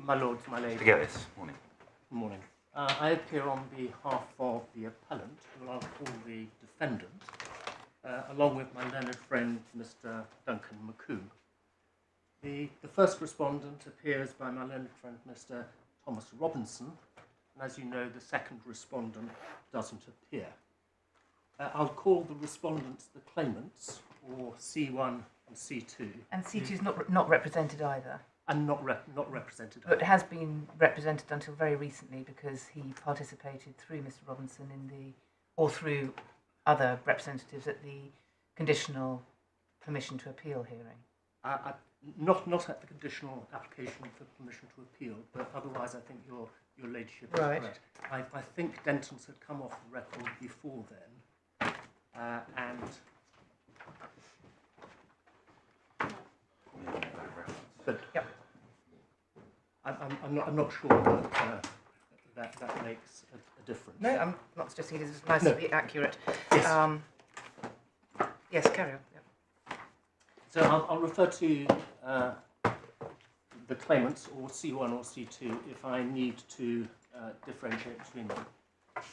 My lords, my ladies. Forget this. Morning. Good morning. I appear on behalf of the appellant, who I'll call the defendant, along with my learned friend, Mr. Duncan McComb. The first respondent appears by my learned friend, Mr. Thomas Robinson, and as you know, the second respondent doesn't appear. I'll call the respondents the claimants, or C1 and C2. And C2 is not represented either. And not represented. But has been represented until very recently because he participated through Mr. Robinson or through other representatives at the conditional permission to appeal hearing. Not at the conditional application for permission to appeal, but otherwise I think your ladyship is correct. I think Denton's had come off the record before then, and but yep. I'm not sure that makes a difference. No, I'm not suggesting it is nice to be accurate. Yes. Yes, carry on. Yep. So I'll refer to the claimants, or C1 or C2, if I need to differentiate between them.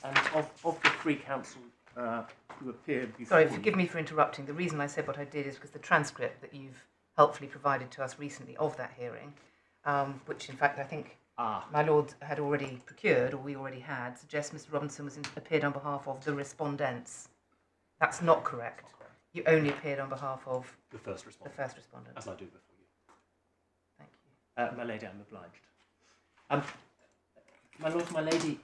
And of the three counsel who appeared before... Sorry, forgive me for interrupting. The reason I said what I did is because the transcript that you've helpfully provided to us recently of that hearing, which in fact I think my lord had already procured, or we already had, suggests Mr. Robinson appeared on behalf of the respondents. That's not correct. You only appeared on behalf of the first respondent. As I do before you. Thank you. My lady, I'm obliged. My lord, my lady,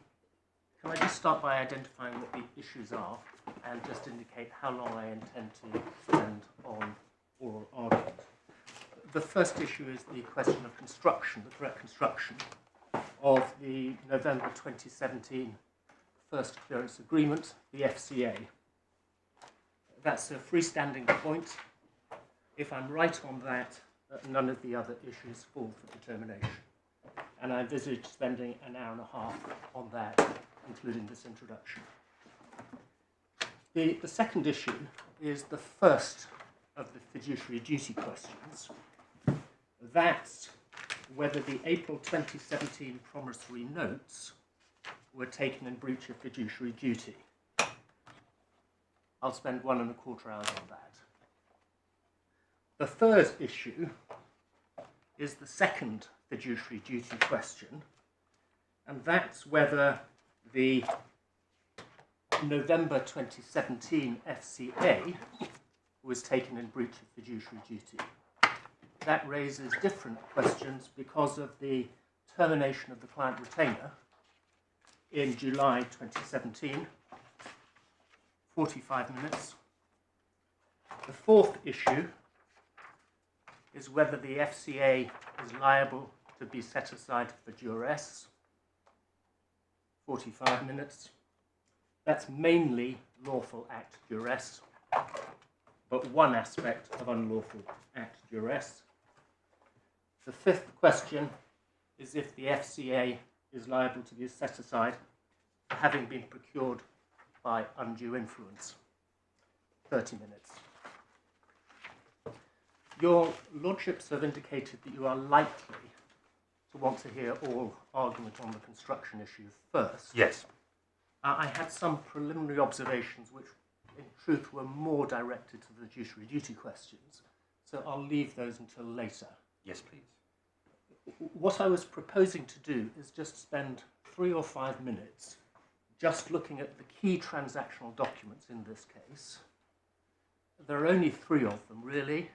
can I just start by identifying what the issues are and just indicate how long I intend to spend on oral argument? The first issue is the question of construction, the correct construction of the November 2017 First Clearance Agreement, the FCA. That's a freestanding point. If I'm right on that, none of the other issues fall for determination. And I envisage spending an hour and a half on that, including this introduction. The second issue is the first of the fiduciary duty questions. That's whether the April 2017 promissory notes were taken in breach of fiduciary duty. I'll spend 1¼ hours on that. The third issue is the second fiduciary duty question, and that's whether the November 2017 FCA was taken in breach of fiduciary duty. That raises different questions because of the termination of the client retainer in July 2017, 45 minutes. The fourth issue is whether the FCA is liable to be set aside for duress, 45 minutes. That's mainly lawful act duress, but one aspect of unlawful act duress. The fifth question is if the FCA is liable to be set aside for having been procured by undue influence, 30 minutes. Your lordships have indicated that you are likely to want to hear all argument on the construction issue first. Yes. I had some preliminary observations which in truth were more directed to the fiduciary duty questions, so I'll leave those until later. Yes, please. What I was proposing to do is just spend 3 or 5 minutes just looking at the key transactional documents in this case. There are only 3 of them, really,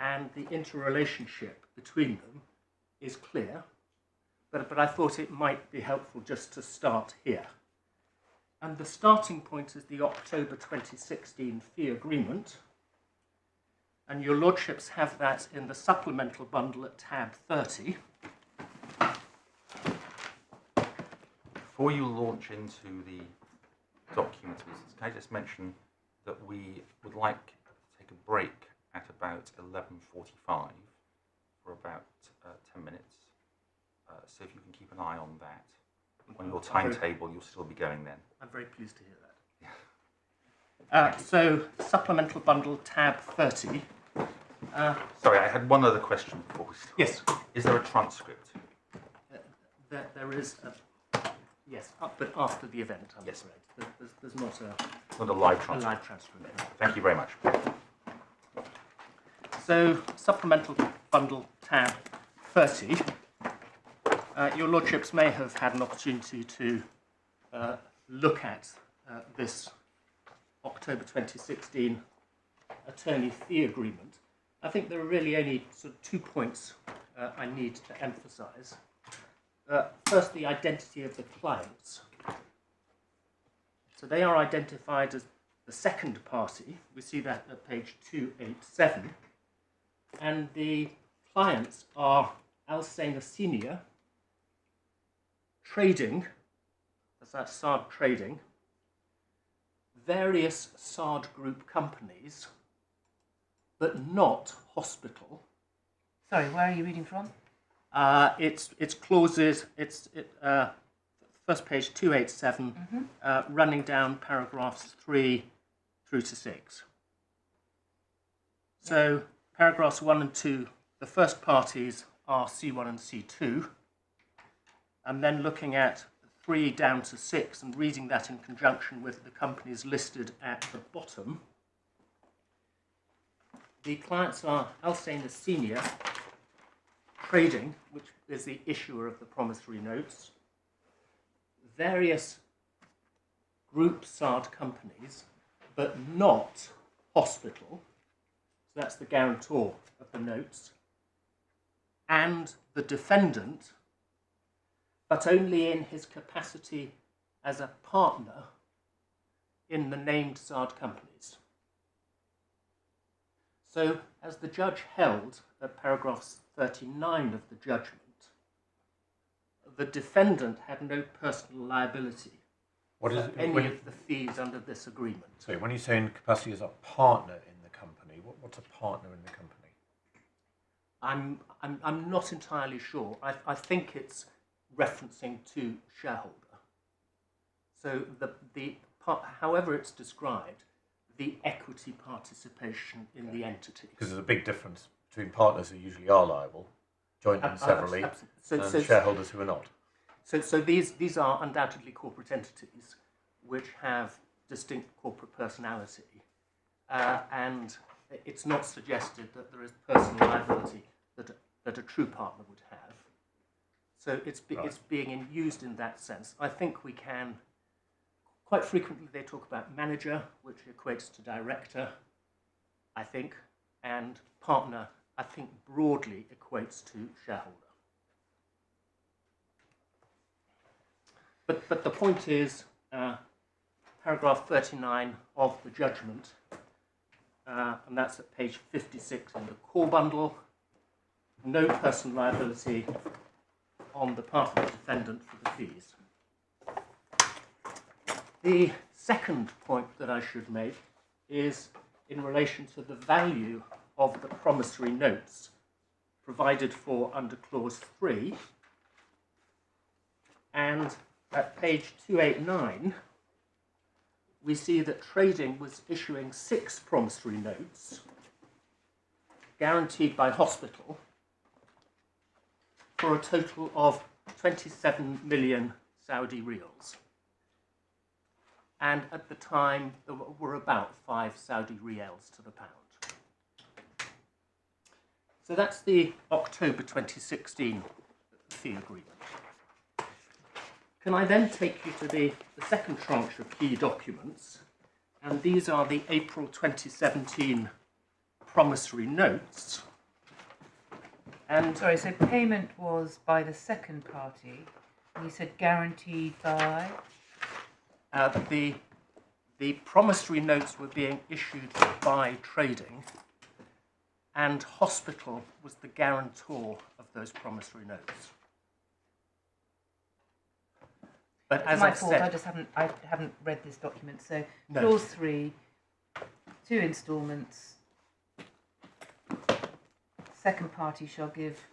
and the interrelationship between them is clear, but I thought it might be helpful just to start here. And the starting point is the October 2016 fee agreement, and your lordships have that in the supplemental bundle at tab 30. Before you launch into the documents, can I just mention that we would like to take a break at about 11:45 for about 10 minutes. So if you can keep an eye on that. On your timetable, you'll still be going then. I'm very pleased to hear that. So, supplemental bundle tab 30. Sorry, I had one other question before we start. Yes. Is there a transcript? There is a, yes, but after the event, I'm Yes. afraid. There's not Not a live a transcript. live transcript. Thank you very much. So, supplemental bundle tab 30. Your lordships may have had an opportunity to look at this October 2016 attorney fee agreement. I think there are really only sort of 2 points I need to emphasise. First, the identity of the clients. So they are identified as the second party. We see that at page 287. And the clients are Al-Sanea Trading, that's SARD Trading, various SARD group companies, but not hospital. Sorry, where are you reading from? It's clauses, first page 287, running down paragraphs 3 through to 6. So paragraphs 1 and 2, the first parties are C1 and C2, and then looking at 3 down to 6 and reading that in conjunction with the companies listed at the bottom, the clients are Al-Sanea Trading, which is the issuer of the promissory notes, various group SARD companies, but not hospital, so that's the guarantor of the notes, and the defendant, but only in his capacity as a partner in the named SARD companies. So, as the judge held at paragraph 39 of the judgment, the defendant had no personal liability What is for it, any when, of the fees under this agreement. sorry, when you say in capacity as a partner in the company, what's a partner in the company? I'm not entirely sure. I think it's referencing to shareholder. So however it's described, the equity participation in the entity. Because there's a big difference between partners who usually are liable, joint and severally, and shareholders who are not. So these are undoubtedly corporate entities which have distinct corporate personality, and it's not suggested that there is personal liability that a true partner would have. So it's being used in that sense. I think we can, quite frequently they talk about manager, which equates to director, I think, and partner, I think broadly equates to shareholder. But the point is, paragraph 39 of the judgment, and that's at page 56 in the core bundle, no personal liability on the part of the defendant for the fees. The second point that I should make is in relation to the value of the promissory notes provided for under clause 3, and at page 289 we see that trading was issuing 6 promissory notes guaranteed by hospital for a total of 27 million Saudi riyals. And at the time, there were about 5 Saudi riyals to the pound. So that's the October 2016 fee agreement. Can I then take you to the second tranche of key documents? And these are the April 2017 promissory notes. And Sorry, so payment was by the second party, and you said guaranteed by? the promissory notes were being issued by trading, and hospital was the guarantor of those promissory notes. But It's as my I've fault, said, I haven't read this document. So No. clause 3, 2 instalments. Second party shall give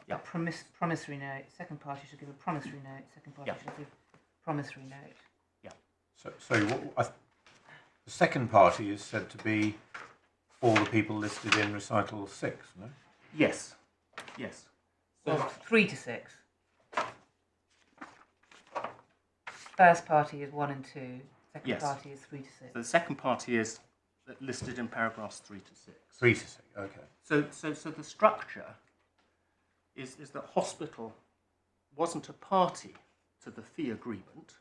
Yeah. a promissory note. Second party shall give a promissory note. Second party Yeah. shall give promissory note. So the second party is said to be all the people listed in recital 6, no? yes. So Well, 3 to 6. first party is 1 and 2, second Yes. party is 3 to 6. So the second party is listed in paragraphs 3 to 6. 3 to 6, okay. So the structure is that hospital wasn't a party to the fee agreement,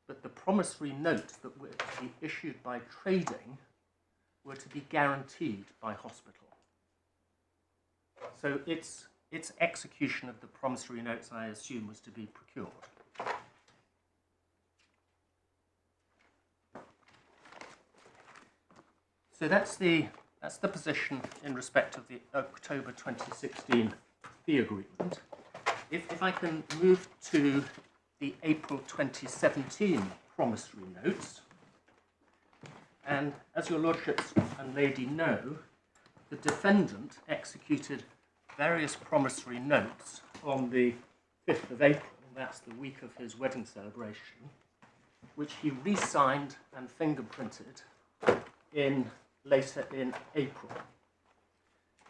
but the promissory notes that were to be issued by trading were to be guaranteed by hospital. So its execution of the promissory notes, I assume, was to be procured. So that's the position in respect of the October 2016 fee agreement. If I can move to the April 2017 promissory notes, and as your lordships and lady know, the defendant executed various promissory notes on the 5th of April, that's the week of his wedding celebration, which he re-signed and fingerprinted later in April.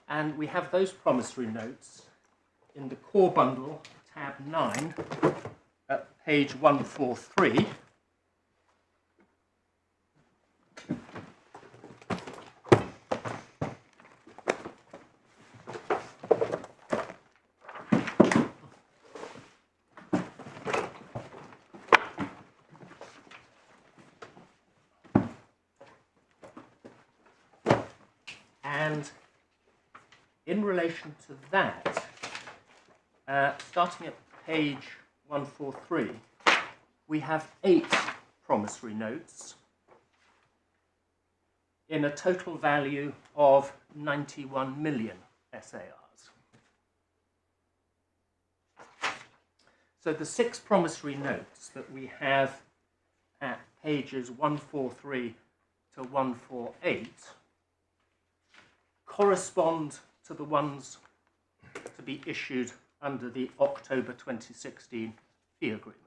And we have those promissory notes in the core bundle, tab 9, at page 143. And in relation to that, starting at page 143, we have 8 promissory notes in a total value of 91 million SARs. So the 6 promissory notes that we have at pages 143 to 148 correspond to the ones to be issued under the October 2016 fee agreement.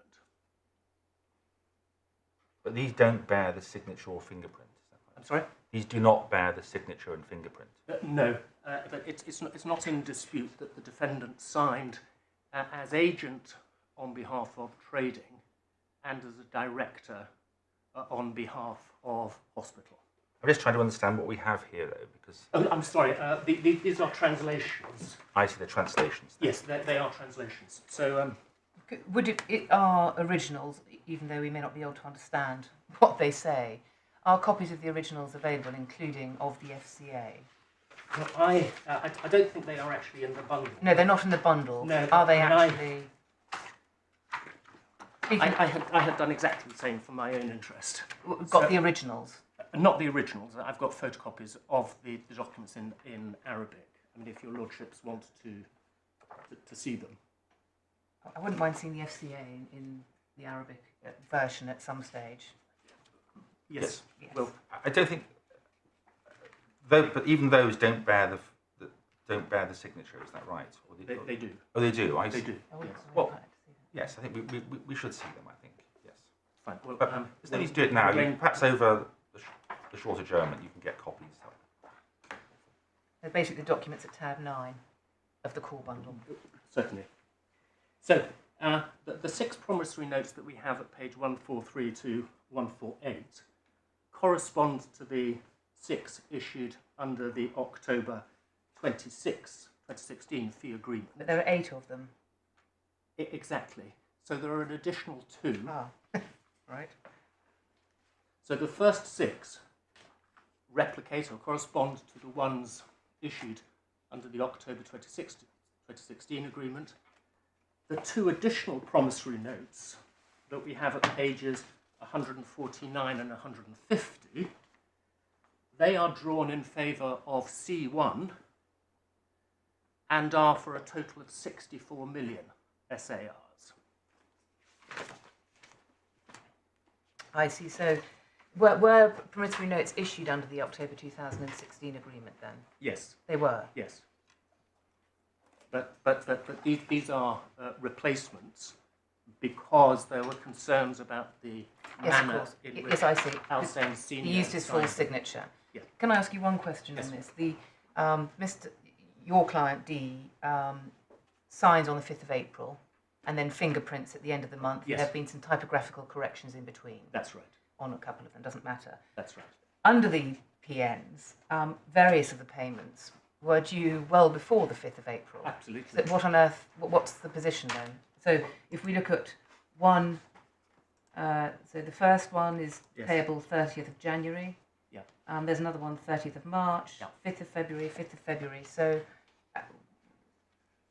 But these don't bear the signature or fingerprint. Is that right? I'm sorry? These do not bear the signature and fingerprint. No, but it's not in dispute that the defendant signed as agent on behalf of trading and as a director on behalf of hospital. I'm just trying to understand what we have here, though, because... Oh, I'm sorry, these are translations. I see the translations. Yes, they are translations. So, Would it are originals, even though we may not be able to understand what they say? Are copies of the originals available, including of the FCA? well, I don't think they are actually in the bundle. No, they're not in the bundle. No, Are they I mean, actually? I had done exactly the same for my own interest. We've got the originals. Not the originals. I've got photocopies of the documents in Arabic. I mean, if your lordships want to see them. I wouldn't mind seeing the FCA in the Arabic version at some stage. Yes. Yes. Well, I don't think... but even those don't bear the signature, is that right? Or they do. Oh, they do? I They see. do. I wouldn't- Yes. I Well, wouldn't like to see that. Yes, I think we should see them, I think, yes. Fine. Well, But there's no need to do it now. Perhaps over the short adjournment you can get copies. They're basically the documents at tab 9 of the core bundle. Certainly. So, the 6 promissory notes that we have at page 143 to 148 correspond to the 6 issued under the October 2016 fee agreement. But there are 8 of them. Exactly. So there are an additional 2. Ah, right. So the first 6 replicate or correspond to the ones issued under the October 2016 agreement. The 2 additional promissory notes that we have at pages 149 and 150, they are drawn in favour of C1 and are for a total of 64 million SARs. I see. So, were promissory notes issued under the October 2016 agreement then? Yes. They were. Yes. But these are replacements because there were concerns about the Yes, of manner course. in which Yes, I see. Al-Sanea Senior He used his full signed them. signature. Yeah. Can I ask you one question Yes. on this? Your client D signs on the 5th of April and then fingerprints at the end of the month. Yes. There have been some typographical corrections in between. That's right. On a couple of them, doesn't matter. That's right. Under the PNs, various of the payments were due well before the 5th of April. Absolutely. So what on earth, what's the position then? So if we look at one, so the first one is payable 30th of January. Yeah. There's another one 30th of March, Yeah. 5th of February, 5th of February. So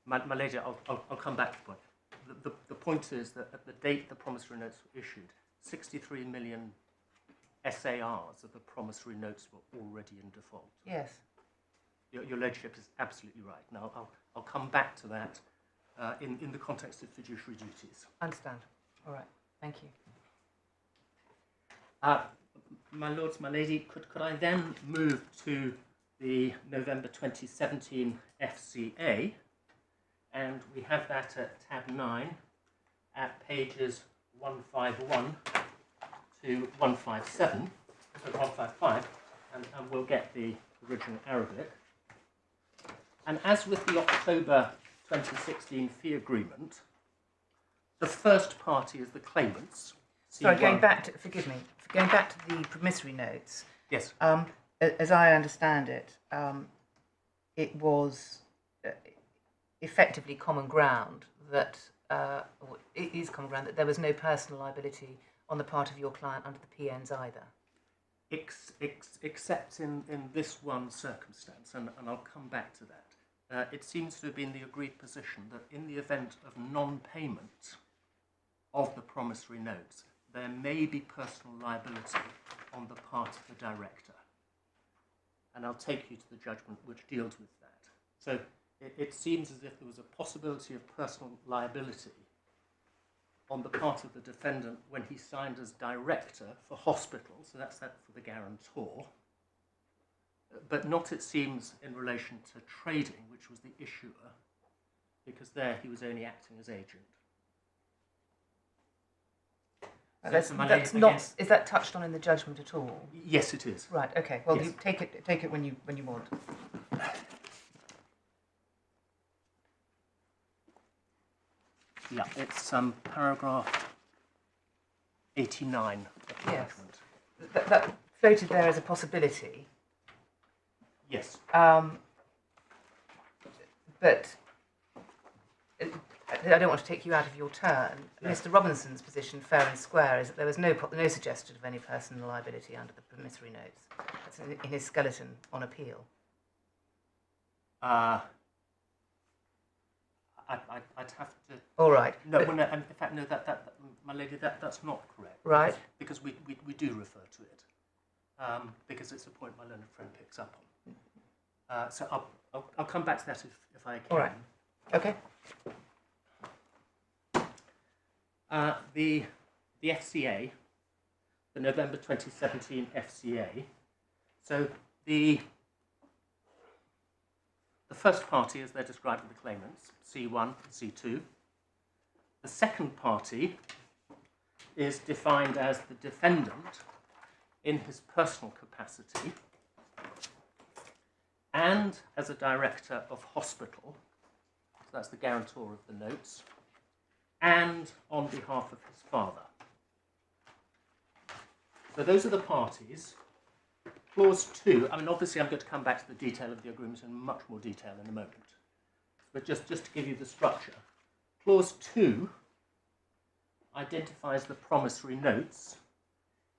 My lady, I'll come back to the point. The point is that at the date the promissory notes were issued, 63 million SARs of the promissory notes were already in default. yes. Your Ladyship is absolutely right. Now, I'll come back to that in the context of fiduciary duties. Understand. All right. Thank you. My lords, my lady, could I then move to the November 2017 FCA? And we have that at tab 9 at pages 151 to 157, so 155, and we'll get the original Arabic. And as with the October 2016 fee agreement, the first party is the claimants. Sorry, C1. going back to, forgive me, going back to the promissory notes, Yes. as I understand it, it was effectively common ground that, or it is common ground that there was no personal liability on the part of your client under the PNs either. Except in this one circumstance, and I'll come back to that. It seems to have been the agreed position that in the event of non-payment of the promissory notes, there may be personal liability on the part of the director. And I'll take you to the judgment which deals with that. So it seems as if there was a possibility of personal liability on the part of the defendant when he signed as director for hospital, so that's that for the guarantor, but not, it seems, in relation to trading, which was the issuer, because there he was only acting as agent. That's not. Is that touched on in the judgment at all? Yes, it is. Right. Okay. Well, Yes. you take it when you want. Yeah, it's paragraph 89 of the Yes. judgment. That floated there as a possibility, Yes. but I don't want to take you out of your turn. No. Mr. Robinson's position, fair and square, is that there was no suggestion of any personal liability under the promissory notes. That's in his skeleton on appeal. I'd have to. All right. No, but- well, no, in fact, no. That my lady, that's not correct. Right. Because we do refer to it, because it's a point my learned friend picks up on. So I'll come back to that if I can. All right. Okay. The FCA, the November 2017 FCA. So the first party, as they're described in the claimants, C1, C2. The second party is defined as the defendant in his personal capacity and as a director of hospital, so that's the guarantor of the notes, and on behalf of his father. So those are the parties. Clause 2, I mean, obviously I'm going to come back to the detail of the agreement in much more detail in a moment. But just to give you the structure. Clause 2 identifies the promissory notes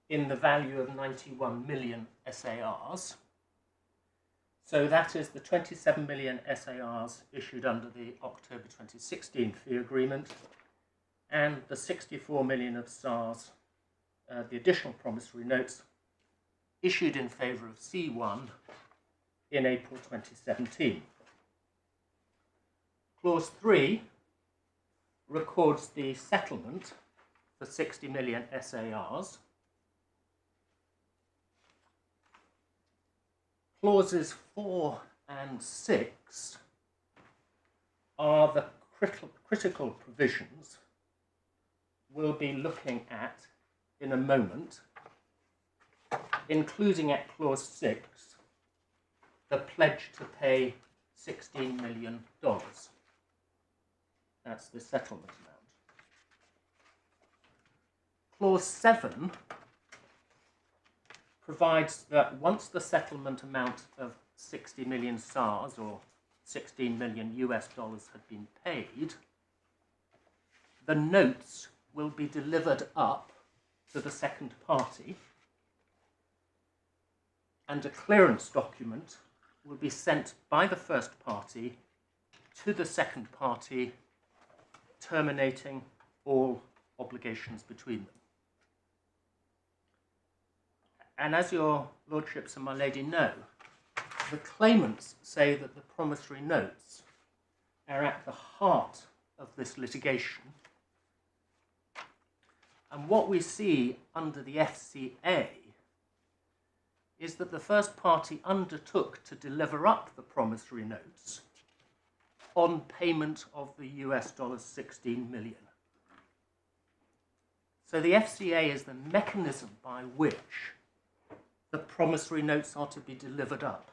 in the value of 91 million SARs. So that is the 27 million SARs issued under the October 2016 fee agreement and the 64 million of SARs, the additional promissory notes, issued in favour of C1 in April 2017. Clause 3 records the settlement for 60 million SARs. Clauses 4 and 6 are the critical provisions we'll be looking at in a moment, including at clause 6, the pledge to pay $16 million. That's the settlement amount. Clause 7 provides that once the settlement amount of 60 million SARS, or 16 million US dollars, had been paid, the notes will be delivered up to the second party, and a clearance document will be sent by the first party to the second party, terminating all obligations between them. And as your lordships and my lady know, the claimants say that the promissory notes are at the heart of this litigation. And what we see under the FCA is that the first party undertook to deliver up the promissory notes on payment of the US dollars 16 million. So the FCA is the mechanism by which the promissory notes are to be delivered up.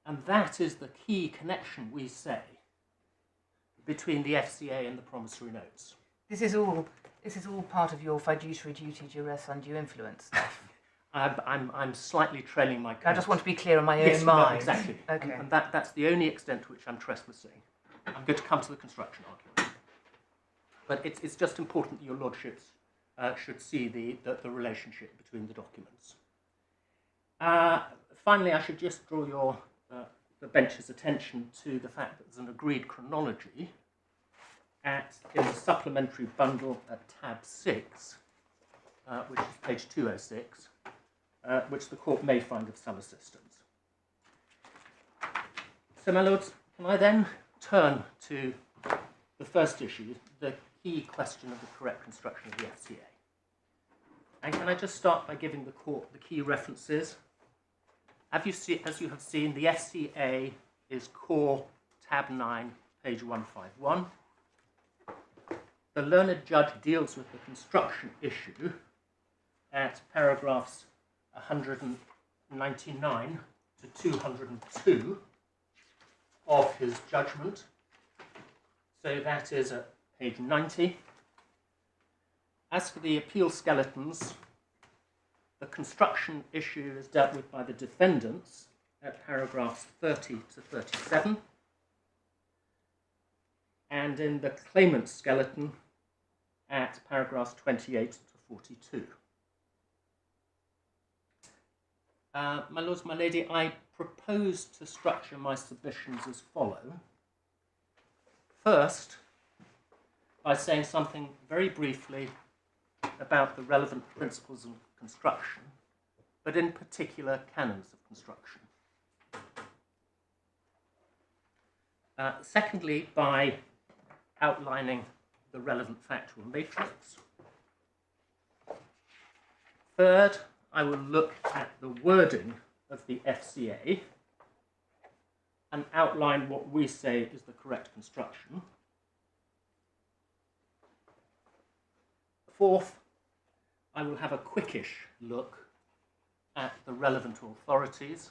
And that is the key connection, we say, between the FCA and the promissory notes. This is all part of your fiduciary duty, duress, undue influence stuff. I'm slightly trailing my coat. I just want to be clear on my Yes, own no, mind. exactly. Okay. And that's the only extent to which I'm trespassing. I'm going to come to the construction argument. But it's just important that your lordships should see the relationship between the documents. Finally, I should just draw the bench's attention to the fact that there's an agreed chronology in the supplementary bundle at tab 6, which is page 206, which the court may find of some assistance. So, my lords, can I then turn to the first issue, the key question of the correct construction of the FCA? And can I just start by giving the court the key references? As you have seen, the FCA is core tab 9, page 151. The learned judge deals with the construction issue at paragraphs 199 to 202 of his judgment. So that is at page 90. As for the appeal skeletons, the construction issue is dealt with by the defendants at paragraphs 30 to 37. And in the claimant skeleton at paragraphs 28 to 42. My lords, my lady, I propose to structure my submissions as follow. First, by saying something very briefly about the relevant principles of construction, but in particular canons of construction. Secondly, by outlining the relevant factual matrix. Third, I will look at the wording of the FCA and outline what we say is the correct construction. Fourth, I will have a quickish look at the relevant authorities,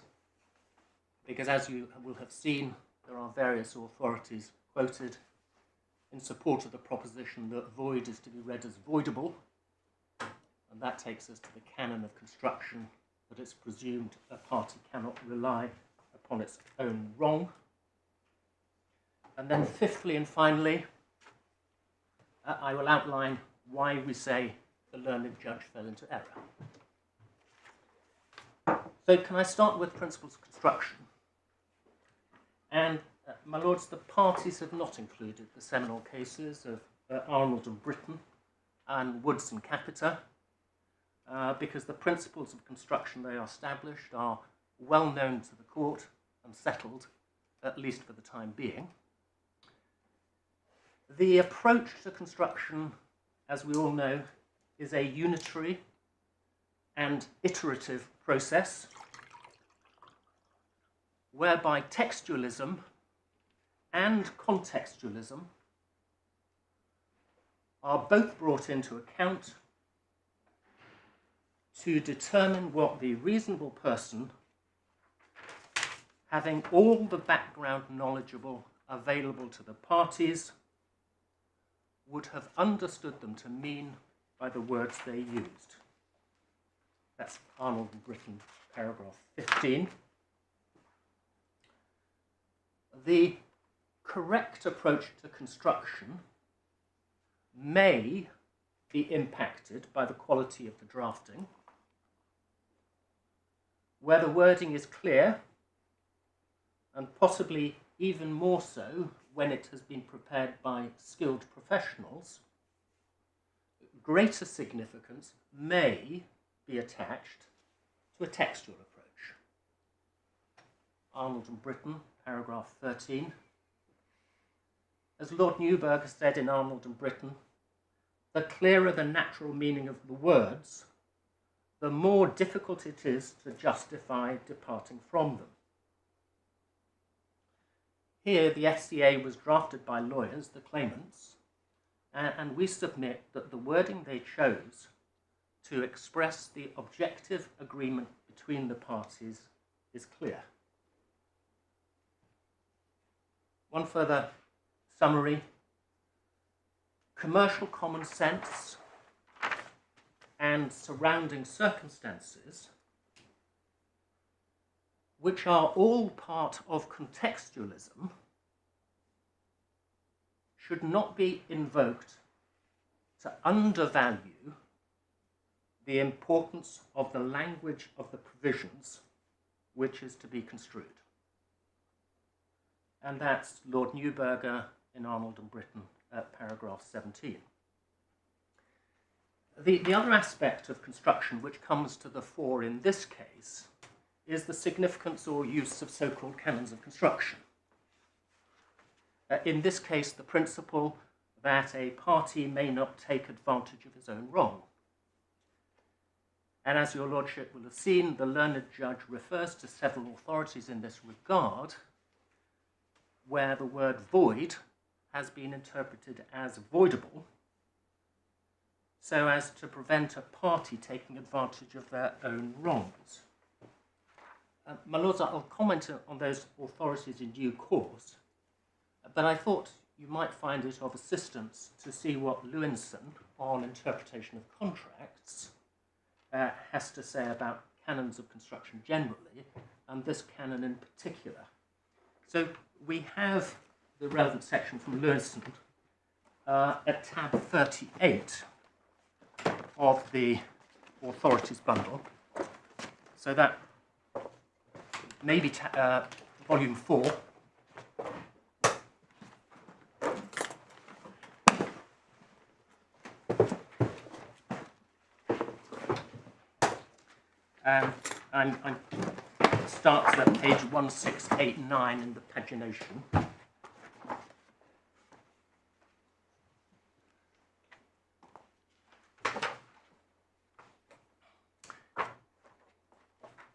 because as you will have seen, there are various authorities quoted in support of the proposition that void is to be read as voidable, and that takes us to the canon of construction, that it's presumed a party cannot rely upon its own wrong. And then fifthly and finally, I will outline why we say the learned judge fell into error. So can I start with principles of construction? And my lords, the parties have not included the seminal cases of Arnold and Britton and Woods and Capita, because the principles of construction they are established are well known to the court and settled, at least for the time being. The approach to construction, as we all know, is a unitary and iterative process whereby textualism and contextualism are both brought into account to determine what the reasonable person, having all the background knowledgeable available to the parties, would have understood them to mean by the words they used. That's Arnold and Britton, paragraph 15. The correct approach to construction may be impacted by the quality of the drafting. Where the wording is clear, and possibly even more so when it has been prepared by skilled professionals, greater significance may be attached to a textual approach. Arnold and Britton, paragraph 13. As Lord Newburgh said in Arnold and Britton, the clearer the natural meaning of the words, the more difficult it is to justify departing from them. Here, the FCA was drafted by lawyers, the claimants, and we submit that the wording they chose to express the objective agreement between the parties is clear. One further summary. Commercial common sense and surrounding circumstances, which are all part of contextualism, should not be invoked to undervalue the importance of the language of the provisions which is to be construed. And that's Lord Newburgh in Arnold and Britton at paragraph 17. The other aspect of construction which comes to the fore in this case is the significance or use of so-called canons of construction. In this case, the principle that a party may not take advantage of his own wrong. And as your lordship will have seen, the learned judge refers to several authorities in this regard, where the word void has been interpreted as voidable, so as to prevent a party taking advantage of their own wrongs. My lords, I'll comment on those authorities in due course, but I thought you might find it of assistance to see what Lewinson, on interpretation of contracts, has to say about canons of construction generally, and this canon in particular. So we have the relevant section from Lewinson at tab 38 of the authorities bundle. So that may be volume 4. And starts at page 1689 in the pagination.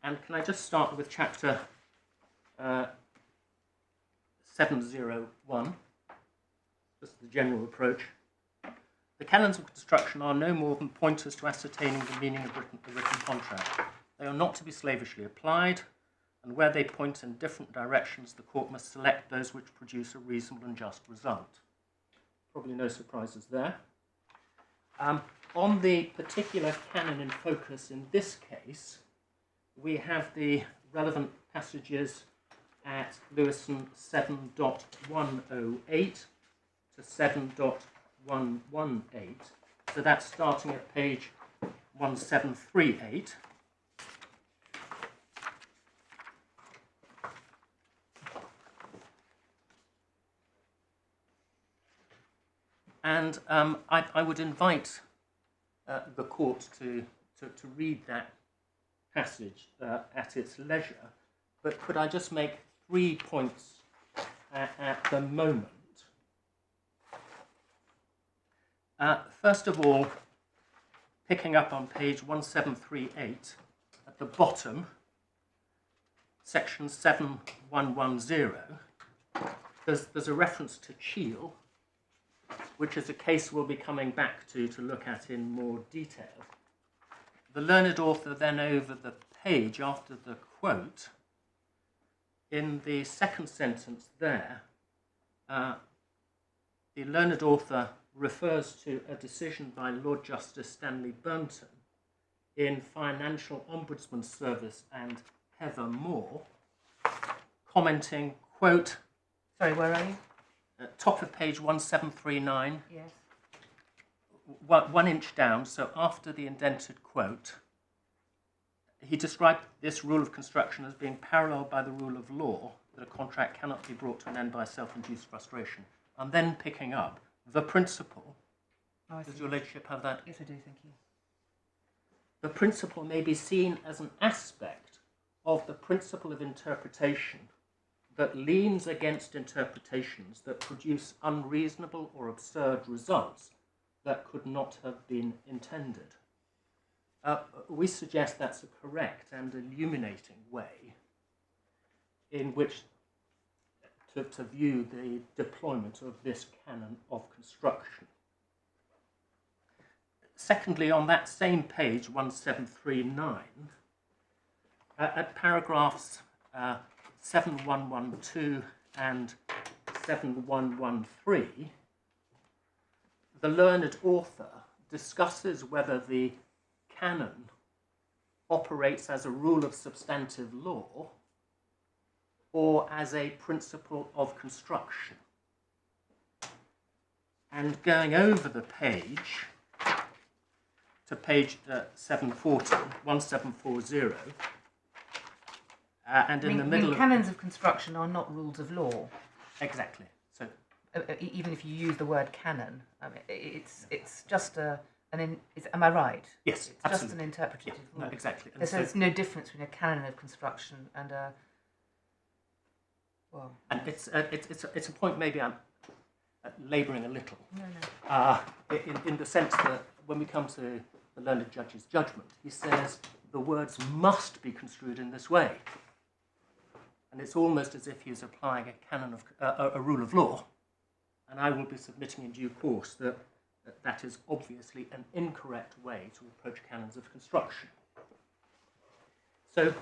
And can I just start with chapter 701, just the general approach. The canons of construction are no more than pointers to ascertaining the meaning of the written contract. They are not to be slavishly applied, and where they point in different directions, the court must select those which produce a reasonable and just result. Probably no surprises there. On the particular canon in focus in this case, we have the relevant passages at Lewison 7.108 to 7.118. So that's starting at page 1738. And I would invite the court to read that passage at its leisure, but could I just make 3 points at the moment? First of all, picking up on page 1738, at the bottom, section 7110, there's a reference to Cheel, which is a case we'll be coming back to look at in more detail. The learned author then, over the page after the quote, in the second sentence there, the learned author refers to a decision by Lord Justice Stanley Burnton in Financial Ombudsman Service and Heather Moore, commenting, quote... Sorry, where are you? Top of page 1739. Yes. 1 inch down, so after the indented quote, he described this rule of construction as being paralleled by the rule of law that a contract cannot be brought to an end by self-induced frustration. And then picking up the principle. Oh, Does your ladyship have that? Yes, I do, thank you. The principle may be seen as an aspect of the principle of interpretation that leans against interpretations that produce unreasonable or absurd results that could not have been intended. We suggest that's a correct and illuminating way in which to view the deployment of this canon of construction. Secondly, on that same page, 1739, at paragraphs 7112 and 7113, the learned author discusses whether the canon operates as a rule of substantive law or as a principle of construction. And going over the page to page 1740, and in the middle of... Canons of construction are not rules of law. Exactly. So, even if you use the word canon, I mean, it's just am I right? Yes, it's absolutely. just an interpretative rule. No, exactly. And so there's no difference between a canon of construction and a... Well... And it's a point maybe I'm labouring a little. No. In the sense that when we come to the learned judge's judgment, he says the words must be construed in this way. And it's almost as if he is applying a canon of a rule of law, and I will be submitting in due course that that is obviously an incorrect way to approach canons of construction. So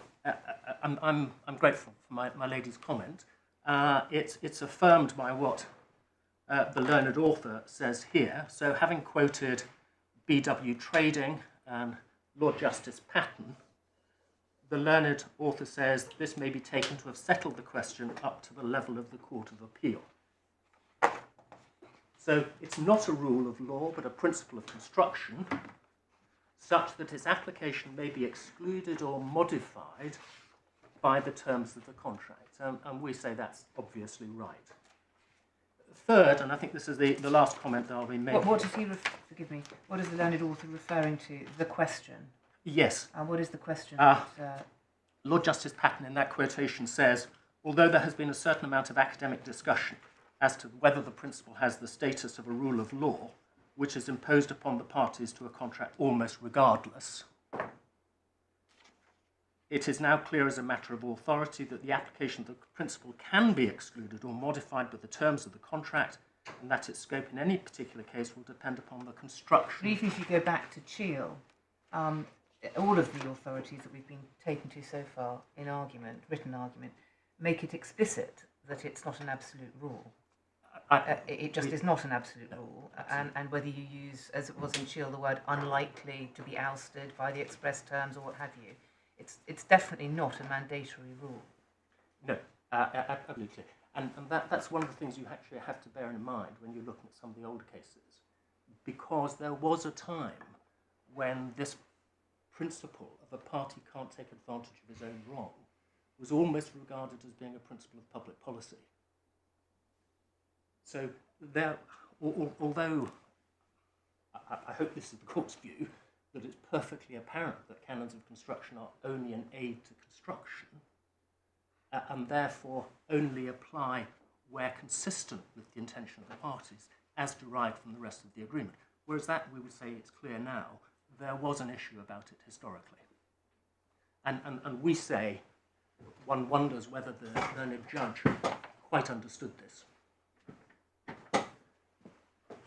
I'm grateful for my lady's comment. It's affirmed by what the learned author says here. So having quoted B.W. Trading and Lord Justice Patten, the learned author says this may be taken to have settled the question up to the level of the Court of Appeal. So it's not a rule of law, but a principle of construction, such that its application may be excluded or modified by the terms of the contract. And we say that's obviously right. Third, and I think this is the last comment that I'll be making. What is he, forgive me, what is the learned author referring to? The question? Yes. What is the question? Lord Justice Patten in that quotation says, although there has been a certain amount of academic discussion as to whether the principle has the status of a rule of law, which is imposed upon the parties to a contract almost regardless, it is now clear as a matter of authority that the application of the principle can be excluded or modified by the terms of the contract, and that its scope in any particular case will depend upon the construction. Even if you go back to Cheel, all of the authorities that we've been taken to so far in argument, written argument, make it explicit that it's not an absolute rule. It just is not an absolute rule. And whether you use, as it was in Cheel, the word unlikely to be ousted by the express terms or what have you, it's definitely not a mandatory rule. No, absolutely. And that's one of the things you actually have to bear in mind when you're looking at some of the older cases, because there was a time when this principle of a party can't take advantage of his own wrong was almost regarded as being a principle of public policy. So there, although I hope this is the court's view, that it's perfectly apparent that canons of construction are only an aid to construction, and therefore only apply where consistent with the intention of the parties, as derived from the rest of the agreement. Whereas that, we would say, it's clear now, there was an issue about it historically. And we say, one wonders whether the learned judge quite understood this.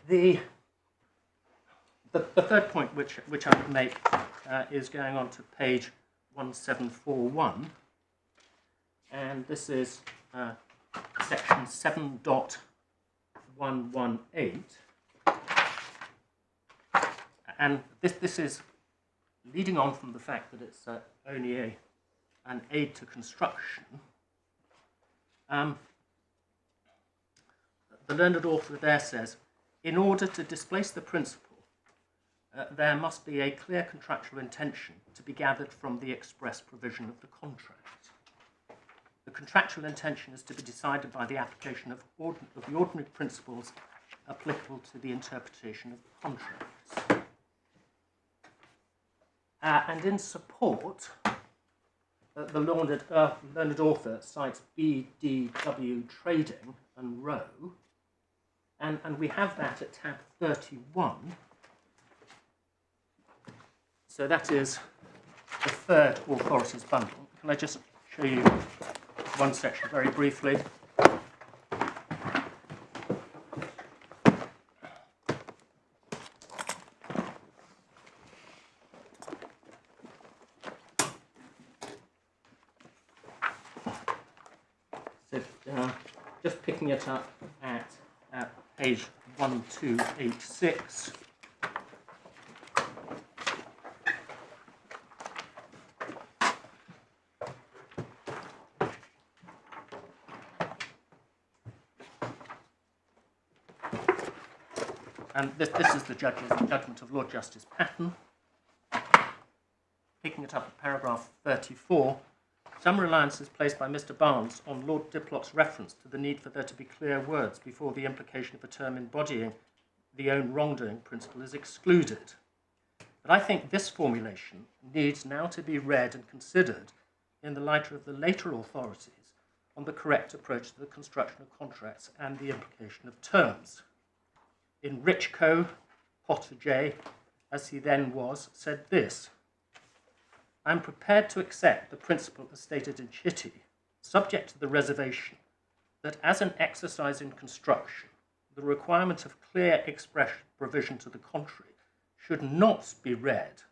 The third point which I would make is going on to page 1741, and this is section 7.118, And this is leading on from the fact that it's only an aid to construction. The learned author there says, in order to displace the principle, there must be a clear contractual intention to be gathered from the express provision of the contract. The contractual intention is to be decided by the application of the ordinary principles applicable to the interpretation of contracts. And in support, the learned author cites BDW Trading and Roe, and we have that at tab 31. So that is the third authorities bundle. Can I just show you one section very briefly? So just picking it up at page 1286. And this is the judgment of Lord Justice Patten. Picking it up at paragraph 34, some reliance is placed by Mr. Barnes on Lord Diplock's reference to the need for there to be clear words before the implication of a term embodying the own wrongdoing principle is excluded. But I think this formulation needs now to be read and considered in the light of the later authorities on the correct approach to the construction of contracts and the implication of terms. In Richco, Potter J, as he then was, said this: I am prepared to accept the principle as stated in Chitty, subject to the reservation that as an exercise in construction, the requirement of clear express provision to the contrary should not be read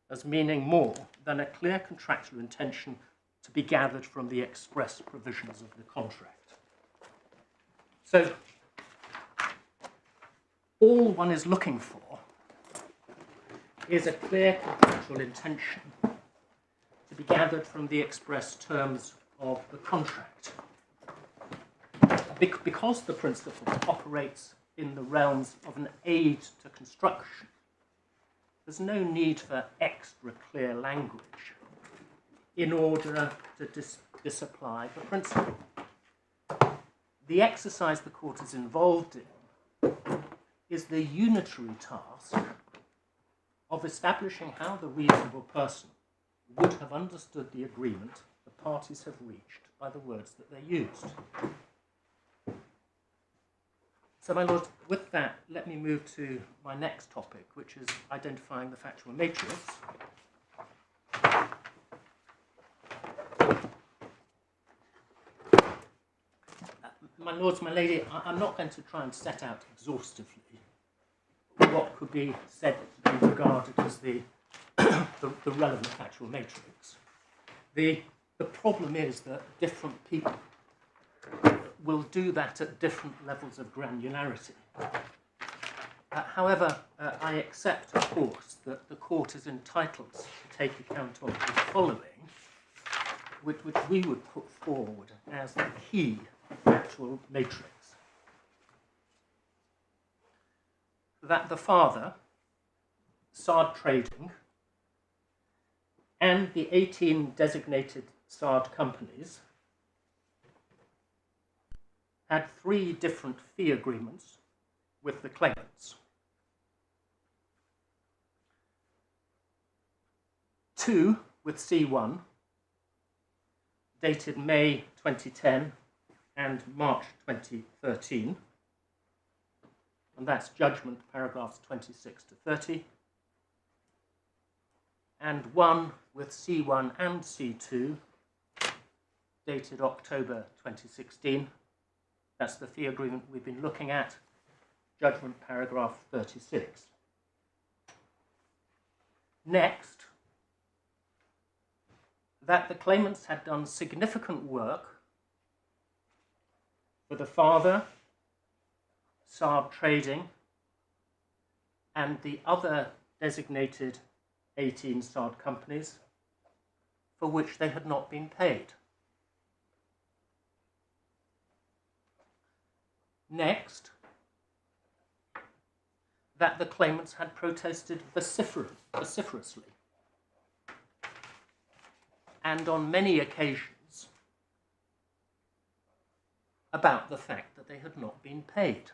as meaning more than a clear contractual intention to be gathered from the express provisions of the contract. So, all one is looking for is a clear contractual intention to be gathered from the express terms of the contract. Because the principle operates in the realms of an aid to construction, there's no need for extra clear language in order to disapply the principle. The exercise the court is involved in is the unitary task of establishing how the reasonable person would have understood the agreement the parties have reached by the words that they used. So, my lord, with that, let me move to my next topic, which is identifying the factual matrix. My lords, my lady, I'm not going to try and set out exhaustively what could be said and regarded as the relevant factual matrix. The problem is that different people will do that at different levels of granularity. However, I accept, of course, that the court is entitled to take account of the following, which we would put forward as the key factual matrix. That the father, Sard Trading, and the 18 designated Sard companies had 3 different fee agreements with the claimants. 2 with C1, dated May 2010 and March 2013, and that's judgment paragraphs 26 to 30, and 1 with C1 and C2, dated October 2016. That's the fee agreement we've been looking at, judgment paragraph 36. Next, that the claimants had done significant work for the father, Sard Trading, and the other designated 18 starred companies for which they had not been paid. Next, that the claimants had protested vociferously and on many occasions about the fact that they had not been paid.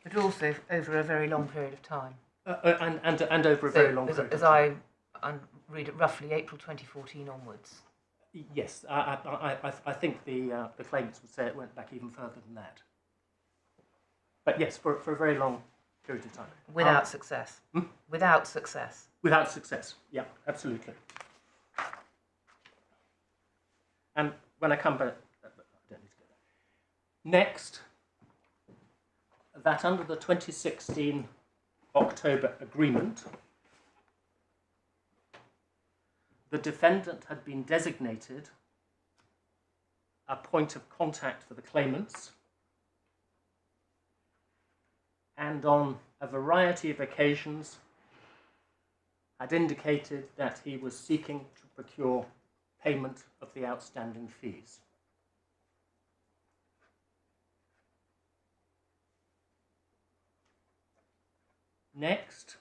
But also over a very long period of time. And over a very long period of time. As I read it, roughly April 2014 onwards. Yes, I think the claimants would say it went back even further than that. But yes, for a very long period of time. Without success. Without success. Without success, yeah, absolutely. And when I come back, I don't need to go there. Next, that under the 2016 October agreement, the defendant had been designated a point of contact for the claimants, and on a variety of occasions had indicated that he was seeking to procure payment of the outstanding fees. Next,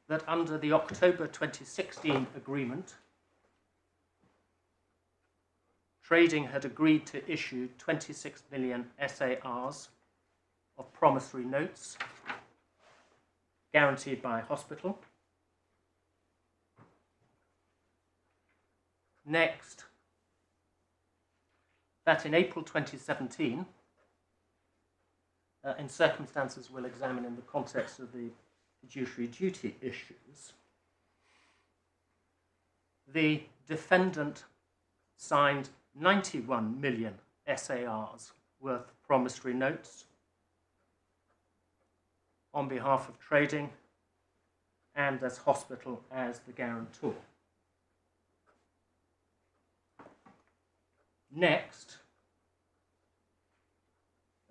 that under the October 2016 agreement, trading had agreed to issue 26 million SARs of promissory notes guaranteed by a hospital. Next, that in April 2017, in circumstances we'll examine in the context of the fiduciary duty issues, the defendant signed 91 million SARs worth of promissory notes on behalf of trading and as hospital as the guarantor. Next,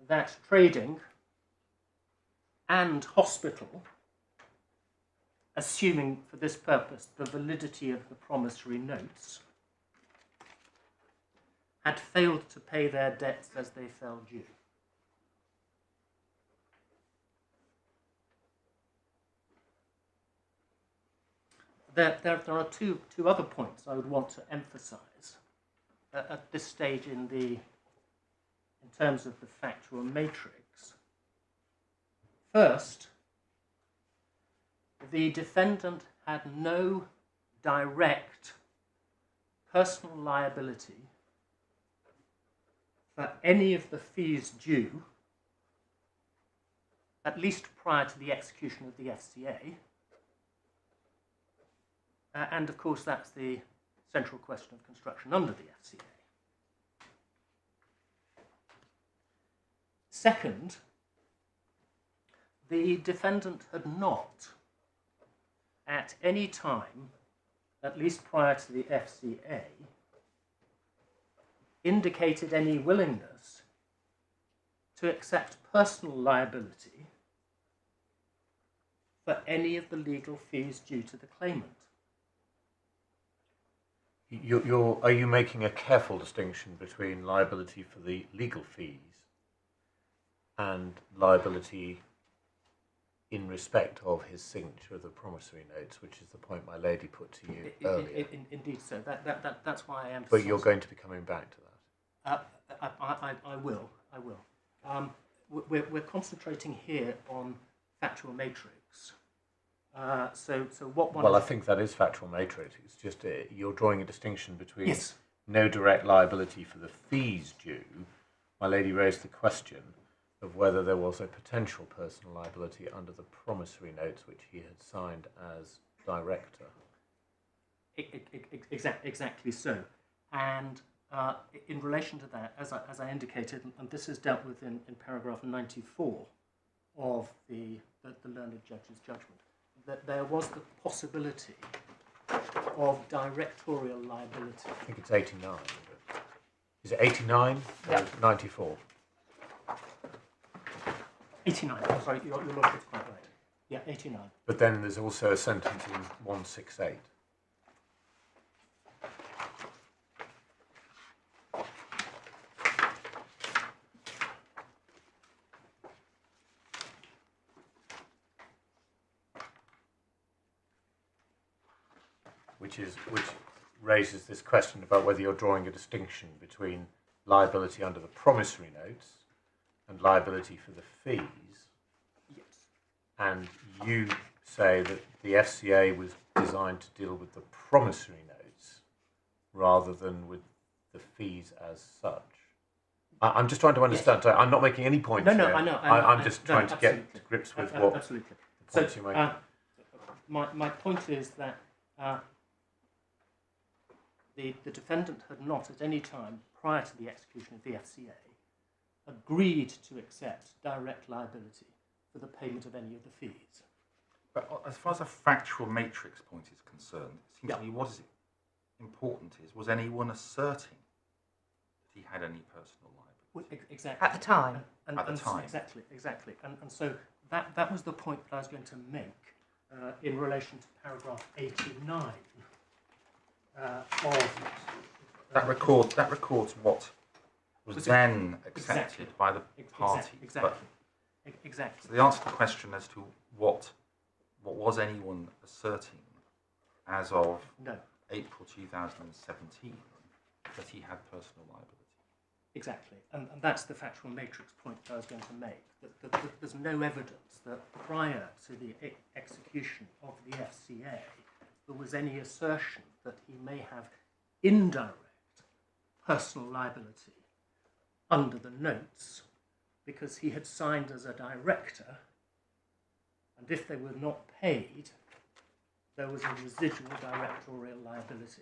that trading and hospital, assuming for this purpose the validity of the promissory notes, had failed to pay their debts as they fell due. There are two other points I would want to emphasize at this stage in terms of the factual matrix. First, the defendant had no direct personal liability for any of the fees due, at least prior to the execution of the FCA. And of course, that's the central question of construction under the FCA. Second, the defendant had not, at any time, at least prior to the FCA, indicated any willingness to accept personal liability for any of the legal fees due to the claimant. Are you making a careful distinction between liability for the legal fees and liability in respect of his signature of the promissory notes, which is the point my lady put to you earlier? Indeed, so that's why I emphasise. But you're going to be coming back to that. I will. We're concentrating here on factual matrix. So what one? Well, I think that is factual matrix. It's just you're drawing a distinction between yes. No direct liability for the fees due. My lady raised the question of whether there was a potential personal liability under the promissory notes which he had signed as director. Exactly so. And in relation to that, as I indicated, and this is dealt with in paragraph 94 of the learned judge's judgment, that there was the possibility of directorial liability. I think it's 89. Is it 89 or Yeah. 94? 89. Sorry, your lordship's quite right. Yeah, 89. But then there's also a sentence in 168. Which raises this question about whether you're drawing a distinction between liability under the promissory notes and liability for the fees. Yes. And you say that the FCA was designed to deal with the promissory notes rather than with the fees as such. I'm just trying to understand. Yes. I'm not making any points No, here. I know. I'm just trying to absolutely. get to grips with what Absolutely. the points you're making. My point is that the defendant had not at any time prior to the execution of the FCA agreed to accept direct liability for the payment of any of the fees. But as far as a factual matrix point is concerned, it seems to me what is important is, was anyone asserting that he had any personal liability? Exactly. At the time. At the time. Exactly. And so that was the point that I was going to make in relation to paragraph 89 of... That records what was then accepted by the parties. Exactly. So the answer to the question as to what was anyone asserting as of April 2017 that he had personal liability. Exactly, and that's the factual matrix point that I was going to make, that there's no evidence that prior to the execution of the FCA there was any assertion that he may have indirect personal liability under the notes because he had signed as a director, and if they were not paid, there was a residual directorial liability.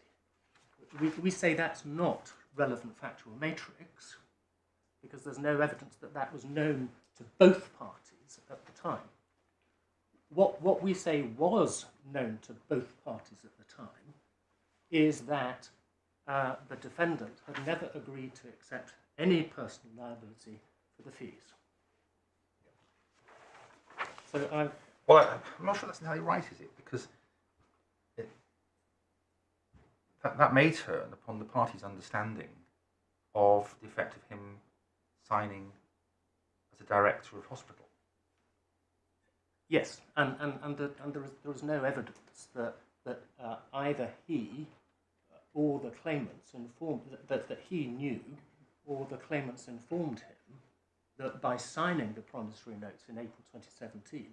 We say that's not relevant factual matrix because there's no evidence that that was known to both parties at the time. What we say was known to both parties at the time is that the defendant had never agreed to accept any personal liability for the fees. So I'm not sure that's entirely right, is it? Because that may turn upon the party's understanding of the effect of him signing as a director of hospital. yes, and there was no evidence that either he or the claimants informed that he knew or the claimants informed him that by signing the promissory notes in April 2017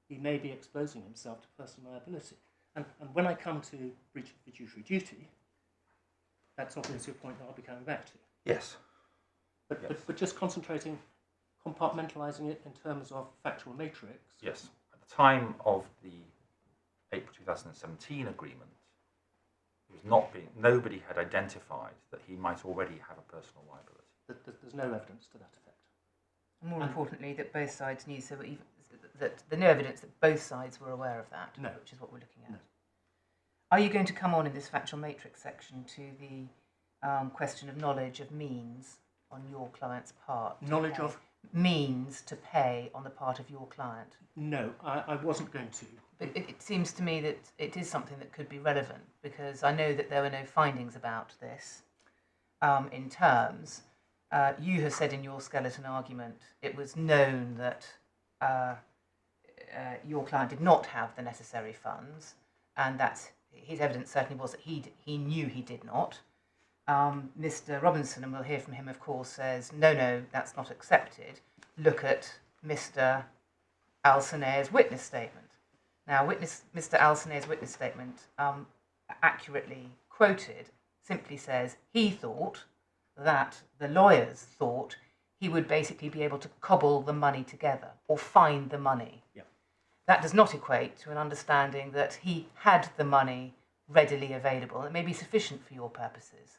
he may be exposing himself to personal liability. And when I come to breach of fiduciary duty, that's obviously a point that I'll be coming back to. Yes. But just concentrating, compartmentalising it in terms of factual matrix. Yes. At the time of the April 2017 agreement, nobody had identified that he might already have a personal liability. There's no evidence to that effect. More importantly, that both sides knew, so that there's no evidence that both sides were aware of that, which is what we're looking at. No. Are you going to come on in this factual matrix section to the question of knowledge of means on your client's part? Knowledge of? Means to pay on the part of your client. No, I wasn't going to. But it seems to me that it is something that could be relevant, because I know that there were no findings about this in terms. You have said in your skeleton argument it was known that your client did not have the necessary funds, and that's his evidence certainly was that he knew he did not. Mr. Robinson, and we'll hear from him, of course, says, no, that's not accepted. Look at Mr. Al-Sanea's witness statement. Now, Mr. Al-Sanea's witness statement, accurately quoted, simply says he thought that the lawyers thought he would basically be able to cobble the money together or find the money. Yeah. That does not equate to an understanding that he had the money readily available. It may be sufficient for your purposes,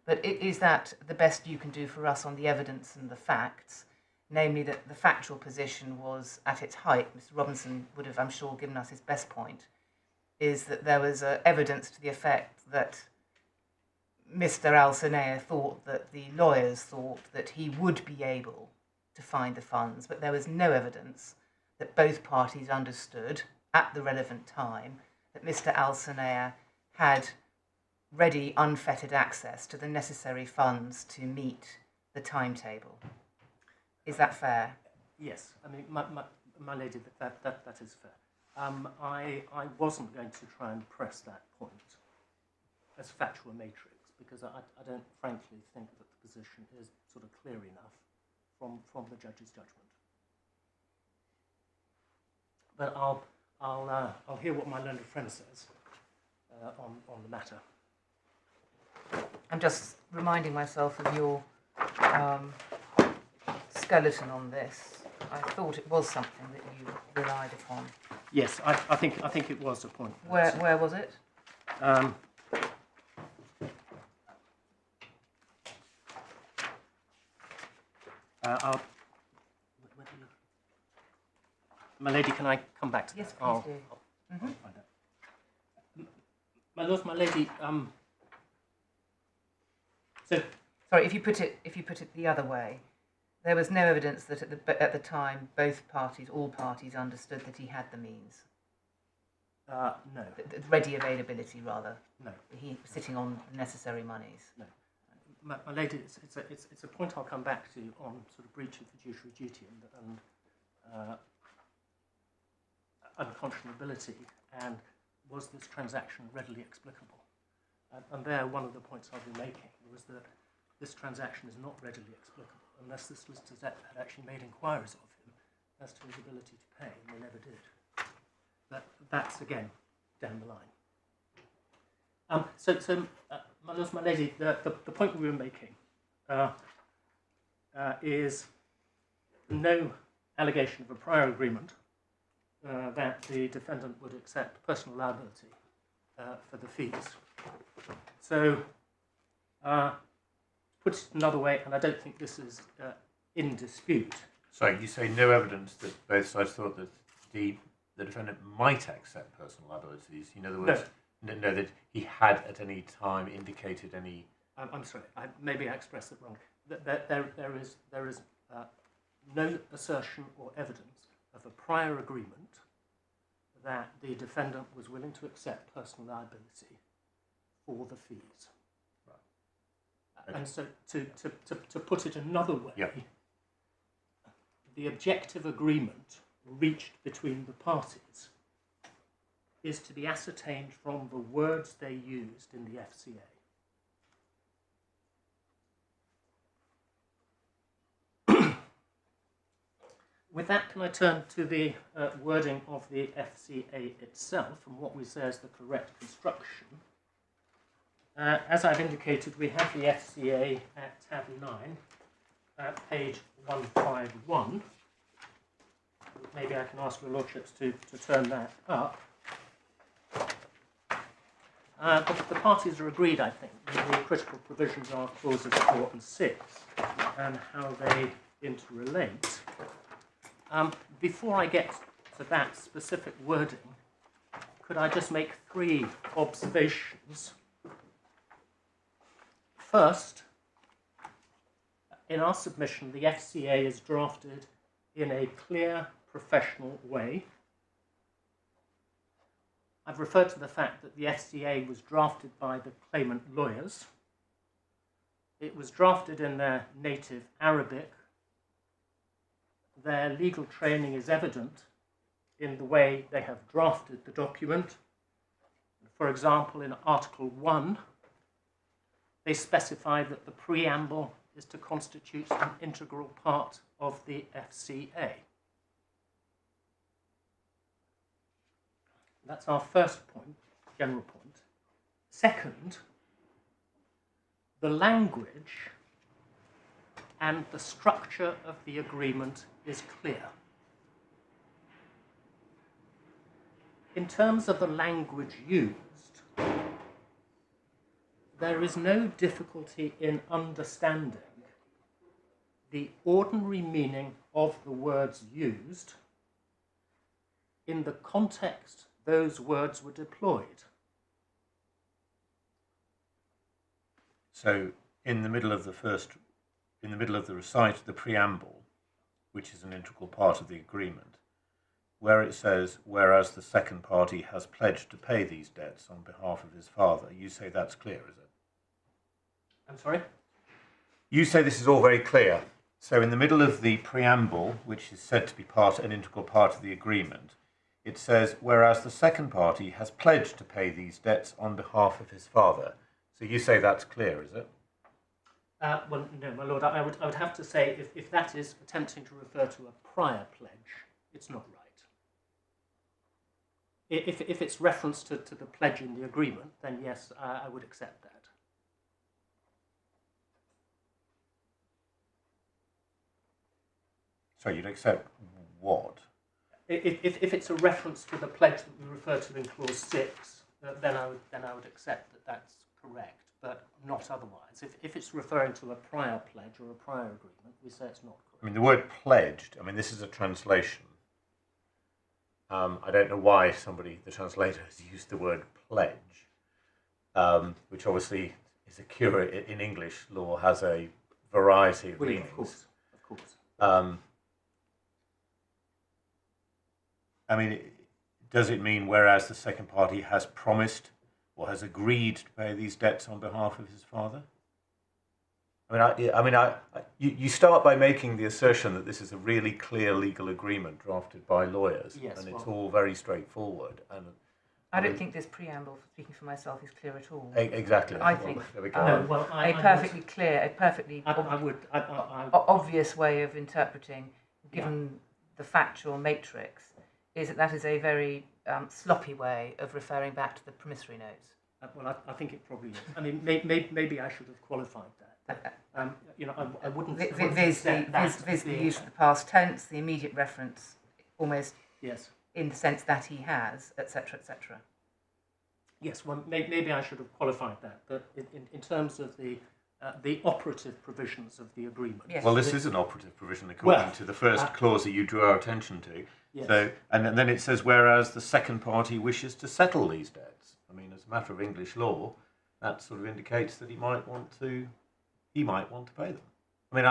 but is that the best you can do for us on the evidence and the facts, namely that the factual position was at its height? Mr. Robinson would have, I'm sure, given us his best point, is that there was evidence to the effect that Mr. Al-Sanea thought that the lawyers thought that he would be able to find the funds, but there was no evidence that both parties understood at the relevant time that Mr. Al-Sanea had ready, unfettered access to the necessary funds to meet the timetable. Is that fair? Yes, I mean, my lady, that is fair. I wasn't going to try and press that point as factual matrix, because I don't frankly think that the position is sort of clear enough from the judge's judgment. But I'll hear what my learned friend says on the matter. I'm just reminding myself of your skeleton on this. I thought it was something that you relied upon. Yes, I think it was a point. Where was it? My lady, can I come back to Yes, that? please do. I'll find out. My lord, my lady. So, Sorry, if you put it the other way, there was no evidence that at the time all parties understood that he had the means. no. The ready availability, rather. No. He was sitting on necessary monies. No. My lady, it's a point I'll come back to on sort of breach of fiduciary duty and unconscionability, and was this transaction readily explicable? And there, one of the points I'll be making was that this transaction is not readily explicable unless the solicitors had actually made inquiries of him as to his ability to pay, and they never did. That's again down the line. My lord, my lady, the point we were making is no allegation of a prior agreement that the defendant would accept personal liability for the fees. So, put it another way, and I don't think this is in dispute. So you say no evidence that both sides thought that the defendant might accept personal liabilities. In other words, no, that he had at any time indicated any. I'm sorry. Maybe I expressed it wrong. There is no assertion or evidence of a prior agreement that the defendant was willing to accept personal liability for the fees. Right. Okay. And so, to put it another way, the objective agreement reached between the parties is to be ascertained from the words they used in the FCA. With that, can I turn to the wording of the FCA itself and what we say is the correct construction? As I've indicated, we have the FCA at tab 9, page 151. Maybe I can ask your lordships to turn that up. The parties are agreed, I think, that the critical provisions are clauses 4 and 6 and how they interrelate. Before I get to that specific wording, could I just make 3 observations? First, in our submission, the FCA is drafted in a clear, professional way. I've referred to the fact that the FCA was drafted by the claimant lawyers. It was drafted in their native Arabic. Their legal training is evident in the way they have drafted the document. For example, in Article 1, they specify that the preamble is to constitute an integral part of the FCA. That's our first point, general point. Second, the language and the structure of the agreement is clear. In terms of the language used, there is no difficulty in understanding the ordinary meaning of the words used in the context those words were deployed. So, in the middle of the recite, the preamble, which is an integral part of the agreement, where it says, whereas the second party has pledged to pay these debts on behalf of his father, you say that's clear, is it? I'm sorry? You say this is all very clear. So in the middle of the preamble, which is said to be an integral part of the agreement, it says, whereas the second party has pledged to pay these debts on behalf of his father. So you say that's clear, is it? Well, no, my lord, I would have to say if that is attempting to refer to a prior pledge, it's not right. If it's reference to the pledge in the agreement, then yes, I would accept that. So you'd accept what? If it's a reference to the pledge that we refer to in clause 6, then I would accept that that's correct, but not otherwise. If it's referring to a prior pledge or a prior agreement, we say it's not correct. I mean, the word pledged, I mean, this is a translation. I don't know why the translator has used the word pledge, which obviously is in English law, has a variety of meanings. Of course. I mean, does it mean whereas the second party has promised or has agreed to pay these debts on behalf of his father? You start by making the assertion that this is a really clear legal agreement drafted by lawyers, yes, and it's all very straightforward. And I don't think this preamble, speaking for myself, is clear at all. Exactly. I think there we go. a perfectly clear, a perfectly obvious way of interpreting, given the factual matrix, is that is a very sloppy way of referring back to the promissory notes. I think it probably is. I mean, maybe I should have qualified that. I wouldn't. There's the use of the past tense, the immediate reference, almost in the sense that he has, etc., etc. Yes, well, maybe I should have qualified that. But in terms of the operative provisions of the agreement. Yes. Well, this is an operative provision according to the first clause that you drew our attention to. Yes. So, and then it says, whereas the second party wishes to settle these debts. I mean, as a matter of English law, that sort of indicates that he might want to pay them. I mean,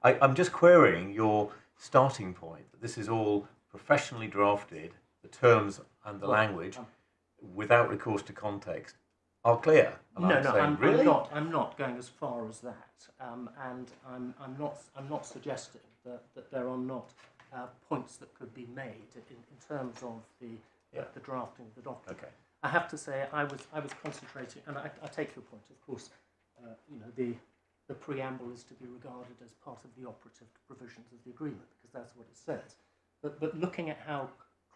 I'm just querying your starting point. That this is all professionally drafted. The terms and the language, without recourse to context, are clear. And I'm not going as far as that, and I'm not suggesting that there are not points that could be made in terms of the drafting of the document. Okay. I have to say I was concentrating, and I take your point. Of course, the preamble is to be regarded as part of the operative provisions of the agreement because that's what it says. But looking at how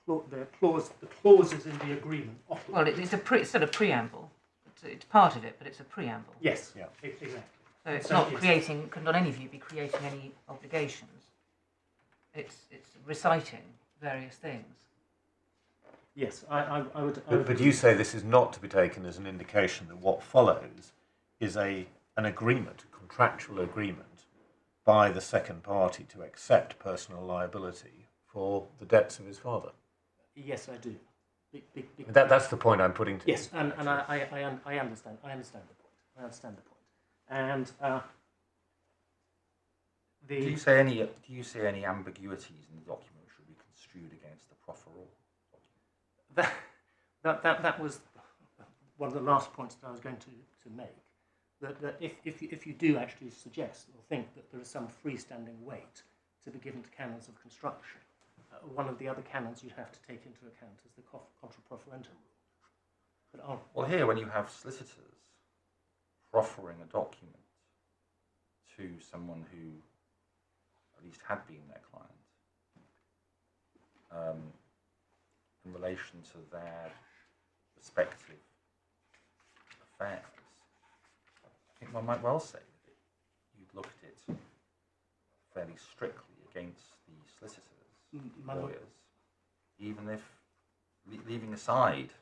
the clauses in the agreement operate. Well, it's sort of preamble. It's part of it, but it's a preamble. Yes. Yeah. Exactly. So it's not creating. Could not any of you be creating any obligations? It's reciting various things. Yes, I would. But you say this is not to be taken as an indication that what follows is an agreement, a contractual agreement, by the second party to accept personal liability for the debts of his father. Yes, I do. That's the point I'm putting to you. Yes, and I understand. I understand the point. And do you say any ambiguities in the document should be construed against the profferor? That was one of the last points that I was going to make. That if you do actually suggest or think that there is some freestanding weight to be given to canons of construction, one of the other canons you have to take into account is the contra profferentum rule. Well, here when you have solicitors proffering a document to someone who at least had been their client, in relation to their respective affairs, I think one might well say that you'd look at it fairly strictly against the solicitors, lawyers, even if, leaving aside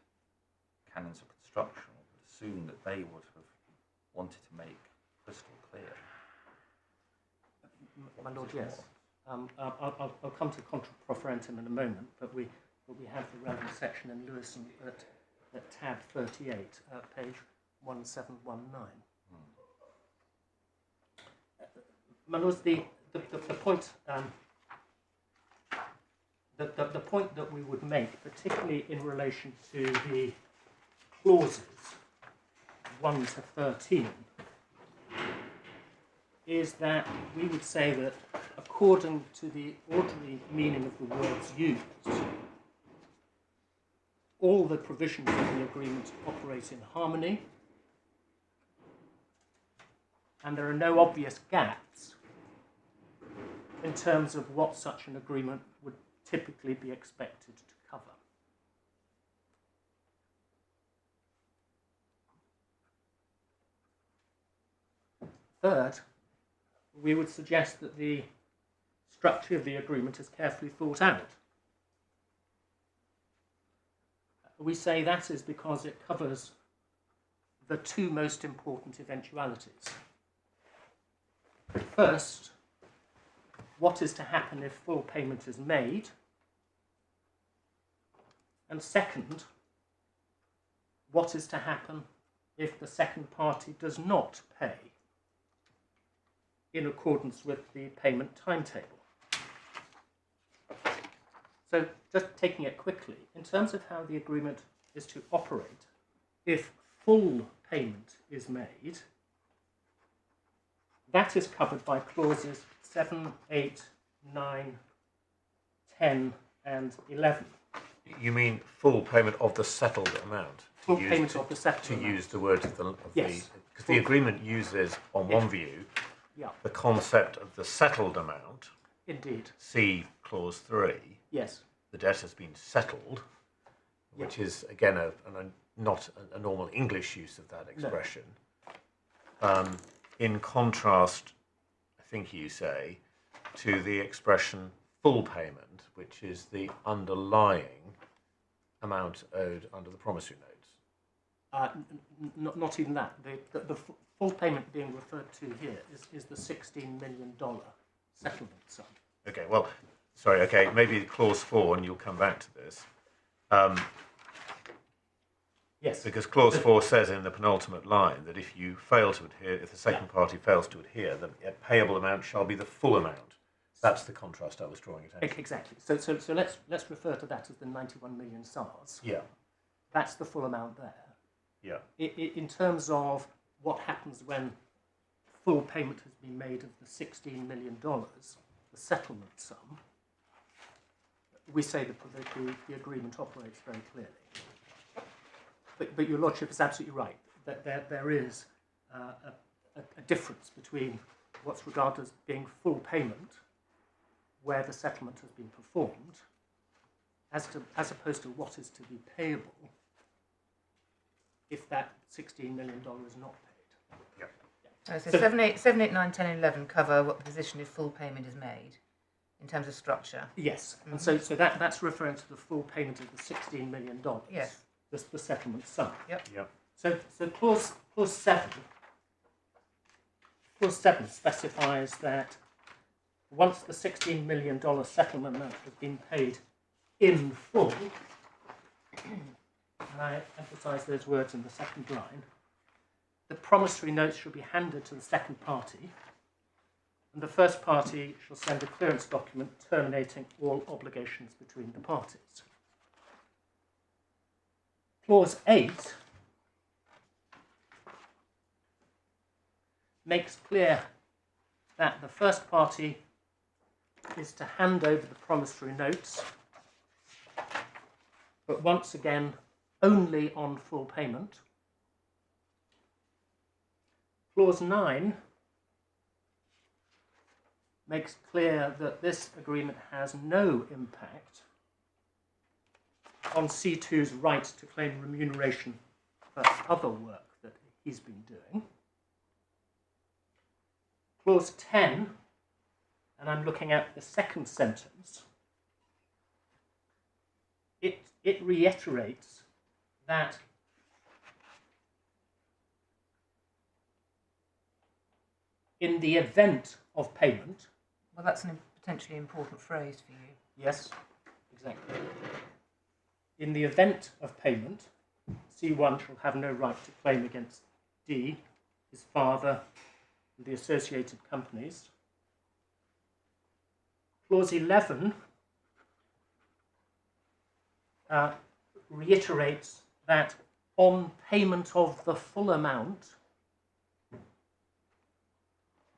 canons of construction, I would assume that they would have wanted to make crystal clear. My lord, yes. I'll come to contra profferentum in a moment, but we have the relevant section in Lewison at tab 38, page 1719. My lords, the the point the point that we would make, particularly in relation to the clauses 1 to 13, is that we would say that according to the ordinary meaning of the words used, all the provisions of the agreement operate in harmony, and there are no obvious gaps in terms of what such an agreement would typically be expected to cover. Third, we would suggest that the structure of the agreement is carefully thought out. We say that is because it covers the two most important eventualities. First, what is to happen if full payment is made? And second, what is to happen if the second party does not pay in accordance with the payment timetable? So, just taking it quickly, in terms of how the agreement is to operate, if full payment is made, that is covered by clauses 7, 8, 9, 10, and 11. You mean full payment of the settled amount? Full payment of the settled to amount. use the word of the Yes. because the agreement uses, on one view, the concept of the settled amount. Indeed. See clause 3. Yes. The debt has been settled, which is again not a normal English use of that expression. No. In contrast, I think you say, to the expression full payment, which is the underlying amount owed under the promissory notes. Not even that. The full payment being referred to here is the $16 million settlement sum. Okay, well, sorry, okay, maybe clause 4, and you'll come back to this. Yes. Because clause 4 says in the penultimate line that if you fail to adhere, if the second party fails to adhere, the payable amount shall be the full amount. That's the contrast I was drawing attention. Exactly. So let's refer to that as the 91 million SARS. Yeah. That's the full amount there. Yeah. In terms of what happens when full payment has been made of the $16 million, the settlement sum, we say the agreement operates very clearly. But your Lordship is absolutely right, that there is a difference between what's regarded as being full payment, where the settlement has been performed, as opposed to what is to be payable if that $16 million is not paid. Yeah. So 7, 8, 9, 10, and 11 cover what the position if full payment is made in terms of structure. Yes, and so that's referring to the full payment of the $16 million. Yes. The settlement sum. Yep. Yep. So clause 7. Clause 7 specifies that once the $16 million settlement amount has been paid in full, and I emphasise those words in the second line, the promissory notes shall be handed to the second party, and the first party shall send a clearance document terminating all obligations between the parties. Clause 8 makes clear that the first party is to hand over the promissory notes, but once again, only on full payment. Clause 9 makes clear that this agreement has no impact on C2's right to claim remuneration for other work that he's been doing. Clause 10, and I'm looking at the second sentence, it reiterates that in the event of payment... Well, that's a potentially important phrase for you. Yes, exactly. In the event of payment, C1 shall have no right to claim against D, his father, and the associated companies. Clause 11 reiterates that on payment of the full amount,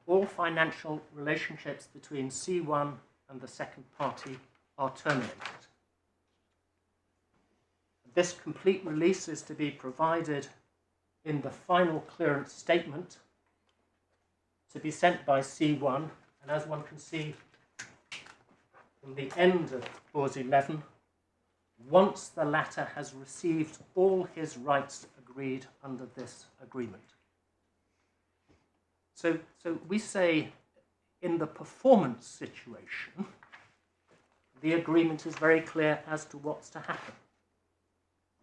all financial relationships between C1 and the second party are terminated. This complete release is to be provided in the final clearance statement to be sent by C1, and as one can see from the end of Clause 11, once the latter has received all his rights agreed under this agreement. So we say in the performance situation, the agreement is very clear as to what's to happen.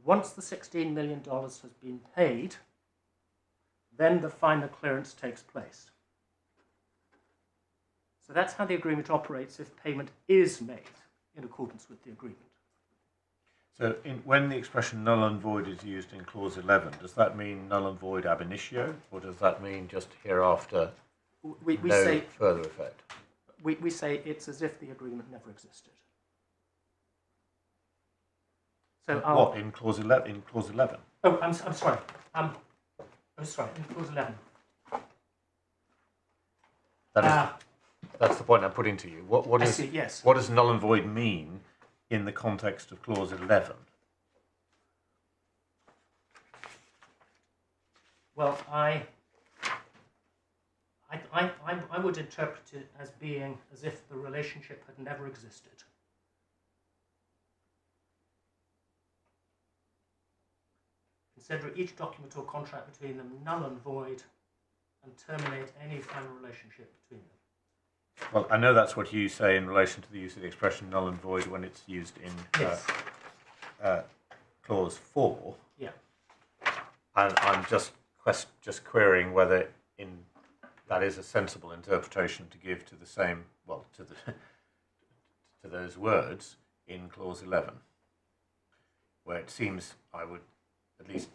Once the $16 million has been paid, then the final clearance takes place. So that's how the agreement operates if payment is made in accordance with the agreement. So when the expression null and void is used in Clause 11, does that mean null and void ab initio, or does that mean just hereafter we no say, further effect? We say it's as if the agreement never existed. So what, in Clause 11? In Clause 11? Oh, I'm sorry. I'm sorry, in Clause 11. That's the point I'm putting to you. What does null and void mean in the context of Clause 11? Well, I would interpret it as being as if the relationship had never existed. Consider each document or contract between them null and void, and terminate any final relationship between them. Well, I know that's what you say in relation to the use of the expression null and void when it's used in Clause 4. Yeah. And I'm just querying whether that is a sensible interpretation to give to the same, well, to those words in Clause 11, where it seems I would, at least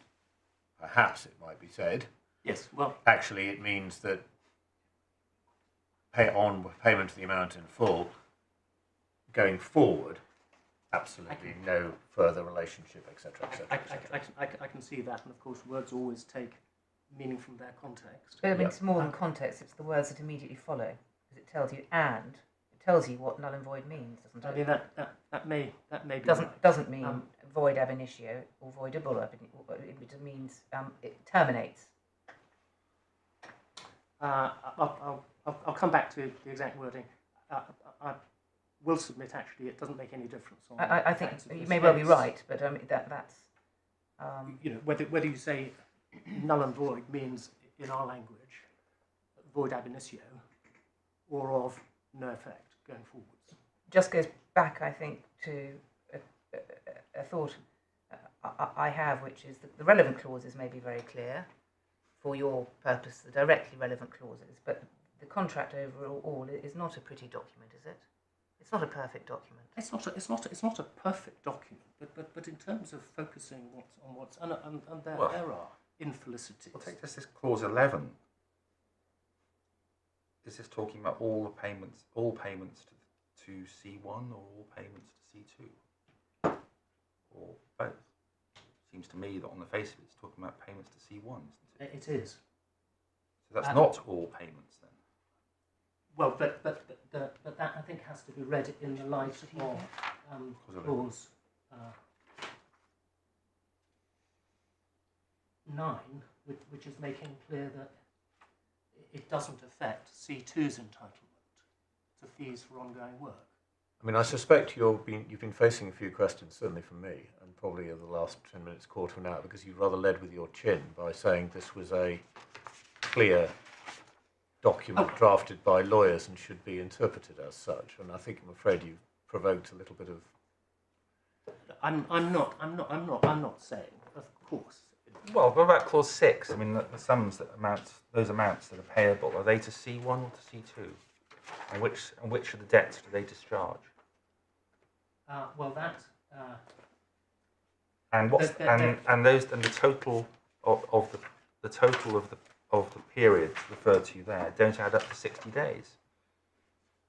perhaps it might be said, yes, well, actually it means that payment of the amount in full, going forward, absolutely no further relationship, etc., etc. I can see that, and of course words always take meaning from their context. But I mean, it's more than context, it's the words that immediately follow, because it tells you and, it tells you what null and void means, doesn't it? I mean, that may be doesn't mean void ab initio or voidable ab initio, it means it terminates. I'll come back to the exact wording. I will submit, actually, it doesn't make any difference. I think you may well be right, but that's... you know, whether you say null and void means, in our language, void ab initio, or of no effect going forwards. Just goes back, I think, to a thought I have, which is that the relevant clauses may be very clear for your purpose, the directly relevant clauses, but the contract overall is not a pretty document, is it? It's not a perfect document. It's not a perfect document, but in terms of focusing on what's and there are infelicities. Well, take this Clause 11. Is this talking about all payments to C1 or all payments to C2? Or both? Seems to me that on the face of it, it's talking about payments to C1, isn't it? It is. So that's not all payments then? Well, but that I think has to be read in the light of Clause 9, which is making clear that it doesn't affect C2's entitlement to fees for ongoing work. I mean, I suspect you've been facing a few questions, certainly from me, and probably in the last 10 minutes, quarter of an hour, because you rather led with your chin by saying this was a clear document drafted by lawyers and should be interpreted as such. And I think, I'm afraid, you provoked a little bit of. I'm not saying, of course. Well, what about Clause 6? I mean, the sums those amounts that are payable, are they to C1 or to C2? And which of the debts do they discharge? Well, that. And what's and the total of the period referred to there don't add up to 60 days.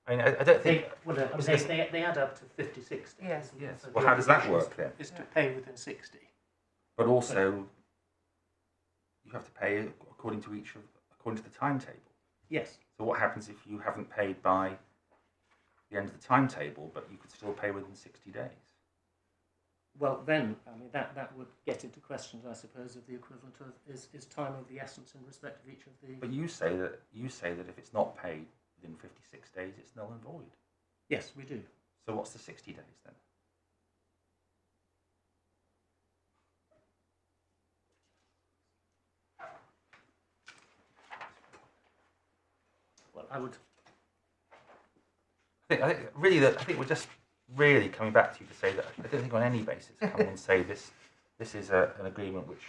I mean, I don't think. They add up to 56 days. Yes. Yes. So Well, the how does that obligation work then? Is to pay within 60. But also, you have to pay according to the timetable. Yes. So what happens if you haven't paid by the end of the timetable, but you could still pay within 60 days? Well, then, I mean, that would get into questions, I suppose, of the equivalent of is time of the essence in respect of each of the. But you say that if it's not paid within 56 days, it's null and void. Yes, we do. So what's the 60 days then? Well, I would. I think we're just really coming back to you to say that I don't think on any basis come and say this is an agreement which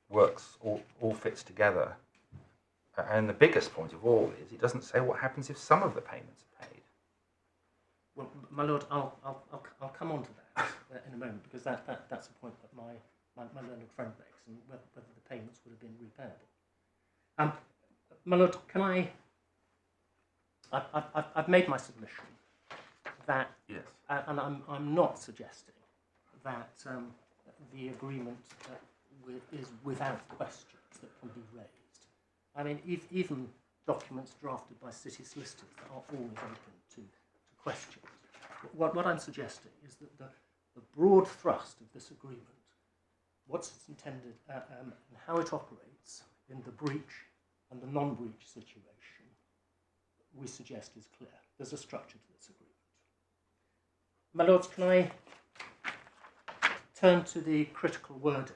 works, all fits together. And the biggest point of all is it doesn't say what happens if some of the payments are paid. Well, my lord, I'll come on to that in a moment, because that's a point that my learned friend makes, and whether the payments would have been repayable. My lord, can I've made my submission that, Yes. and I'm not suggesting that the agreement is without questions that can be raised. I mean, even documents drafted by city solicitors are always open to questions. What I'm suggesting is that the broad thrust of this agreement, what's it's intended and how it operates in the breach and the non-breach situation, we suggest is clear. There's a structure to this agreement. My lords, can I turn to the critical wording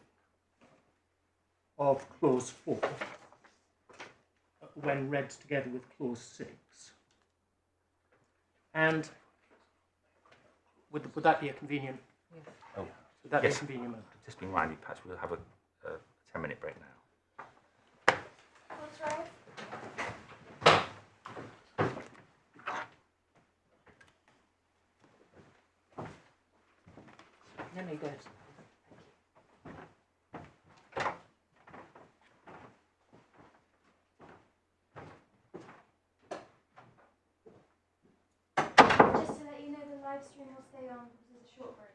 of clause 4 when read together with clause 6? And would that be a convenient? Yes. Oh, Would that be a yes. convenient moment? Just been reminded, perhaps we'll have a 10-minute break now. That's right. No, you go. Just to let you know, the live stream will stay on because there's a short break.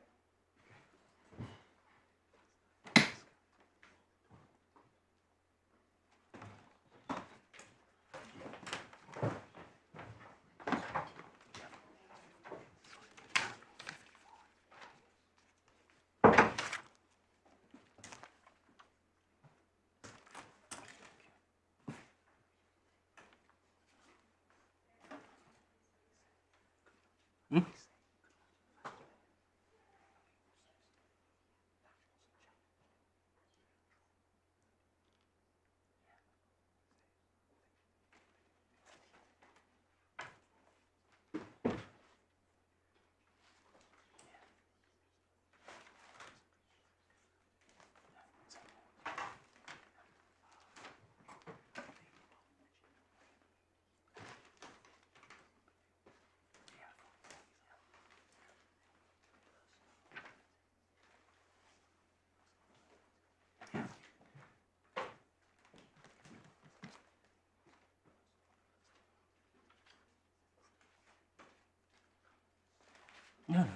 No.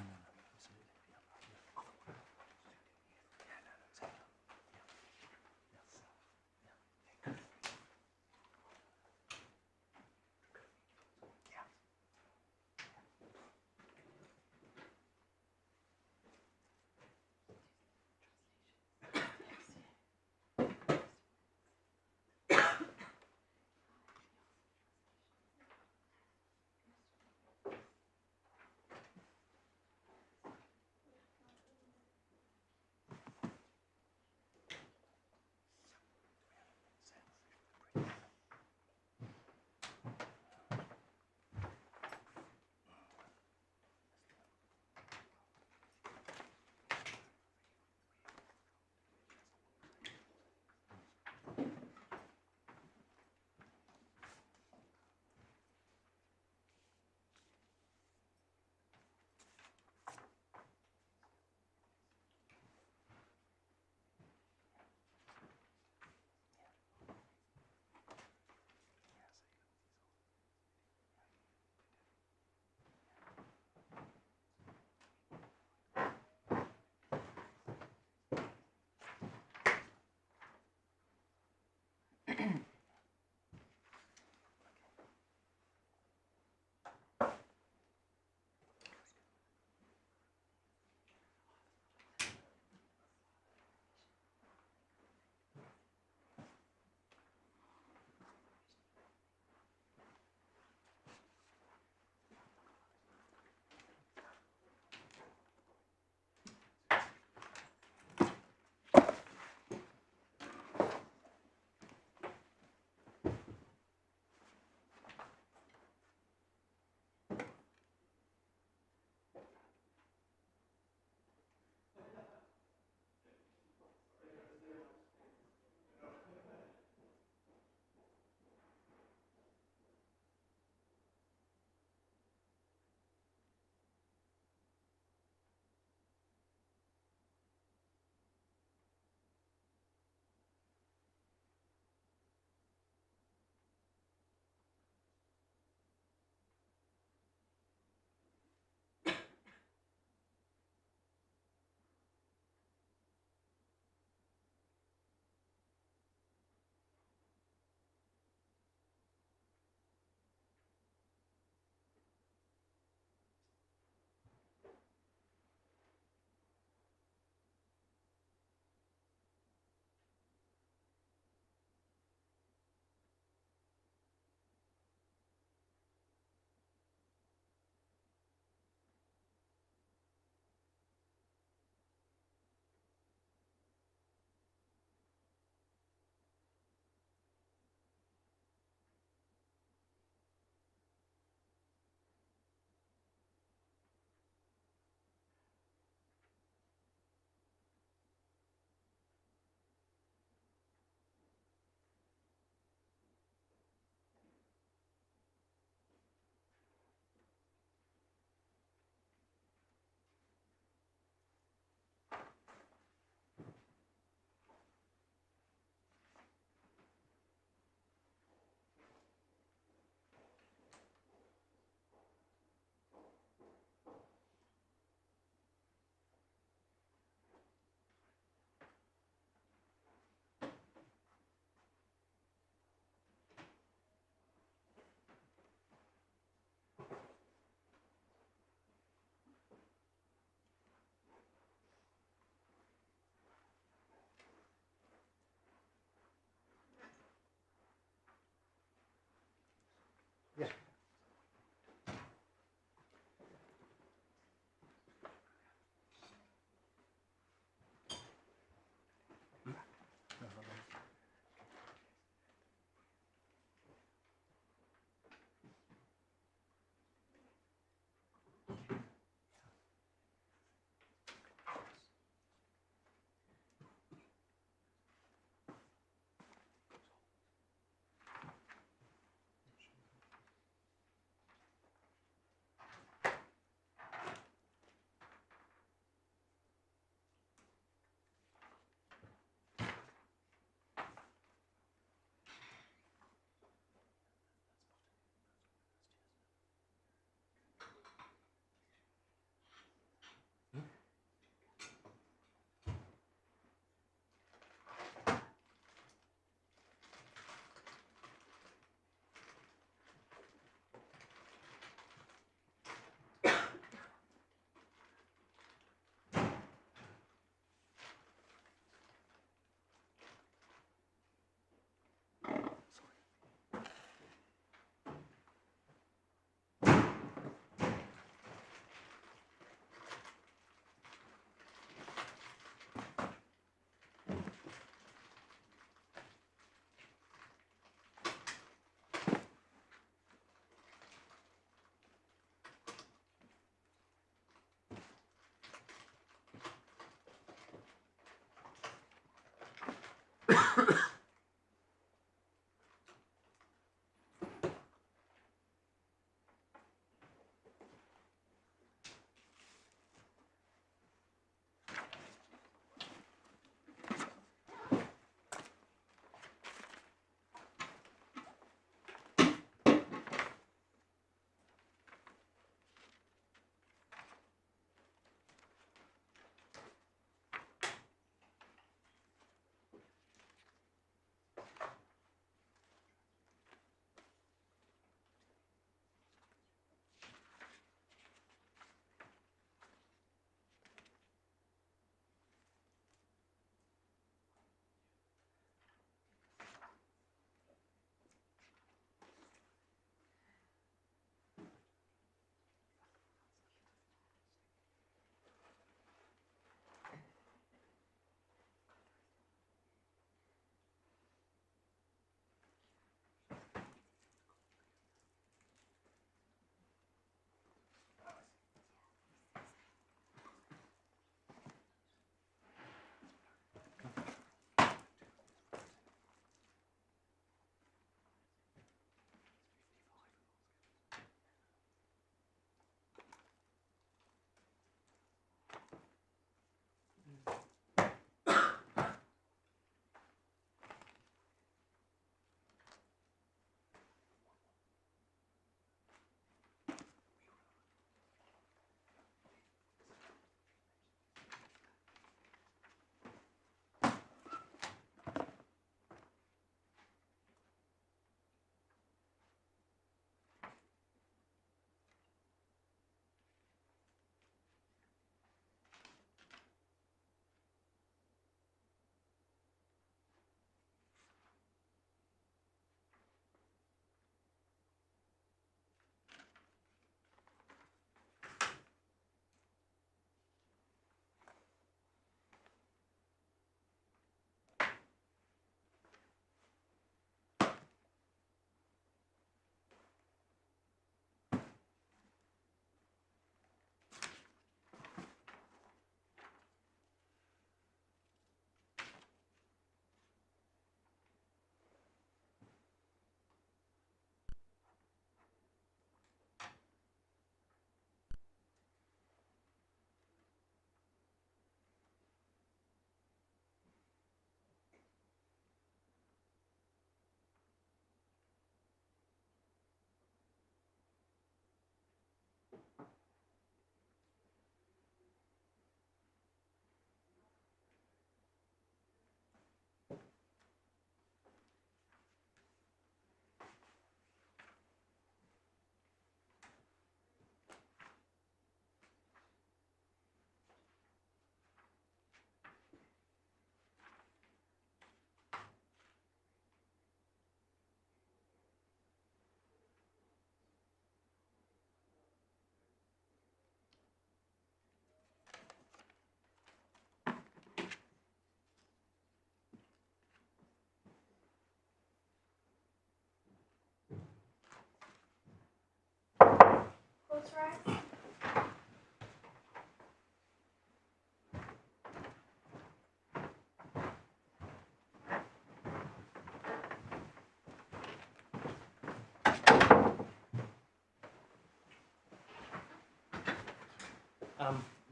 That's right.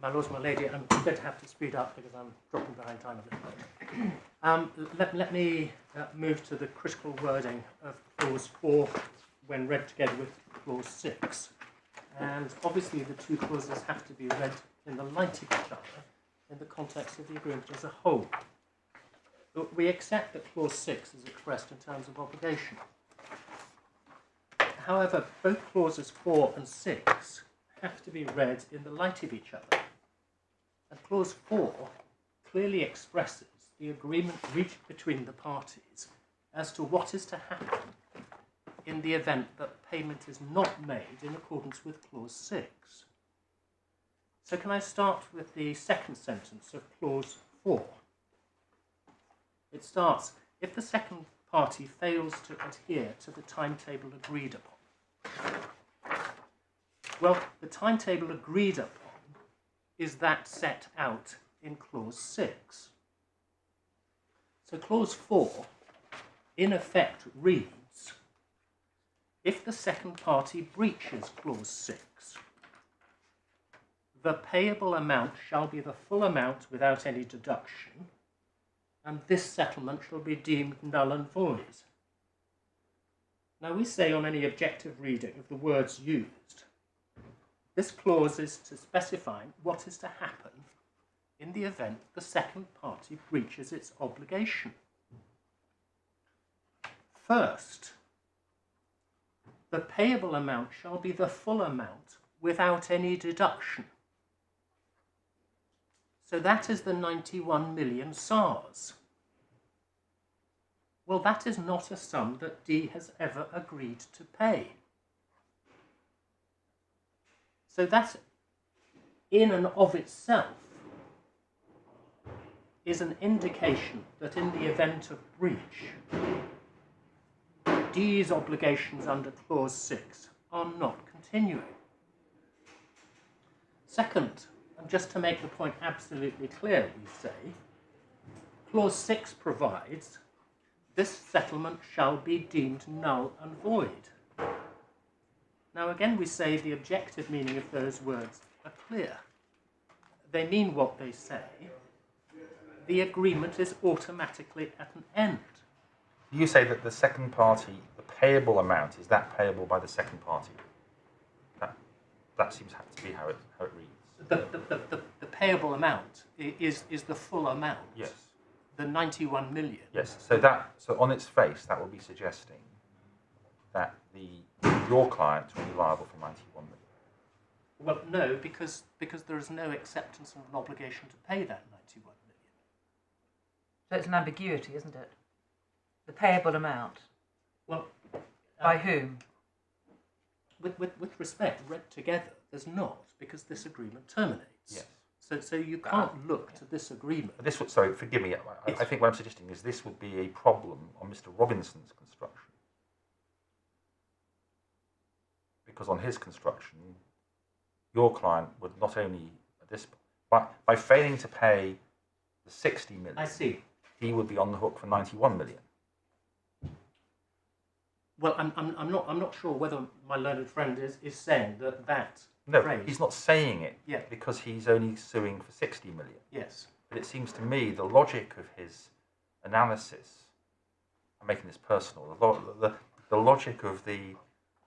My lords, my lady, I'm going to have to speed up because I'm dropping behind time a little bit. Let me move to the critical wording of Clause 4 when read together with Clause 6. And obviously the two clauses have to be read in the light of each other in the context of the agreement as a whole. We accept that Clause 6 is expressed in terms of obligation. However, both Clauses 4 and 6 have to be read in the light of each other. And Clause 4 clearly expresses the agreement reached between the parties as to what is to happen in the event that payment is not made in accordance with Clause 6. So can I start with the second sentence of Clause 4? It starts, if the second party fails to adhere to the timetable agreed upon. Well, the timetable agreed upon is that set out in Clause 6. So clause 4, in effect, reads, if the second party breaches clause 6, the payable amount shall be the full amount without any deduction, and this settlement shall be deemed null and void. Now we say on any objective reading of the words used, this clause is to specify what is to happen in the event the second party breaches its obligation. First, the payable amount shall be the full amount without any deduction. So that is the 91 million SARS. Well, that is not a sum that D has ever agreed to pay. So that, in and of itself, is an indication that in the event of breach, D's obligations under clause 6 are not continuing. Second, and just to make the point absolutely clear, we say, clause 6 provides this settlement shall be deemed null and void. Now again we say the objective meaning of those words are clear. They mean what they say. The agreement is automatically at an end. You say that the second party, the payable amount, is that payable by the second party? That seems to be how it reads. The payable amount is the full amount. Yes. The 91 million. Yes. So on its face, that would be suggesting that your client will be liable for 91 million. Well, no, because there is no acceptance of an obligation to pay that 91 million. So it's an ambiguity, isn't it? The payable amount. Well, by whom? With respect, read together, there's not, because this agreement terminates. Yes. So you can't look to this agreement. Sorry, forgive me. I think what I'm suggesting is this would be a problem on Mr. Robinson's construction. Because on his construction, your client would not only, by failing to pay the 60 million, I see. He would be on the hook for 91 million. Well, I'm not sure whether my learned friend is saying that No, phrase. he's not saying it Yeah. because he's only suing for 60 million. Yes. But it seems to me the logic of his analysis, I'm making this personal, the logic of the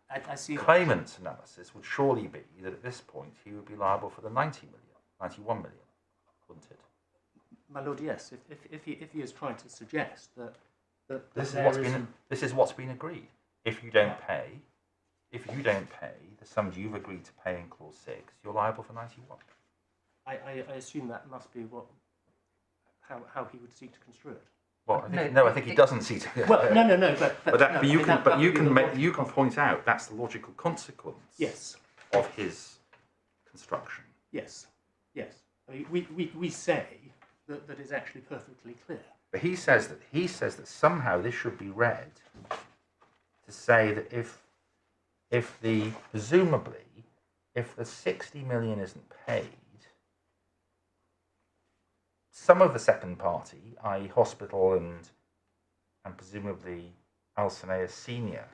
I see. Claimants analysis would surely be that at this point he would be liable for the 91 million, wouldn't it? My lord, yes. If he is trying to suggest that This there is what's been agreed. If you don't pay the sums you've agreed to pay in clause 6, you're liable for 91. I assume that must be how he would seek to construe it. Well, I think he doesn't see to. Well, no, but you can point out that's the logical consequence. Yes. Of his construction. Yes. I mean, we say that is actually perfectly clear. But he says that somehow this should be read to say that presumably if the 60 million isn't paid, some of the second party, i.e. hospital and presumably Al-Sanea Senior,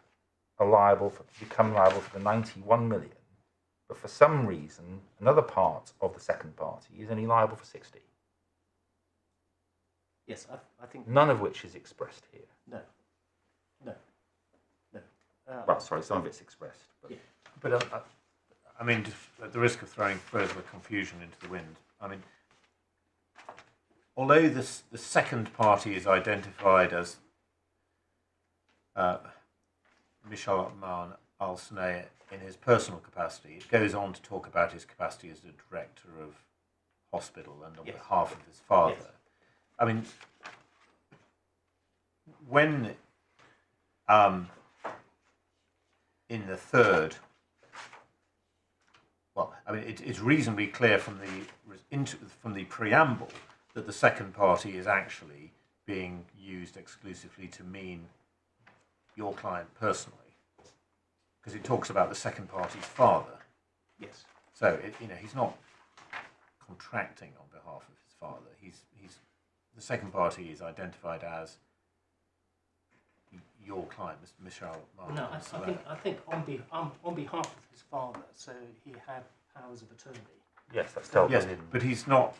become liable for the 91 million. But for some reason, another part of the second party is only liable for 60. Yes, I think. None of which is expressed here. No. Well, sorry, some of it's expressed. But, yeah. But I mean, just at the risk of throwing further confusion into the wind, I mean, although the second party is identified as Michel Al-Sanea in his personal capacity, it goes on to talk about his capacity as the director of hospital and on behalf of his father. Yes. I mean, when in the third, well, I mean, it's reasonably clear from the preamble that the second party is actually being used exclusively to mean your client personally, because it talks about the second party's father. Yes. So he's not contracting on behalf of his father. He's the second party is identified as your client, Mr. Michel Martin. No, I think on behalf of his father, so he had powers of attorney. Yes, that's dealt Yes, with in. but he's not.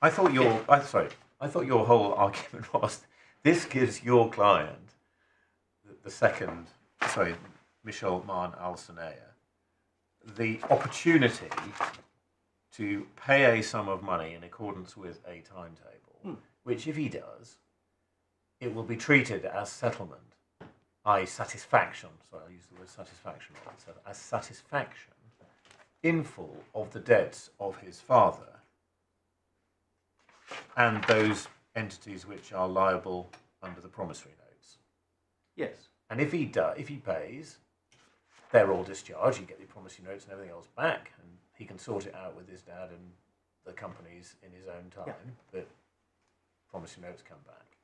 I thought your whole argument was this gives your client, the second, Michel Martin Al-Sanea, the opportunity to pay a sum of money in accordance with a timetable, which if he does, it will be treated as settlement, i.e. satisfaction, sorry, I'll use the word satisfaction, as satisfaction in full of the debts of his father and those entities which are liable under the promissory notes. Yes. And if he pays, they're all discharged, you get the promissory notes and everything else back, and he can sort it out with his dad and the companies in his own time, but promissory notes come back.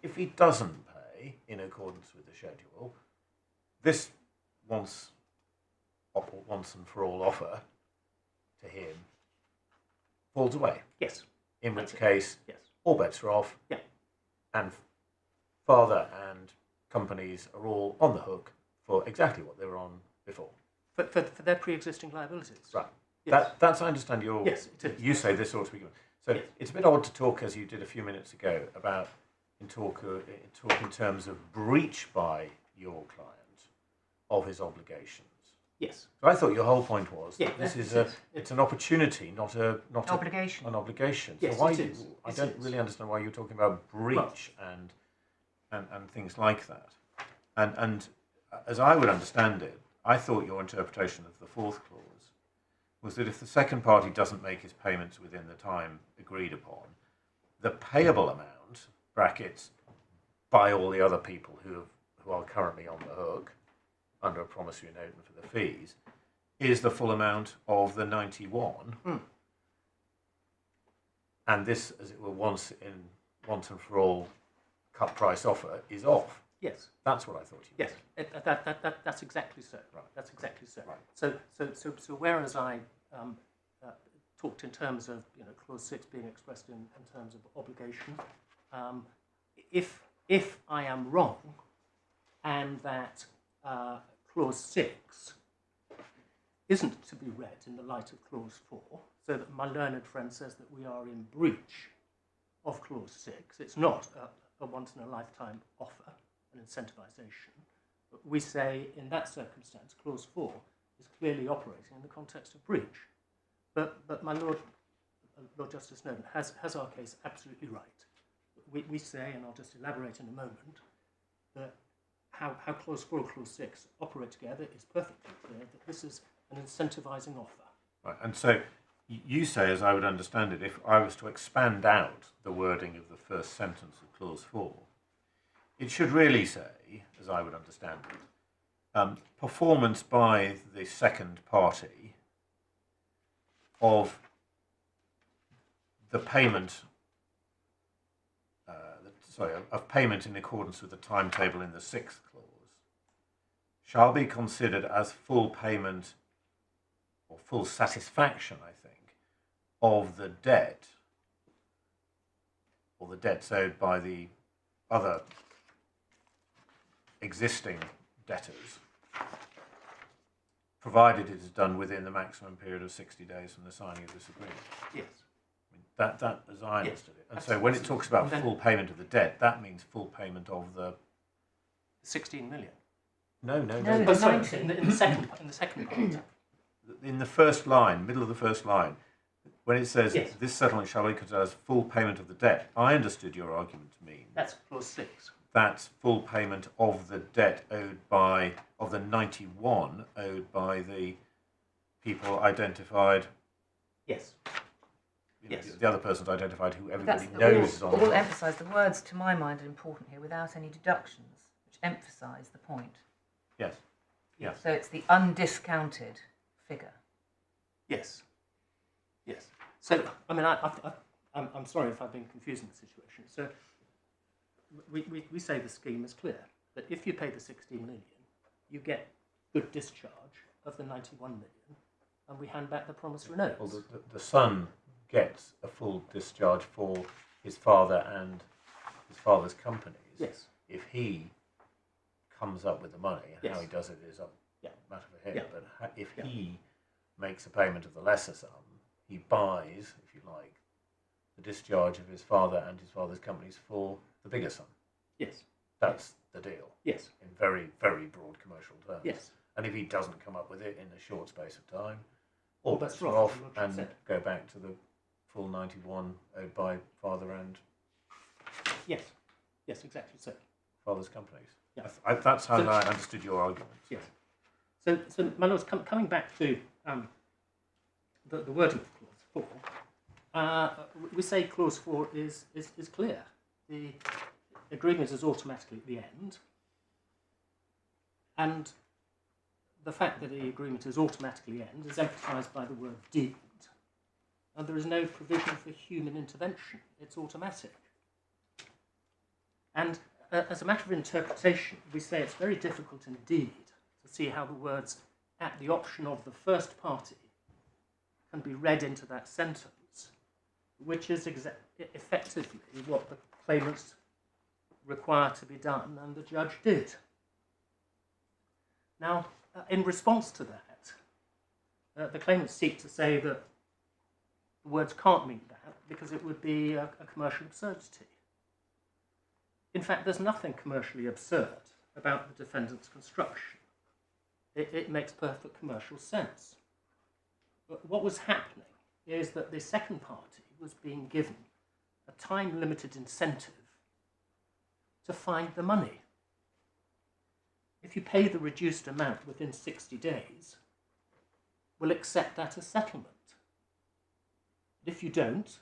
If he doesn't pay in accordance with the schedule, this once and for all offer to him falls away. Yes. In which case, yes, all bets are off. Yeah. And father and companies are all on the hook for exactly what they were on before. For their pre-existing liabilities. Right. Yes. That's I understand your. Yes, it is. You say this ought to be given. So yes, it's a bit odd to talk as you did a few minutes ago about talk in terms of breach by your client of his obligations. Yes. So I thought your whole point was that this is it's an opportunity, not an obligation. Yes, so why it is. I don't really understand why you're talking about breach and things like that. And as I would understand it, I thought your interpretation of the fourth clause was that if the second party doesn't make his payments within the time agreed upon, the payable amount, brackets, by all the other people who are currently on the hook under a promissory note and for the fees, is the full amount of the 91. And this, as it were, once and for all cut price offer is off. Yes. That's what I thought you Yes, that's exactly so. Right. That's exactly so. Right. So whereas I talked in terms of clause 6 being expressed in terms of obligation, if I am wrong, and that clause 6 isn't to be read in the light of clause 4, so that my learned friend says that we are in breach of clause 6, it's not a once-in-a-lifetime offer, an incentivization. But we say, in that circumstance, clause 4 is clearly operating in the context of breach. But my Lord Justice Snowden has our case absolutely right. We say, and I'll just elaborate in a moment, that how clause 4 and clause 6 operate together is perfectly clear that this is an incentivizing offer. Right. And so you say, as I would understand it, if I was to expand out the wording of the first sentence of clause 4, it should really say, as I would understand it, performance by the second party of the payment, of payment in accordance with the timetable in the 6th clause, shall be considered as full payment or full satisfaction, I think, of the debt or the debts owed by the other existing debtors, provided it is done within the maximum period of 60 days from the signing of this agreement. Yes. I mean, that as I understood it. And Absolutely. so when it talks about full payment of the debt, that means full payment of the 16 million. No. Oh, sorry, in the second part. In the first line, middle of the first line, when it says Yes. this settlement shall be considered as full payment of the debt, I understood your argument to mean That's clause 6. that's full payment of the debt of the 91 owed by the people identified. Yes. Yes. The other person's identified who everybody That's knows is on the all hook. emphasise. The words, to my mind, are important here, without any deductions, which emphasise the point. Yes. Yes. So it's the undiscounted figure. Yes. Yes. So, I mean, I'm sorry if I've been confusing the situation. So, we say the scheme is clear, that if you pay the 16 million, you get good discharge of the 91 million, and we hand back the promissory notes. Well, the son gets a full discharge for his father and his father's companies, Yes. if he comes up with the money, Yes. how he does it is a Yeah. matter for him. Yeah. But if Yeah. he makes a payment of the lesser sum, he buys, if you like, the discharge of his father and his father's companies for the bigger sum. Yes. That's the deal Yes. in very, very broad commercial terms. Yes. And if he doesn't come up with it in a short space of time, all That's bets are right, off what you and said. go back to the full 91 owed by father and Yes. Yes, exactly so. father's companies. Yeah. That's how So- I understood your argument. Yes. So my lords, coming back to the wording of clause 4, we say clause 4 is clear. The agreement is automatically at the end, and the fact that the agreement is automatically end is emphasised by the word deemed, and there is no provision for human intervention. It's automatic. And as a matter of interpretation, we say it's very difficult indeed to see how the words "at the option of the first party" can be read into that sentence, which is effectively what the claimants require to be done, and the judge did. Now, in response to that, the claimants seek to say that the words can't mean that because it would be a commercial absurdity. In fact, there's nothing commercially absurd about the defendant's construction. It makes perfect commercial sense. But what was happening is that the second party was being given a time-limited incentive to find the money. If you pay the reduced amount within 60 days, we'll accept that as settlement. But if you don't,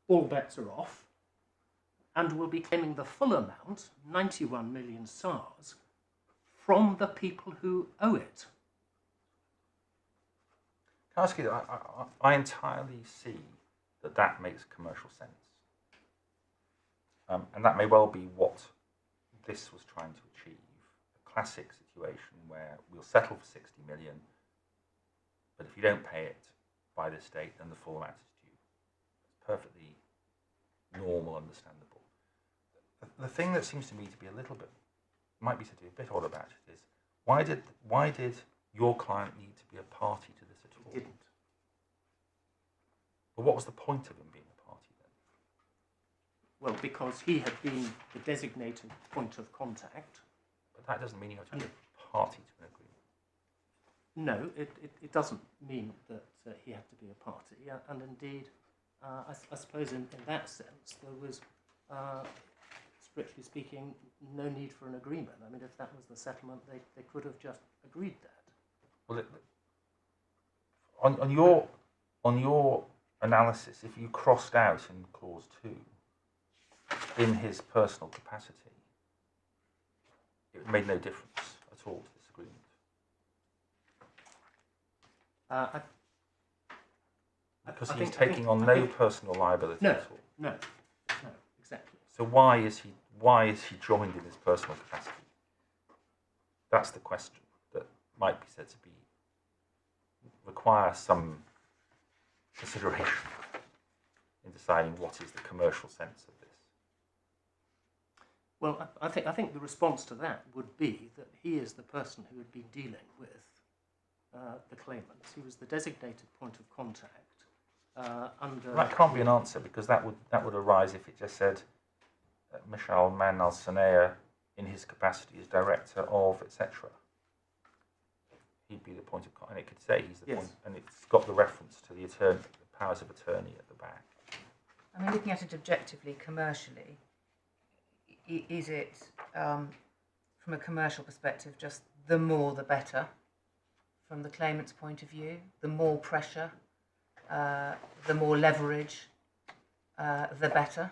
all bets are off, and we'll be claiming the full amount, 91 million SARS, from the people who owe it. Can I ask you, I entirely see that makes commercial sense. And that may well be what this was trying to achieve. A classic situation where we'll settle for 60 million, but if you don't pay it by this date, then the full amount is due. It's perfectly normal, understandable. The thing that seems to me to be a little bit, might be said to be a bit odd about it is, why did your client need to be a party to this at all? He didn't. But what was the point of him being a party then? Well, because he had been the designated point of contact. But that doesn't mean you have to be a party to an agreement. No, it doesn't mean that he had to be a party. And indeed, I suppose in that sense, there was, strictly speaking, no need for an agreement. I mean, if that was the settlement, they could have just agreed that. Well, on your analysis, if you crossed out in clause 2, in his personal capacity, it made no difference at all to this agreement. Because he's taking on no personal liability at all. No, exactly. So why is he joined in his personal capacity? That's the question that might be said to be require some consideration in deciding what is the commercial sense of this. Well, I think the response to that would be that he is the person who had been dealing with the claimants. He was the designated point of contact under. That can't be an answer because that would arise if it just said Michel Man Al-Sanea in his capacity as director of etc. He'd be the point of contact, and it could say he's the Yes. point, and it's got the reference to the powers of attorney at the back. I mean, looking at it objectively, commercially, is it, from a commercial perspective, just the more the better? From the claimant's point of view, the more pressure, the more leverage, the better?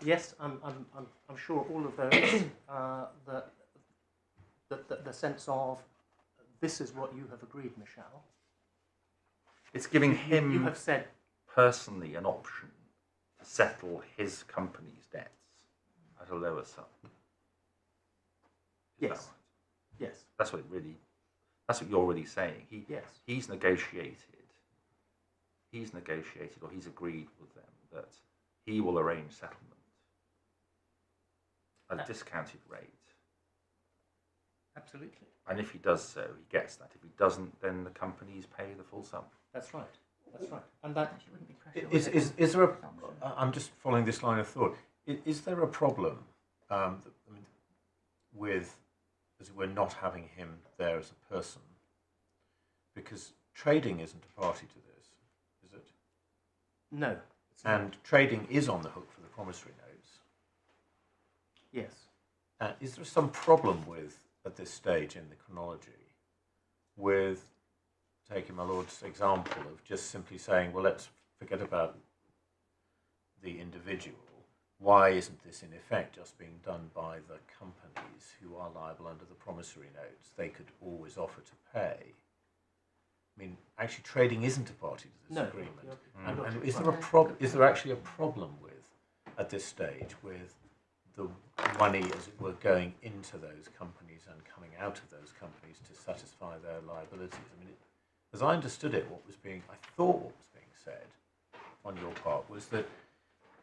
Yes, I'm sure all of those. The sense of this is what you have agreed, Michelle. It's giving You him have said personally an option to settle his company's debts at a lower sum. Is that yes, right? yes, That's what you're really saying. yes, He's negotiated he's negotiated or he's agreed with them that he will arrange settlement at a discounted rate. Absolutely. And if he does so, he gets that. If he doesn't, then the companies pay the full sum. That's right. That's right. And that Actually, wouldn't be pressure, would it? Is there a? I'm just following this line of thought. Is there a problem with, as it were, not having him there as a person? Because trading isn't a party to this, is it? no. It's And trading is on the hook for the promissory notes. yes. Is there some problem with, at this stage in the chronology, with taking my lord's example of just simply saying, well, let's forget about the individual. Why isn't this in effect just being done by the companies who are liable under the promissory notes? They could always offer to pay. I mean, actually, trading isn't a party to this No. agreement. I'm not And sure. is there a is there actually a problem with, at this stage, with the money, as it were, going into those companies and coming out of those companies to satisfy their liabilities? I mean, as I understood it, I thought what was being said on your part was that,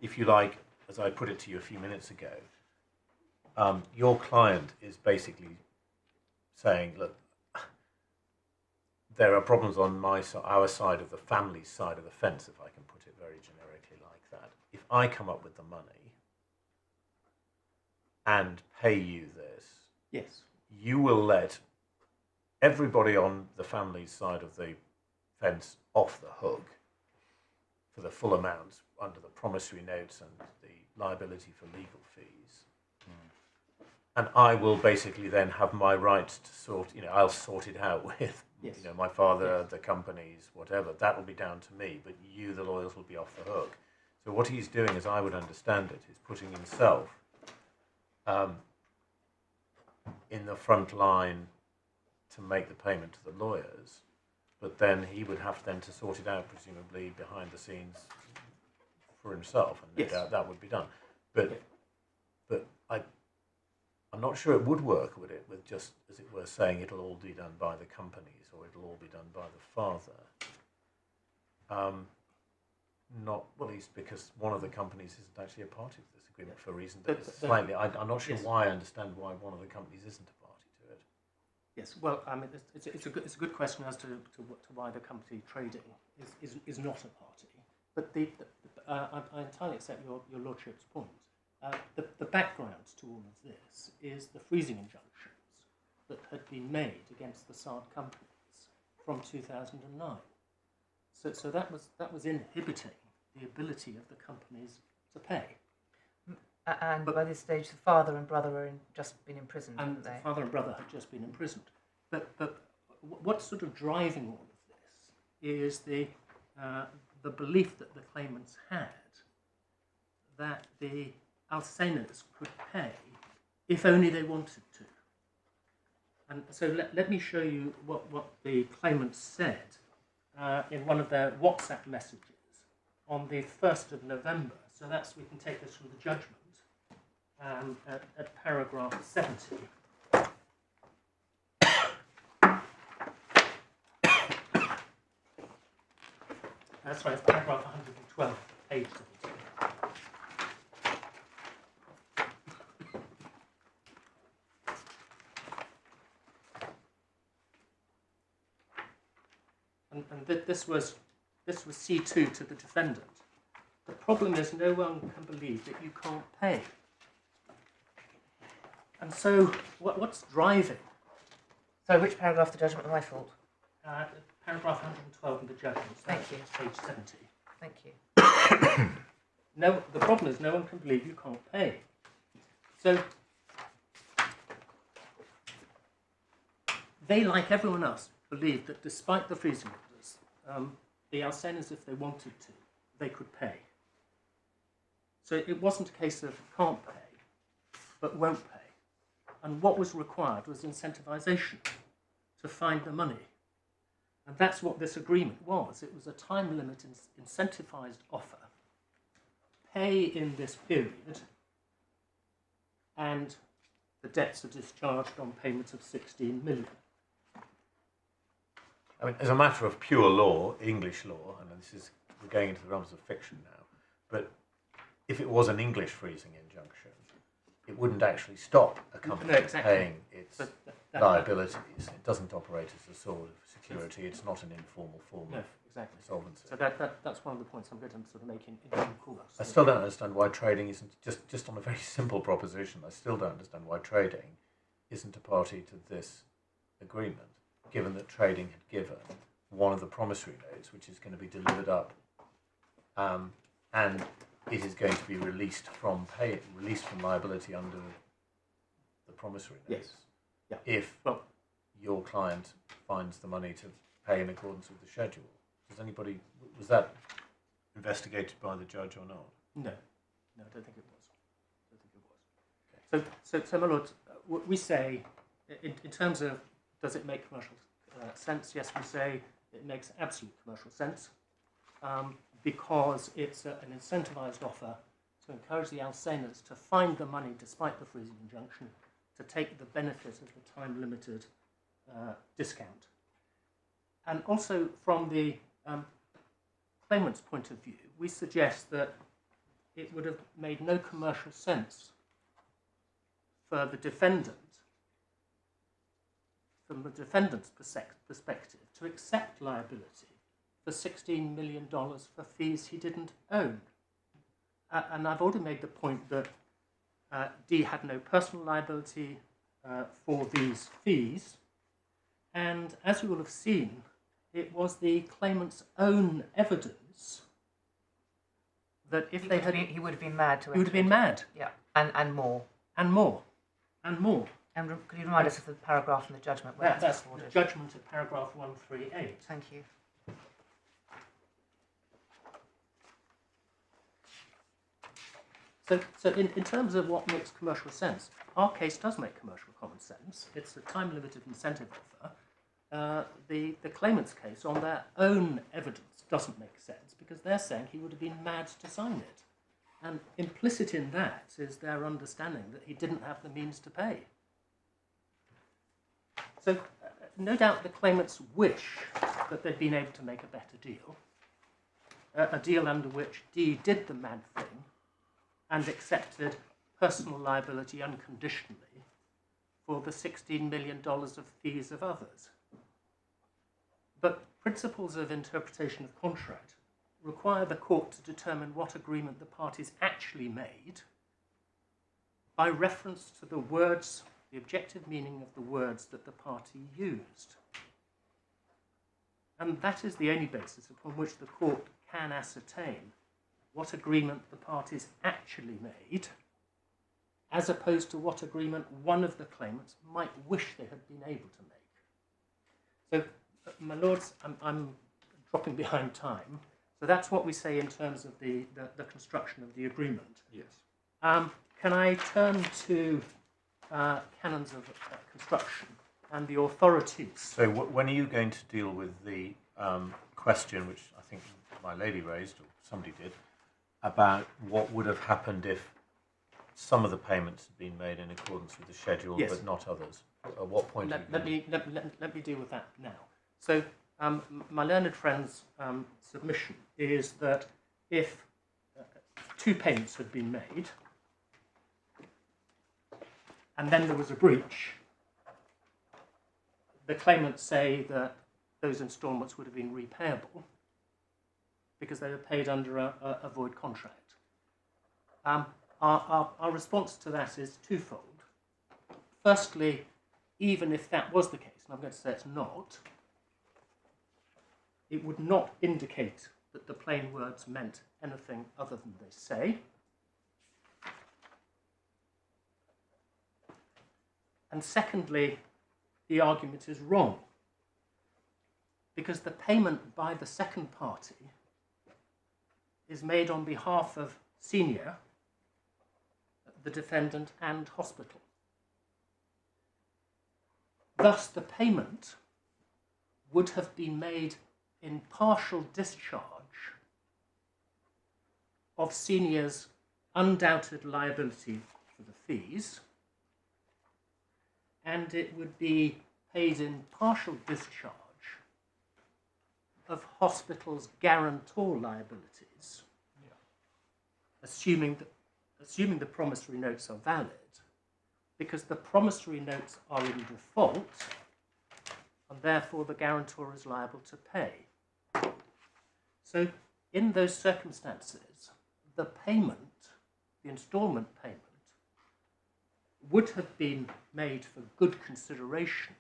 if you like, as I put it to you a few minutes ago, your client is basically saying, look, there are problems on our side of the family's side of the fence, if I can put it very generically like that. If I come up with the money and pay you this, Yes. you will let everybody on the family's side of the fence off the hook for the full amount under the promissory notes and the liability for legal fees. And I will basically then have my rights to I'll sort it out with, Yes. my father, the companies, whatever. That will be down to me, but you, the lawyers, will be off the hook. So what he's doing, as I would understand it, is putting himself in the front line to make the payment to the lawyers, but then he would have then to sort it out, presumably behind the scenes for himself, and no Yes. doubt that would be done. But I'm not sure it would work, would it, with just, as it were, saying it'll all be done by the companies or it'll all be done by the father. Not least because one of the companies isn't actually a party to this agreement for a reason that is slightly. I'm not sure Yes. why I understand why one of the companies isn't a party to it. Yes. Well, I mean, it's a good question as to why the company trading is not a party. But I entirely accept your lordship's point. The background to all of this is the freezing injunctions that had been made against the SARD companies from 2009. So that was inhibiting the ability of the companies to pay. And But- by this stage, the father and brother are just been imprisoned, And haven't the they? father and brother had just been imprisoned. But what's sort of driving all of this is the belief that the claimants had that the Al-Saneas could pay if only they wanted to. And so let me show you what the claimants said in one of their WhatsApp messages on the 1st of November. So we can take this from the judgment at paragraph 70. That's right, it's paragraph 112, page 70. And this was C2 to the defendant. The problem is no one can believe that you can't pay. And so what's driving? So, which paragraph of the judgment am I fault? Paragraph 112 in the judgment. So Thank that's you. Page 70. Thank you. No, the problem is no one can believe you can't pay. So they, like everyone else, believed that despite the freezing orders, the Al-Saneas, if they wanted to, they could pay. So it wasn't a case of can't pay, but won't pay. And what was required was incentivization to find the money. And that's what this agreement was. It was a time limit incentivized offer. Pay in this period, and the debts are discharged on payments of 16 million. I mean, as a matter of pure law, English law, and this is we're going into the realms of fiction now, but if it was an English freezing injunction, it wouldn't actually stop a company paying its liabilities. It doesn't operate as a sort of security. It's not an informal form of solvency. So that's one of the points I'm going to sort of make in due course. I still don't understand why trading isn't, just on a very simple proposition, I still don't understand why trading isn't a party to this agreement, given that trading had given one of the promissory notes, which is going to be delivered up, and it is going to be released from liability under the promissory notes. Yes. Yeah. If your client finds the money to pay in accordance with the schedule. Was that investigated by the judge or not? No, I don't think it was. So my lord, we say, in terms of does it make commercial sense? Yes, we say it makes absolute commercial sense because it's an incentivized offer to encourage the Al-Saneas to find the money despite the freezing injunction, to take the benefit of the time-limited discount. And also from the claimant's point of view, we suggest that it would have made no commercial sense for the defendant, from the defendant's perspective, to accept liability for $16 million for fees he didn't own. And I've already made the point that D had no personal liability for these fees, and as you will have seen, it was the claimant's own evidence that if they had... He would have been mad to... He would have been mad. Yeah, and more. And more. And more. And could you remind us of the paragraph in the judgment? Where That's the judgment of paragraph 138. Thank you. So in terms of what makes commercial sense, our case does make commercial common sense. It's a time-limited incentive offer. The claimant's case on their own evidence doesn't make sense because they're saying he would have been mad to sign it. And implicit in that is their understanding that he didn't have the means to pay. So no doubt the claimants wish that they'd been able to make a better deal, a deal under which D did the mad thing and accepted personal liability unconditionally for the $16 million of fees of others. But principles of interpretation of contract require the court to determine what agreement the parties actually made by reference to the words, the objective meaning of the words that the party used. And that is the only basis upon which the court can ascertain what agreement the parties actually made, as opposed to what agreement one of the claimants might wish they had been able to make. So, my lords, I'm dropping behind time. So that's what we say in terms of the construction of the agreement. Yes. Can I turn to canons of construction and the authorities? So when are you going to deal with the question, which I think my lady raised, or somebody did, about what would have happened if some of the payments had been made in accordance with the schedule, Yes. but not others? At what point? Let me deal with that now. So my learned friend's submission is that if two payments had been made and then there was a breach, the claimants say that those instalments would have been repayable because they were paid under a void contract. Our response to that is twofold. Firstly, even if that was the case, and I'm going to say it's not, it would not indicate that the plain words meant anything other than they say. And secondly, the argument is wrong, because the payment by the second party is made on behalf of Senior, the defendant, and hospital. Thus, the payment would have been made in partial discharge of Senior's undoubted liability for the fees, and it would be paid in partial discharge of hospitals' guarantor liabilities, assuming the promissory notes are valid, because the promissory notes are in default, and therefore the guarantor is liable to pay. So in those circumstances, the payment, the instalment payment, would have been made for good consideration,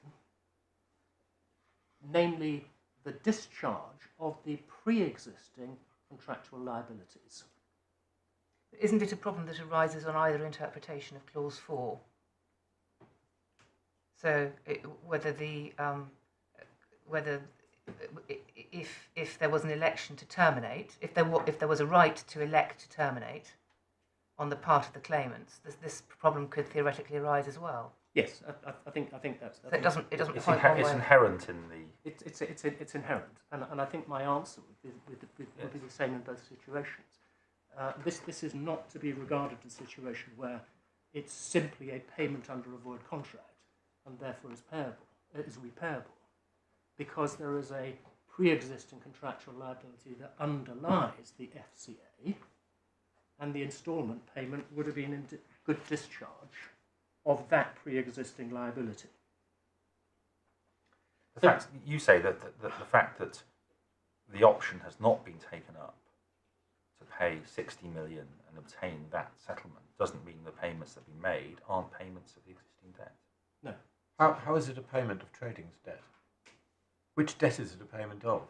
namely the discharge of the pre-existing contractual liabilities. Isn't it a problem that arises on either interpretation of Clause 4? So whether if there was an election to terminate, if there was a right to elect to terminate on the part of the claimants, this problem could theoretically arise as well. Yes, I think that's. So it doesn't It's, point one it's way. inherent in the. It's inherent, and I think my answer would be the same in both situations. This is not to be regarded as a situation where it's simply a payment under a void contract and therefore is repairable, because there is a pre-existing contractual liability that underlies the FCA, and the instalment payment would have been in good discharge of that pre-existing liability. The fact you say that the fact that the option has not been taken up to pay 60 million and obtain that settlement doesn't mean the payments that have been made aren't payments of the existing debt. No. How is it a payment of trading's debt? Which debt is it a payment of?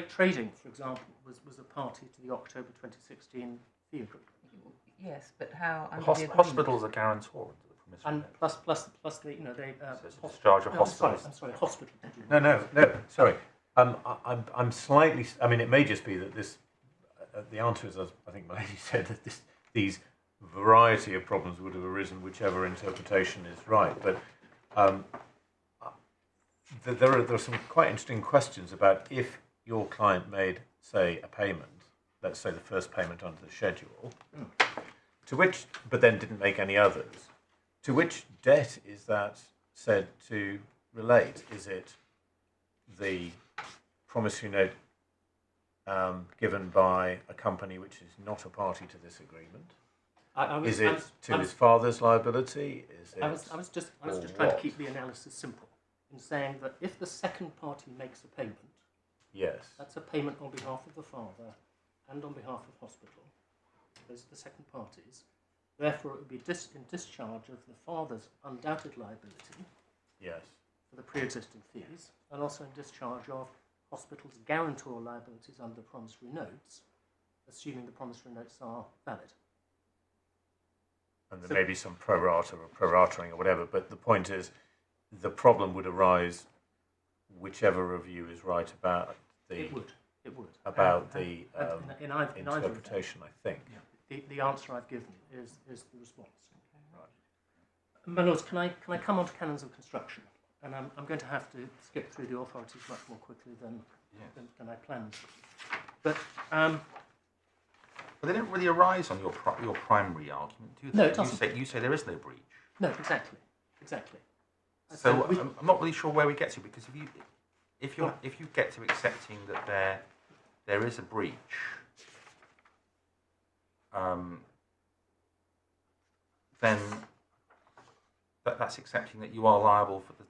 Trading, for example, was a party to the October 2016 fee agreement. Yes, but how? Under the agreement? Hospitals are guarantor under the promissory And note. plus the they. So it's a discharge of hospitals. I'm sorry, hospital. No. Sorry. I'm slightly. I mean, it may just be that this. The answer is, as I think my lady said, that these variety of problems would have arisen whichever interpretation is right. But there are some quite interesting questions about if your client made, say, a payment, let's say the first payment under the schedule, to which, but then didn't make any others. To which debt is that said to relate? Is it the promissory note given by a company which is not a party to this agreement? Is it his father's liability? Is it? I was just trying to keep the analysis simple in saying that if the second party makes a payment, Yes. that's a payment on behalf of the father and on behalf of hospital. Those are the second parties. Therefore, it would be in discharge of the father's undoubted liability Yes. for the pre-existing fees, and also in discharge of hospital's guarantor liabilities under promissory notes, assuming the promissory notes are valid. And there may be some pro rata or proratering or whatever, but the point is, the problem would arise whichever review is right about the It would. about in either interpretation. I think. the answer I've given is the response. Right. My lords, can I come on to canons of construction? And I'm going to have to skip through the authorities much more quickly than I planned. But they don't really arise on your primary argument, do they? No, it doesn't. You say there is no breach. no, exactly. So I'm not really sure where we get to, because if you get to accepting that there is a breach, then that's accepting that you are liable for the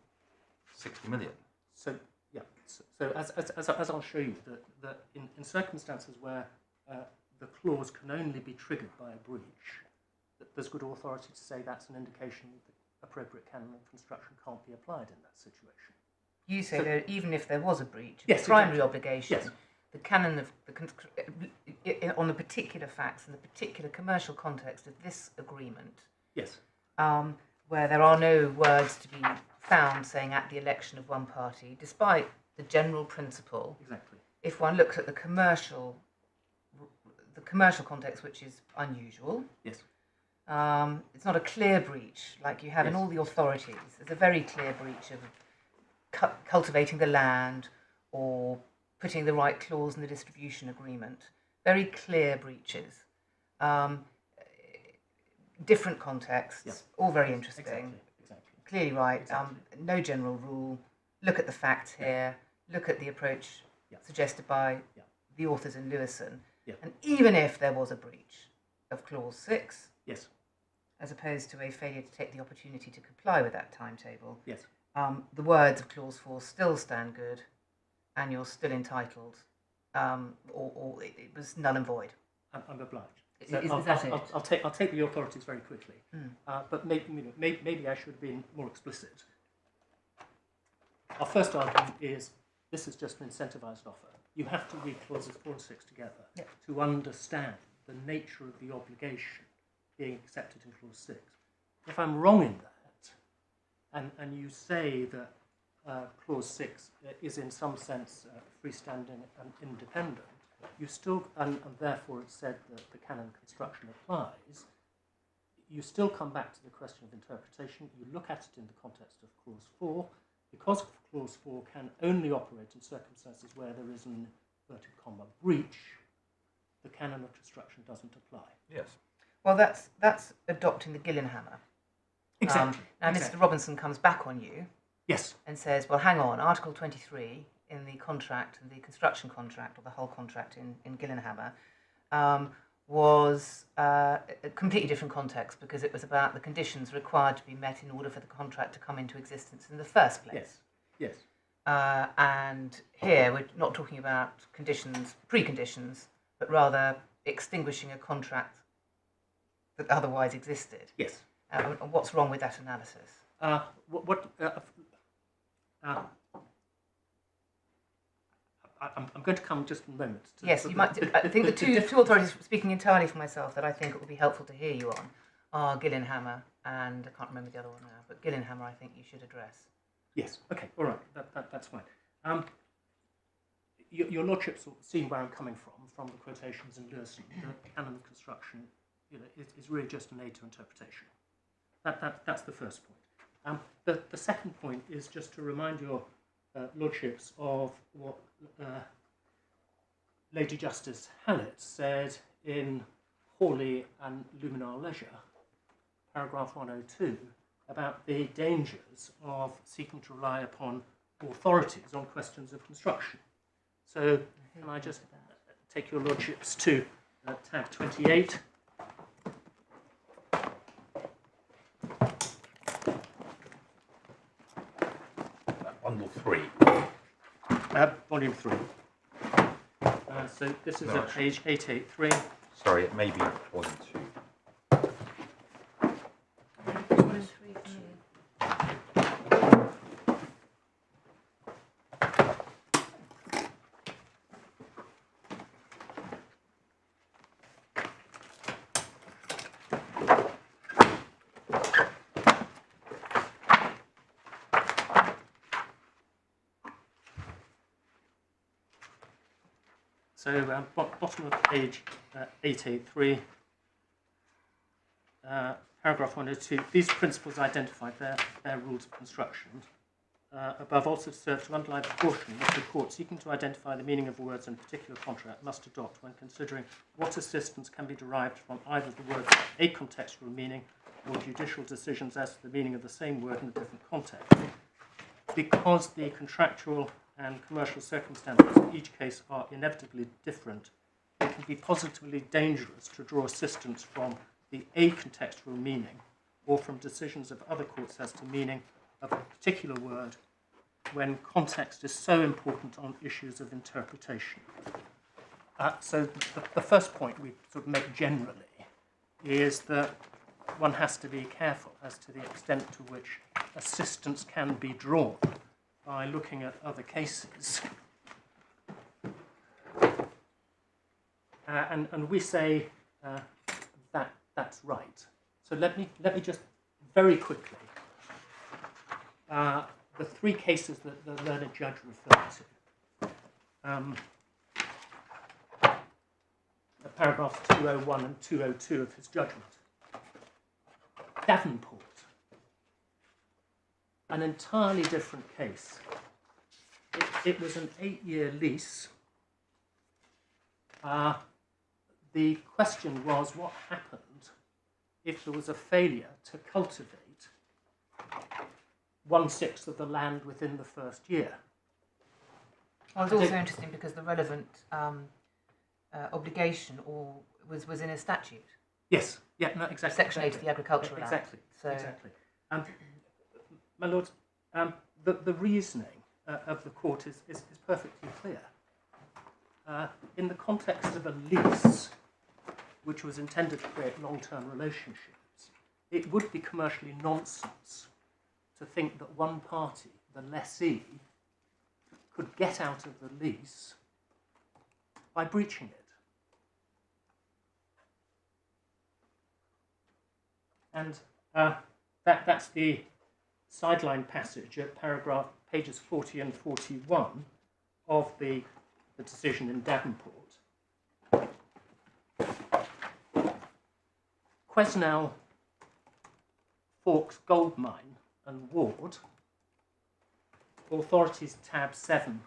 60 million. So as I'll show you, that in circumstances where the clause can only be triggered by a breach, that there's good authority to say that's an indication that the appropriate canon of construction can't be applied in that situation. You say that even if there was a breach, Yes, the primary exactly. obligation, Yes. the canon of on the particular facts and the particular commercial context of this agreement, Yes. where there are no words to be found saying at the election of one party, despite the general principle. Exactly. If one looks at the commercial context, which is unusual. Yes. It's not a clear breach like you have in Yes. all the authorities. It's a very clear breach of cultivating the land or putting the right clause in the distribution agreement. Very clear breaches. Different contexts, Yeah. all very interesting. Exactly. Clearly right. Exactly. No general rule. Look at the facts here. Look at the approach Yeah. suggested by Yeah. the authors in Lewison. Yeah. And even if there was a breach of Clause 6, Yes. as opposed to a failure to take the opportunity to comply with that timetable, Yes. the words of Clause 4 still stand good, and you're still entitled, or it was null and void. I'm obliged. Is So that it? I'll take the authorities very quickly, but maybe I should have been more explicit. Our first argument is this is just an incentivised offer. You have to read clauses 4 and 6 together to understand the nature of the obligation being accepted in clause 6. If I'm wrong in that, and you say that clause 6 is in some sense freestanding and independent, you still, and therefore it's said that the canon of construction applies, you still come back to the question of interpretation. You look at it in the context of clause 4. Because clause 4 can only operate in circumstances where there is an inverted comma breach, the canon of construction doesn't apply. Yes. Well, that's adopting the Gillenhammer. Exactly. Now, exactly. Mr. Robinson comes back on you Yes. and says, well, hang on, Article 23 in the contract, the construction contract, or the whole contract in Gillenhammer, was a completely different context because it was about the conditions required to be met in order for the contract to come into existence in the first place. Yes. And here we're not talking about conditions, preconditions, but rather extinguishing a contract that otherwise existed. Yes. And what's wrong with that analysis? I'm going to come just in a moment. Yes, you might. I think the two authorities, speaking entirely for myself, that I think it would be helpful to hear you on are Gillenhammer and I can't remember the other one now, but Gillenhammer I think you should address. Yes. Okay. All right. That's fine. Your lordship's seen where I'm coming from the quotations in Lewison. The canon of construction, is really just an aid to interpretation. That's the first point. The second point is just to remind your lordships of what Lady Justice Hallett said in Hawley and Luminar Leisure, paragraph 102, about the dangers of seeking to rely upon authorities on questions of construction. So can I just take your lordships to tab 28. Bundle 3. Volume 3. So this is at page 883. Sorry, it may be volume 2. So bottom of page 883, paragraph 102, these principles identified their rules of construction. Above also serve to underline the caution that the court seeking to identify the meaning of words in a particular contract must adopt when considering what assistance can be derived from either the words a contextual meaning or judicial decisions as to the meaning of the same word in a different context. Because the contractual and commercial circumstances in each case are inevitably different, it can be positively dangerous to draw assistance from the acontextual meaning or from decisions of other courts as to meaning of a particular word when context is so important on issues of interpretation. So the first point we sort of make generally is that one has to be careful as to the extent to which assistance can be drawn by looking at other cases. And we say that that's right. So let me just very quickly, the three cases that the learned judge referred to, paragraphs 201 and 202 of his judgment. Davenport, an entirely different case. It was an 8-year lease. The question was what happened if there was a failure to cultivate 1/6 of the land within the first year. Well, it's also interesting because the relevant obligation was in a statute. Yes, yeah, no, exactly. Section 8 of the Agricultural Act. Exactly, So, exactly. My Lord, the reasoning of the court is perfectly clear. In the context of a lease, which was intended to create long-term relationships, it would be commercially nonsense to think that one party, the lessee, could get out of the lease by breaching it. And that's the sideline passage at pages 40 and 41 of the decision in Davenport. Quesnel, Fawkes, Goldmine and Ward, Authorities tab 7,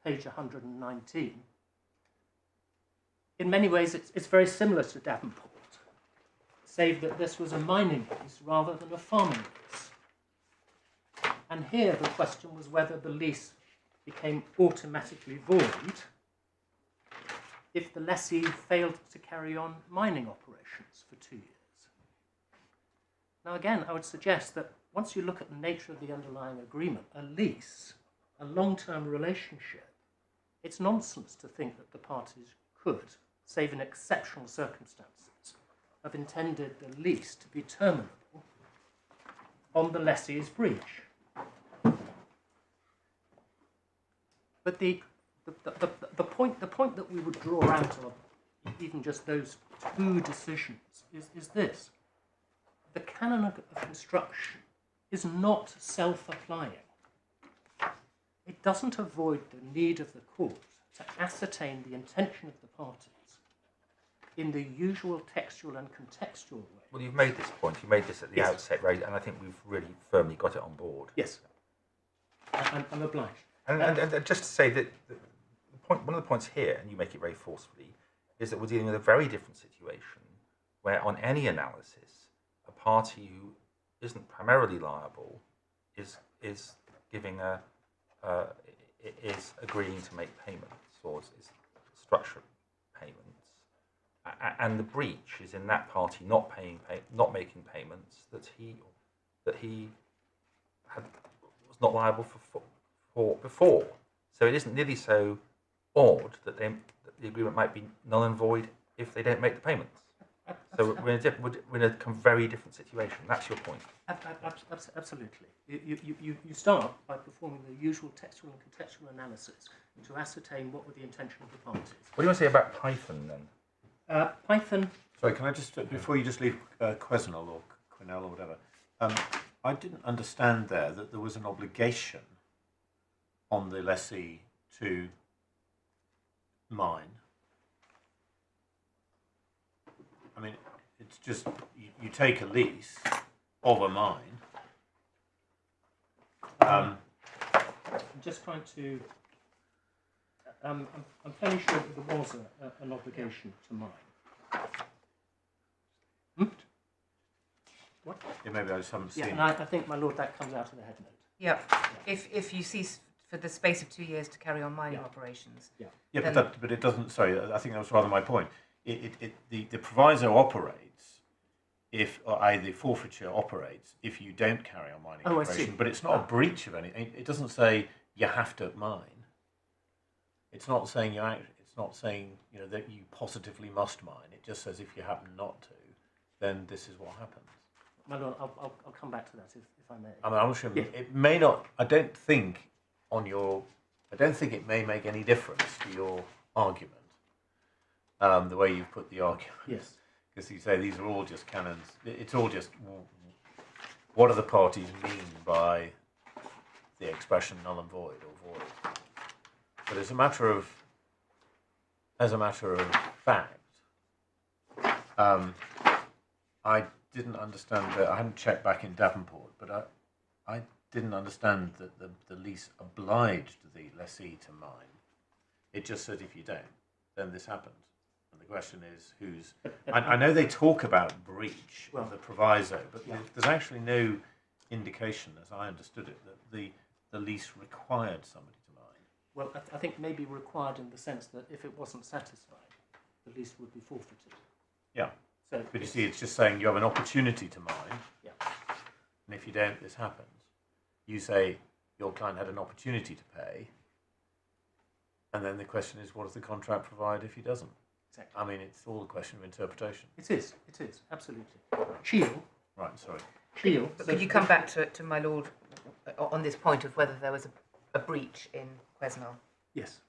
page 119. In many ways it's very similar to Davenport, save that this was a mining lease rather than a farming lease. And here the question was whether the lease became automatically void if the lessee failed to carry on mining operations for 2 years. Now again, I would suggest that once you look at the nature of the underlying agreement, a lease, a long-term relationship, it's nonsense to think that the parties could, save in exceptional circumstances, have intended the lease to be terminable on the lessee's breach. But the point that we would draw out of even just those two decisions is this. The canon of construction is not self-applying. It doesn't avoid the need of the court to ascertain the intention of the parties in the usual textual and contextual way. Well, you've made this point. You made this at the outset, right? And I think we've really firmly got it on board. Yes, I'm obliged. And just to say that one of the points here, and you make it very forcefully, is that we're dealing with a very different situation where on any analysis, a party who isn't primarily liable is giving is agreeing to make payments or is structured payments, and the breach is in that party not making payments that he was not liable for before. So it isn't nearly so odd that the agreement might be null and void if they don't make the payments. So we're in a very different situation. That's your point. Absolutely. You start by performing the usual textual and contextual analysis to ascertain what were the intention of the parties. What do you want to say about Python then? Python. Sorry, can I just, before you just leave Quesnel or Quinel or whatever, I didn't understand there that there was an obligation on the lessee to mine. I mean, it's just, you take a lease of a mine. I'm just trying to, I'm fairly sure that there was an obligation to mine. What? Yeah, maybe I just haven't seen and I think, my lord, that comes out of the head note. yeah. If you cease for the space of 2 years to carry on mining operations. Yeah, but it doesn't. Sorry, I think that was rather my point. The proviso operates if, or the forfeiture operates if you don't carry on mining operation. But it's not a breach of anything. It doesn't say you have to mine. It's not saying It's not saying that you positively must mine. It just says if you happen not to, then this is what happens. My lord, I'll come back to that if I may. I mean, I'm sure it may not. I don't think it may make any difference to your argument. The way you've put the argument. Yes. Because you say these are all just canons. It's all just what do the parties mean by the expression null and void or void. But as a matter of fact, I didn't understand that. I hadn't checked back in Davenport, but I didn't understand that the lease obliged the lessee to mine. It just said if you don't, then this happens. And the question is who's... I know they talk about breach of the proviso, but there's actually no indication, as I understood it, that the lease required somebody to mine. Well, I think maybe required in the sense that if it wasn't satisfied, the lease would be forfeited. Yeah. So, But you see, it's just saying you have an opportunity to mine. Yeah. And if you don't, this happens. You say your client had an opportunity to pay. And then the question is, what does the contract provide if he doesn't? Exactly. I mean, it's all a question of interpretation. It is, absolutely. Cheel. Right, sorry. Cheel. But could you come back to my lord on this point of whether there was a breach in Quesnel? Yes.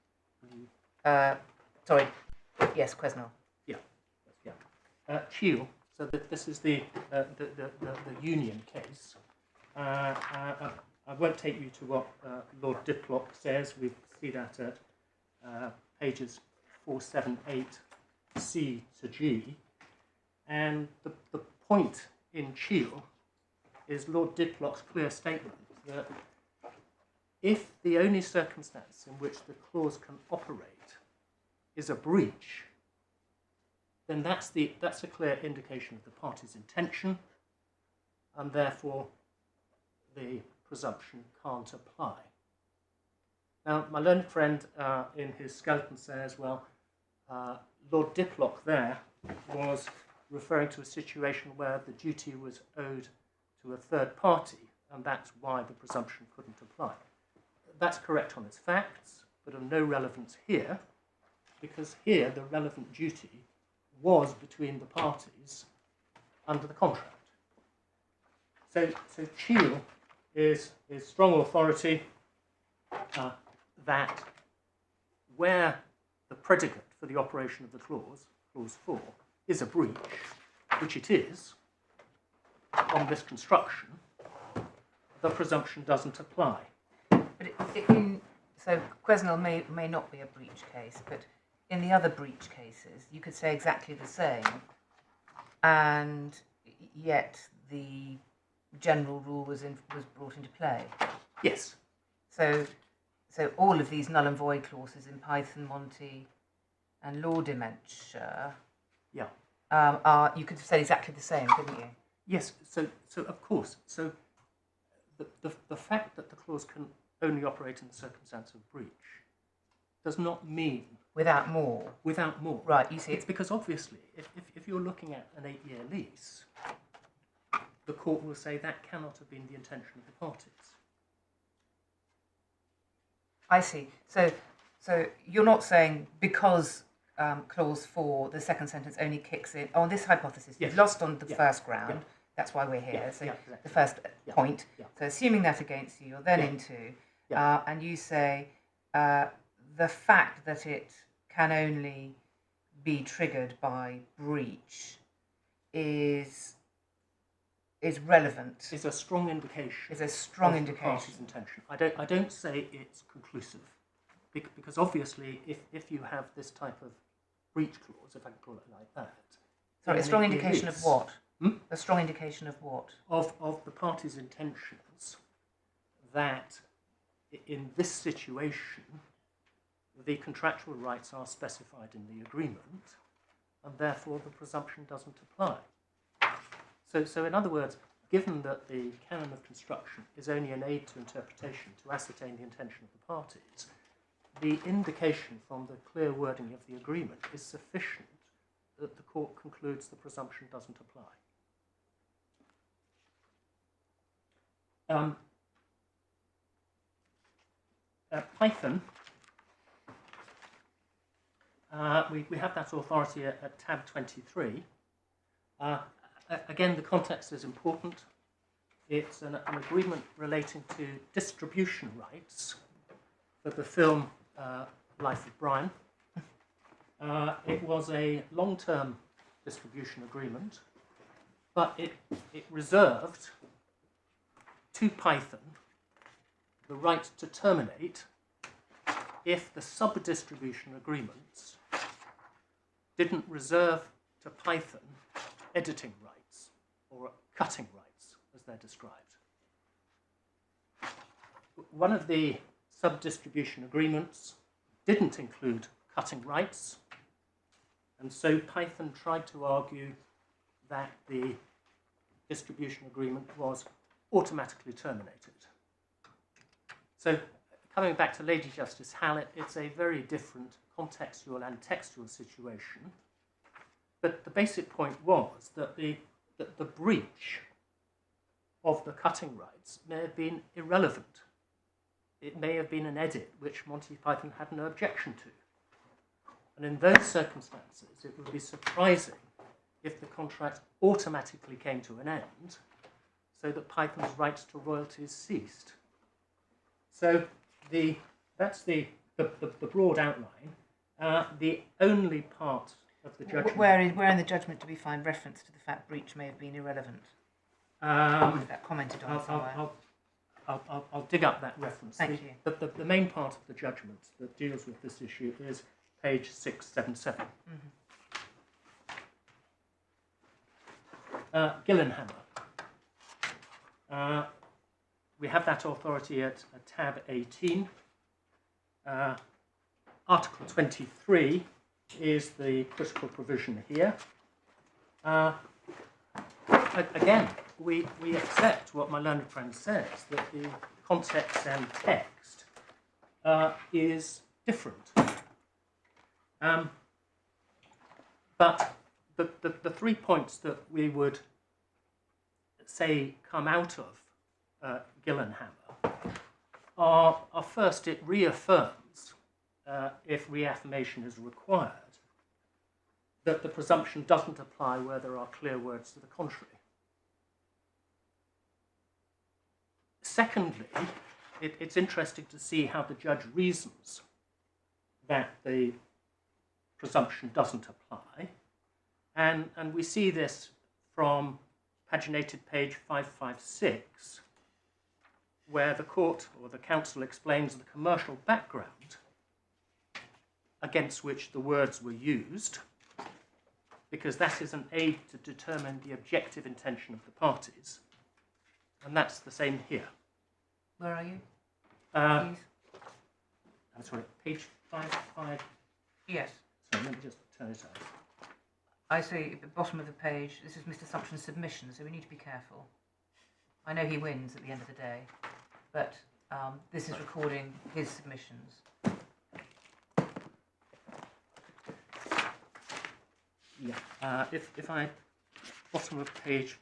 Sorry. Yes, Quesnel. Cheel. So this is the union case. I won't take you to what Lord Diplock says. We see that at pages 478C to G. And the point in Cheel is Lord Diplock's clear statement that if the only circumstance in which the clause can operate is a breach, then that's a clear indication of the party's intention, and therefore the presumption can't apply. Now, my learned friend in his skeleton says, well, Lord Diplock there was referring to a situation where the duty was owed to a third party, and that's why the presumption couldn't apply. That's correct on its facts, but of no relevance here, because here the relevant duty was between the parties under the contract. So Cheel is strong authority that where the predicate for the operation of the clause, clause 4, is a breach, which it is, on this construction, the presumption doesn't apply. But so Quesnel may not be a breach case, but in the other breach cases, you could say exactly the same, and yet the general rule was brought into play. Yes. So all of these null and void clauses in Python, Monty, and law dementia, Yeah. are, you could have said exactly the same, couldn't you? Yes. So of course. So the fact that the clause can only operate in the circumstance of breach does not mean Without more. without more. Right, you see. It's because obviously, if you're looking at an 8-year lease, the court will say that cannot have been the intention of the parties. I see. So you're not saying because clause 4, the second sentence only kicks in on this hypothesis. Yes. You've lost on the Yeah. first ground. Yeah. That's why we're here. Yeah, So yeah, exactly. the first Yeah. point. Yeah. So assuming that against you, you're then Yeah. into, Yeah. and you say the fact that it can only be triggered by breach is relevant. Is a strong indication. Is a strong of indication. The party's intention. I don't say it's conclusive, because obviously, if you have this type of breach clause, if I can call it like that. Sorry, a then strong it indication is of what? Hmm? A strong indication of what? Of the party's intentions that in this situation the contractual rights are specified in the agreement, and therefore the presumption doesn't apply. So in other words, given that the canon of construction is only an aid to interpretation to ascertain the intention of the parties, the indication from the clear wording of the agreement is sufficient that the court concludes the presumption doesn't apply. Python, we have that authority at tab 23. Again, the context is important. It's an agreement relating to distribution rights for the film Life of Brian. It was a long-term distribution agreement, but it reserved to Python the right to terminate if the sub-distribution agreements didn't reserve to Python editing rights or cutting rights, as they're described. One of the sub-distribution agreements didn't include cutting rights, and so Python tried to argue that the distribution agreement was automatically terminated. So coming back to Lady Justice Hallett, it's a very different contextual and textual situation. But the basic point was that the breach of the cutting rights may have been irrelevant. It may have been an edit which Monty Python had no objection to. And in those circumstances, it would be surprising if the contract automatically came to an end so that Python's rights to royalties ceased. So that's the broad outline. The only part of the judgment... Where in the judgment do we find reference to the fact breach may have been irrelevant? Is that commented on somewhere? I'll dig up that reference. Thank you. The main part of the judgment that deals with this issue is page 677. Gillenhammer. We have that authority at tab 18. Article 23 is the critical provision here. Again, we accept what my learned friend says, that the context and text is different. But the 3 points that we would say come out of Gillenhammer are first, it reaffirms, if reaffirmation is required, that the presumption doesn't apply where there are clear words to the contrary. Secondly, it's interesting to see how the judge reasons that the presumption doesn't apply. And we see this from paginated page 556, where the court or the counsel explains the commercial background against which the words were used, because that is an aid to determine the objective intention of the parties. And that's the same here. Where are you? I'm sorry, page 55. Yes. Sorry, let me just turn it up. I see at the bottom of the page, this is Mr. Sumption's submission, so we need to be careful. I know he wins at the end of the day, but this is recording his submissions. Yeah, if I, bottom of page,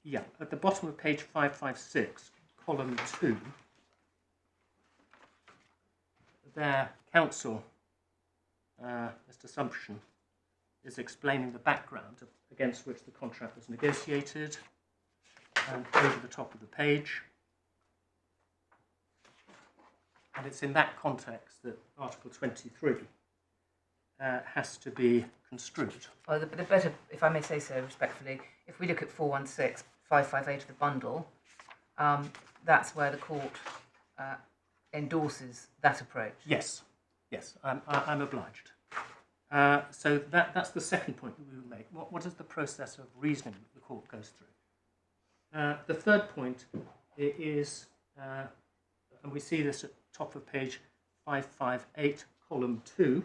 yeah, at the bottom of page 556, column 2, their counsel, Mr. Sumption, is explaining the background against which the contract was negotiated, and over the top of the page. And it's in that context that Article 23 has to be construed. Well, the better, if I may say so respectfully, if we look at 416, 558 of the bundle, that's where the court endorses that approach. Yes, yes, I'm obliged. So that's the second point that we will make. What is the process of reasoning that the court goes through? The third point is, and we see this at the top of page 558, column 2,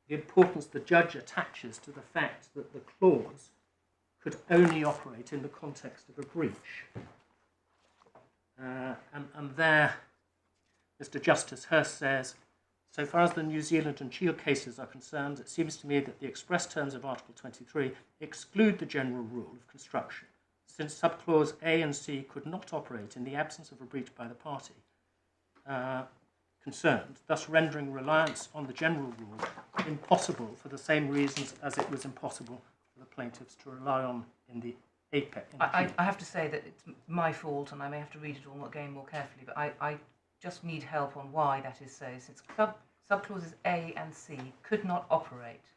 the importance the judge attaches to the fact that the clause could only operate in the context of a breach. And there, Mr. Justice Hurst says, so far as the New Zealand and Chile cases are concerned, it seems to me that the express terms of Article 23 exclude the general rule of construction, since subclause A and C could not operate in the absence of a breach by the party concerned, thus rendering reliance on the general rule impossible for the same reasons as it was impossible for the plaintiffs to rely on in the APEC. I have to say that it's my fault, and I may have to read it all again more carefully, but I just need help on why that is so, since subclauses A and C could not operate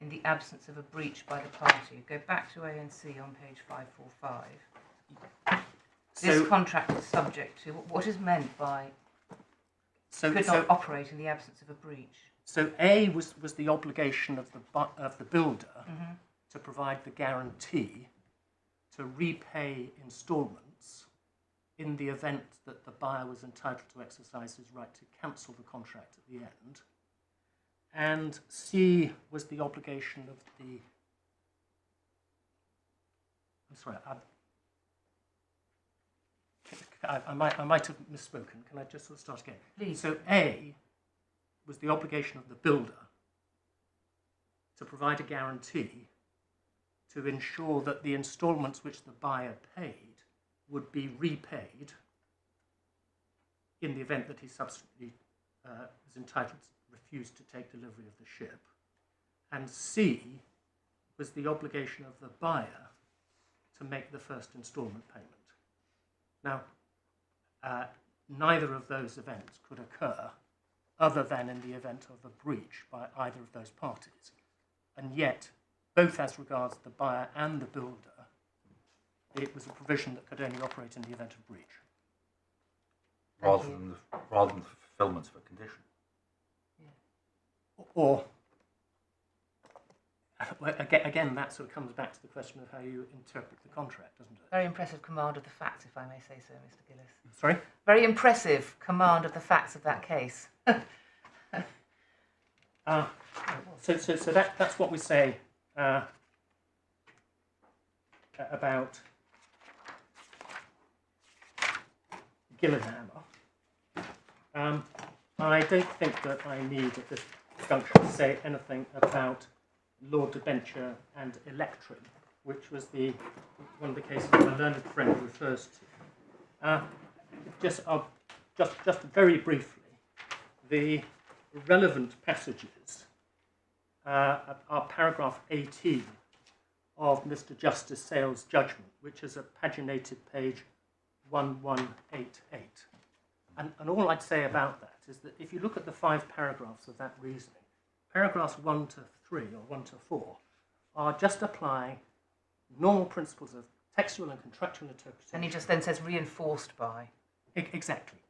in the absence of a breach by the party. Go back to A and C on page 545. This contract is subject to, what is meant by could not operate in the absence of a breach? So A was the obligation of the builder to provide the guarantee to repay instalments in the event that the buyer was entitled to exercise his right to cancel the contract at the end. and C was the obligation of the... I'm sorry, I might have misspoken. Can I just sort of start again? Please. So A was the obligation of the builder to provide a guarantee to ensure that the instalments which the buyer paid would be repaid in the event that he subsequently was entitled to refuse to take delivery of the ship. And C was the obligation of the buyer to make the first instalment payment. Now, neither of those events could occur other than in the event of a breach by either of those parties. And yet, both as regards the buyer and the builder, it was a provision that could only operate in the event of breach. Rather than the fulfilment of a condition. Or, again, that sort of comes back to the question of how you interpret the contract, doesn't it? Very impressive command of the facts, if I may say so, Mr. Gillis. Sorry? Very impressive command of the facts of that case. So that's what we say about Gillenhammer. I don't think that I need at this juncture to say anything about Lord Debenture and Electrin, which was one of the cases my learned friend refers to. Just very briefly, the relevant passages are paragraph 18 of Mr. Justice Sale's judgment, which is a paginated page 1188. And all I'd say about that is that if you look at the 5 paragraphs of that reasoning, paragraphs 1 to 3 or 1 to 4 are just applying normal principles of textual and contractual interpretation. And he just then says reinforced by. Exactly.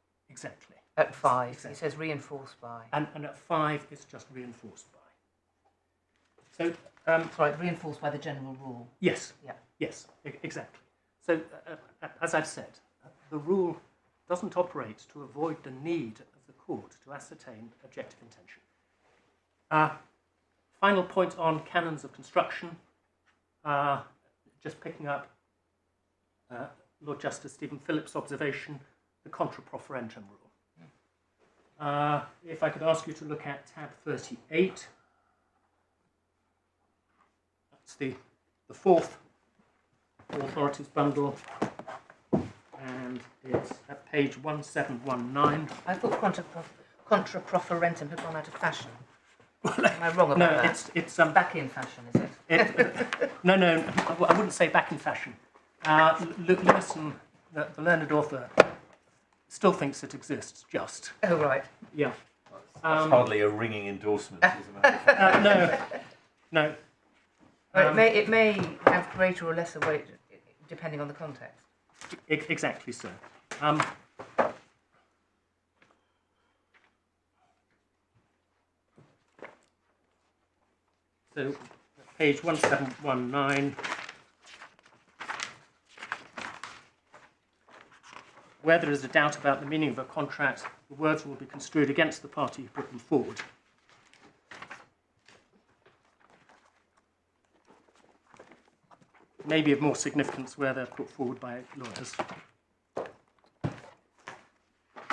At 5, Exactly. he says reinforced by. And at 5, it's just reinforced by. So, Sorry, reinforced by the general rule. yes. Yeah. Yes, exactly. So, as I've said, the rule doesn't operate to avoid the need of the court to ascertain objective intention. Final point on canons of construction, just picking up Lord Justice Stephen Phillips' observation, the contra proferentum rule. If I could ask you to look at tab 38, that's the fourth authorities bundle, and it's at page 1719. I thought contra proferentum had gone out of fashion. Am I wrong about that? It's back in fashion, is it? No, I wouldn't say back in fashion. Lewison, the learned author, still thinks it exists, just. Oh, right. Yeah. That's hardly a ringing endorsement, as a matter of fact. No. Well, it may have greater or lesser weight depending on the context. Exactly so. So, page 1719. Where there is a doubt about the meaning of a contract, the words will be construed against the party who put them forward. Maybe of more significance where they're put forward by lawyers.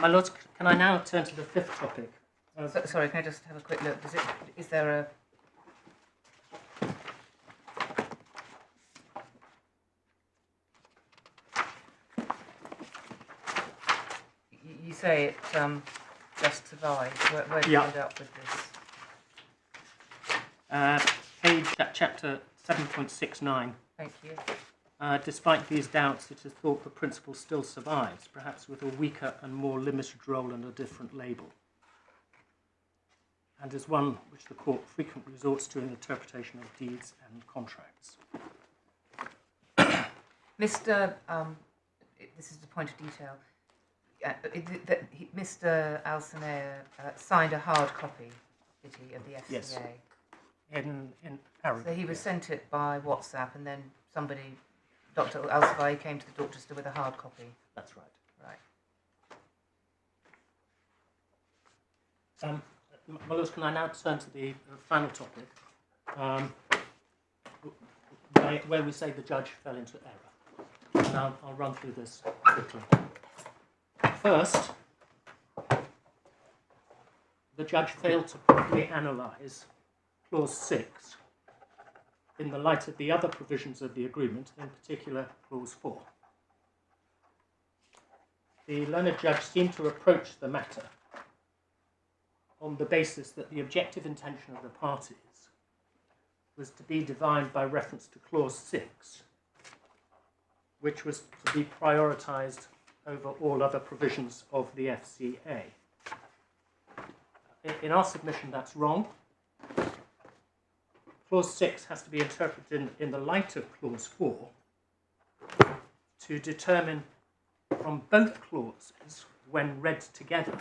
My lords, can I now turn to the 5th topic? Sorry, can I just have a quick look? Is there a... You say it just survived. Where do you end up with this? Page chapter 7.69. Thank you. Despite these doubts, it is thought the principle still survives, perhaps with a weaker and more limited role and a different label, and is one which the court frequently resorts to in interpretation of deeds and contracts. Mr. This is a point of detail. Mr. Al-Sanea signed a hard copy, did he, of the FCA? Yes. In Arabic. So he was sent it by WhatsApp, and then somebody, Dr. Al-Subaihi, came to the Dorchester with a hard copy. That's right. Right. my lords, can I now turn to the final topic, where we say the judge fell into error. And I'll run through this quickly. First, the judge failed to properly analyse Clause 6 in the light of the other provisions of the agreement, in particular Clause 4. The learned judge seemed to approach the matter on the basis that the objective intention of the parties was to be divined by reference to Clause 6, which was to be prioritised over all other provisions of the FCA. In our submission, that's wrong. Clause 6 has to be interpreted in the light of Clause 4 to determine from both clauses, when read together,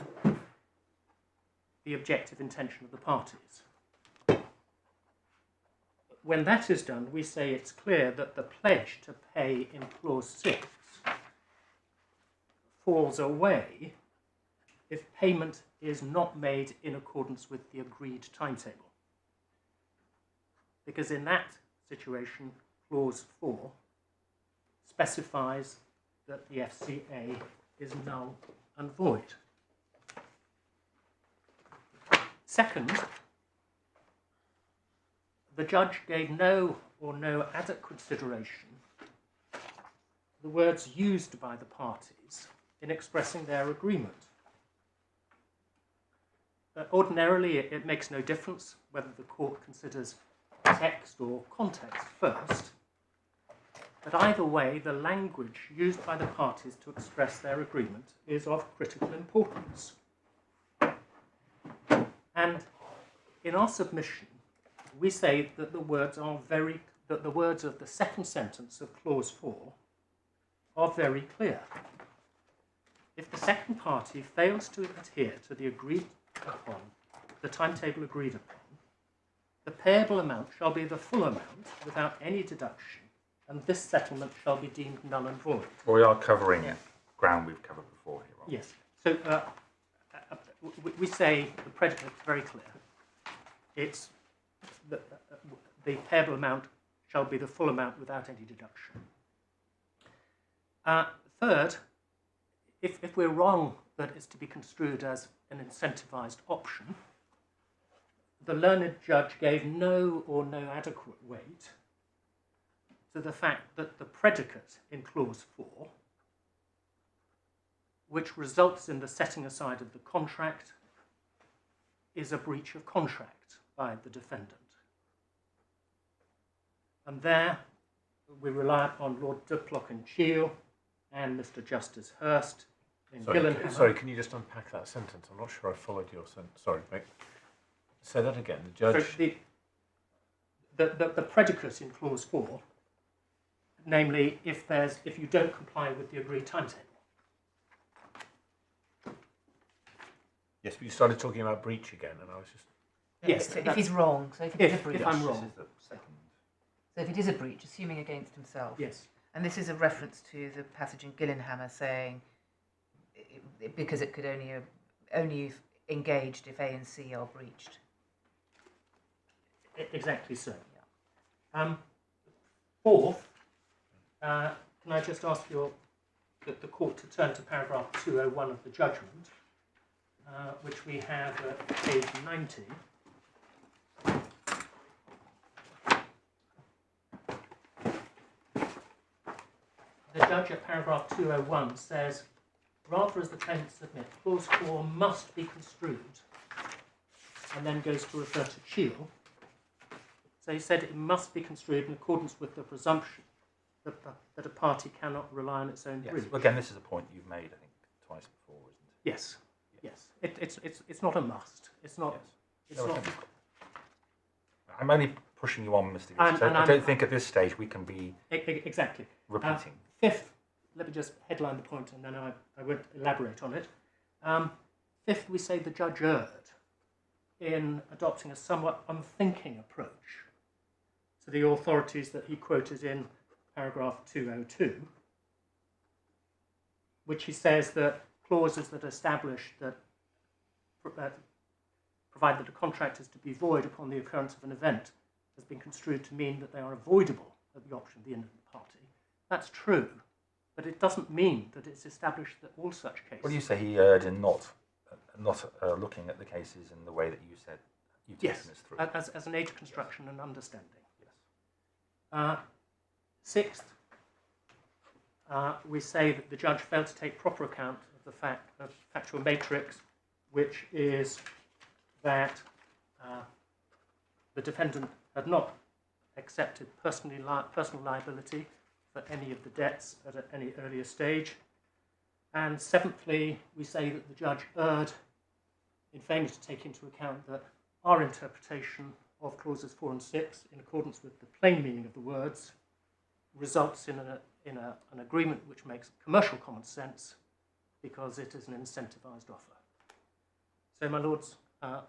the objective intention of the parties. When that is done, we say it's clear that the pledge to pay in Clause 6 falls away if payment is not made in accordance with the agreed timetable. Because in that situation, Clause 4 specifies that the FCA is null and void. Second, the judge gave no adequate consideration to the words used by the parties in expressing their agreement. Ordinarily, it makes no difference whether the court considers text or context first, but either way, the language used by the parties to express their agreement is of critical importance. And in our submission, we say that the words of the second sentence of Clause 4 are very clear. If the second party fails to adhere to the timetable agreed upon, the payable amount shall be the full amount without any deduction, and this settlement shall be deemed null and void. Well, we are covering ground we've covered before here. Right? Yes. So we say the predicate is very clear. It's the payable amount shall be the full amount without any deduction. Third, if we're wrong that it's to be construed as an incentivised option, the learned judge gave no adequate weight to the fact that the predicate in Clause 4, which results in the setting aside of the contract, is a breach of contract by the defendant. And there we rely upon Lord Duplock and Cheel and Mr. Justice Hurst in Gillenhammer. Sorry, can you just unpack that sentence? I'm not sure I followed your sentence. Sorry, mate. Say that again. The judge. So the predicate in Clause 4, namely, if you don't comply with the agreed timetable. Yes, but you started talking about breach again, and I was just. Yes, so if he's wrong, so if it is a breach. If I'm wrong. This is the second. So if it is a breach, assuming against himself. Yes. And this is a reference to the passage in Gillenhammer saying, because it could only engaged if A and C are breached. Exactly so. Yeah. Fourth, can I just ask the court to turn to paragraph 201 of the judgment, which we have at page 90. The judge at paragraph 201 says, rather as the claimants submit, clause 4 must be construed, and then goes to refer to Cheel. So he said it must be construed in accordance with the presumption that a party cannot rely on its own breach. Well, again, this is a point you've made, I think, twice before, isn't it? Yes. It's not a must. It's not. Yes. It's not. I'm only pushing you on, Mr. Gibbs. I don't think at this stage we can be exactly repeating. Fifth, let me just headline the point and then I won't elaborate on it. Fifth, we say the judge erred in adopting a somewhat unthinking approach to the authorities that he quoted in paragraph 202, which he says that clauses that establish that provide that a contract is to be void upon the occurrence of an event, has been construed to mean that they are avoidable at the option of the independent party. That's true, but it doesn't mean that it's established that all such cases... What do you say he erred in not looking at the cases in the way that you said you've taken us through? As an aid to construction and understanding. Yes. Sixth, we say that the judge failed to take proper account of the factual matrix, which is that the defendant had not accepted personal liability for any of the debts at any earlier stage. And seventhly, we say that the judge erred in failing to take into account that our interpretation of clauses 4 and 6, in accordance with the plain meaning of the words, results in an agreement which makes commercial common sense because it is an incentivised offer. So, my lords, I'm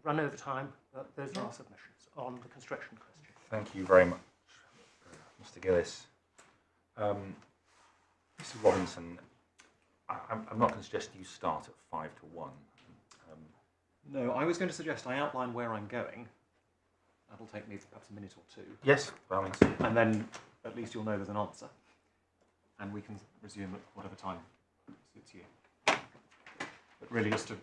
run over time, but those are our submissions on the construction question. Thank you very much, Mr. Gillis. Mr. Robinson, I'm not going to suggest you start at 5 to 1. No, I was going to suggest I outline where I'm going. That'll take me perhaps a minute or two. Yes, by all means. And then at least you'll know there's an answer. And we can resume at whatever time suits you. But really just to...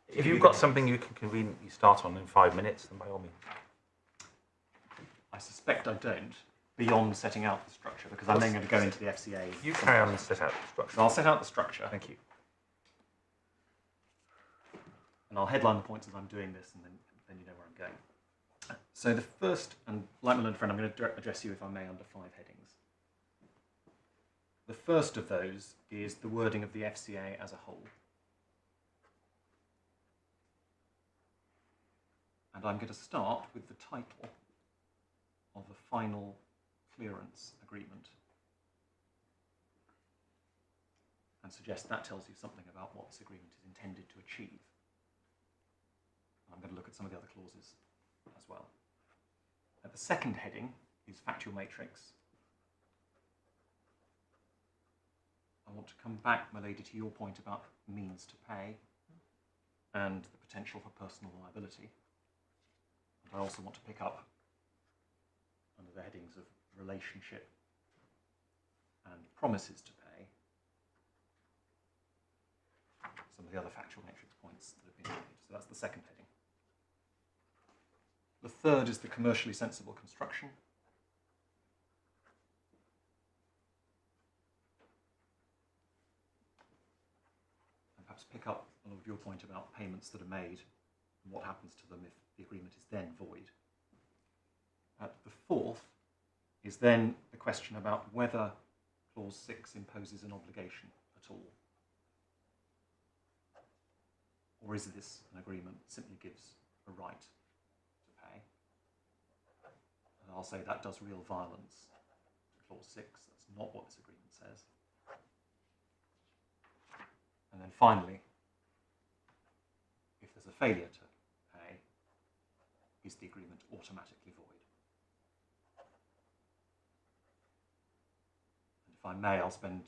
If you've got something you can conveniently start on in 5 minutes, then by all means. I suspect I don't, beyond setting out the structure, because I'm then going to go into the FCA. You carry on and set out the structure. So I'll set out the structure. Thank you. And I'll headline the points as I'm doing this, and then you know where I'm going. So the first, and like my learned friend, I'm going to address you, if I may, under 5 headings. The first of those is the wording of the FCA as a whole. And I'm going to start with the title of the final clearance agreement and suggest that tells you something about what this agreement is intended to achieve. I'm going to look at some of the other clauses as well. The second heading is factual matrix. I want to come back, my lady, to your point about means to pay and the potential for personal liability. And I also want to pick up under the headings of relationship and promises to pay some of the other factual matrix points that have been made. So that's the second heading. The third is the commercially sensible construction. And perhaps pick up a lot of your point about payments that are made and what happens to them if the agreement is then void. The fourth is then the question about whether Clause 6 imposes an obligation at all. Or is this an agreement that simply gives a right to pay? And I'll say that does real violence to Clause 6. That's not what this agreement says. And then finally, if there's a failure to pay, is the agreement automatically void? And if I may, I'll spend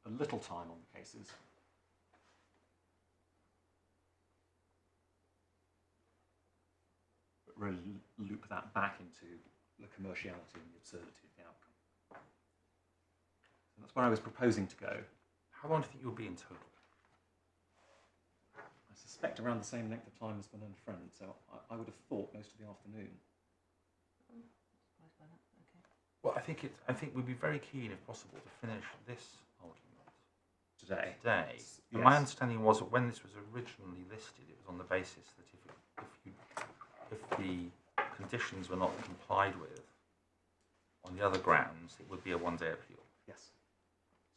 a little time on the cases. But really loop that back into the commerciality and the absurdity of the outcome. So that's where I was proposing to go. How long do you think you'll be in total? I suspect around the same length of time as my learned friend, so I would have thought most of the afternoon. Well, I think we'd be very keen, if possible, to finish this argument Today. Yes. Yes. My understanding was that when this was originally listed, it was on the basis that if the conditions were not complied with on the other grounds, it would be a one-day appeal. Yes.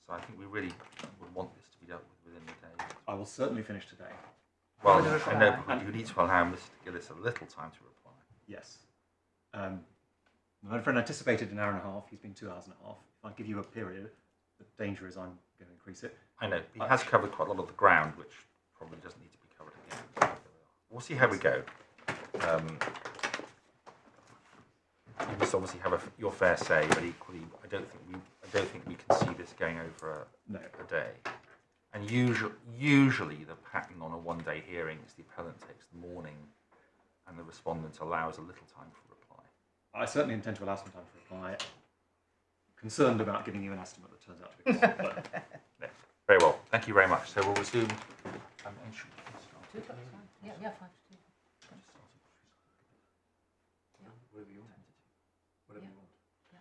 So I think we really would want this to be dealt with within the day. I will certainly finish today. Well, With a I know, reply. but you need to allow Mr. Gillis a little time to reply. Yes. My friend anticipated an hour and a half. He's been 2 hours and a half. If I give you a period, the danger is I'm going to increase it. I know, he has covered quite a lot of the ground, which probably doesn't need to be covered again. We'll see how we go. You must obviously have your fair say, but equally, I don't think we can see this going over No. a day. And usually, the pattern on a one-day hearings, the appellant takes the morning and the respondent allows a little time for reply. I certainly intend to allow some time for reply. Concerned about giving you an estimate that turns out to be wrong, but Yeah, very well. Thank you very much. So we'll resume. And should we start? 2 o'clock is fine. Yeah, 5 to 2. Whatever you want. Whatever Yeah. you want. Yeah,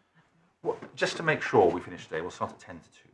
Well, just to make sure we finish today, we'll start at 10 to 2.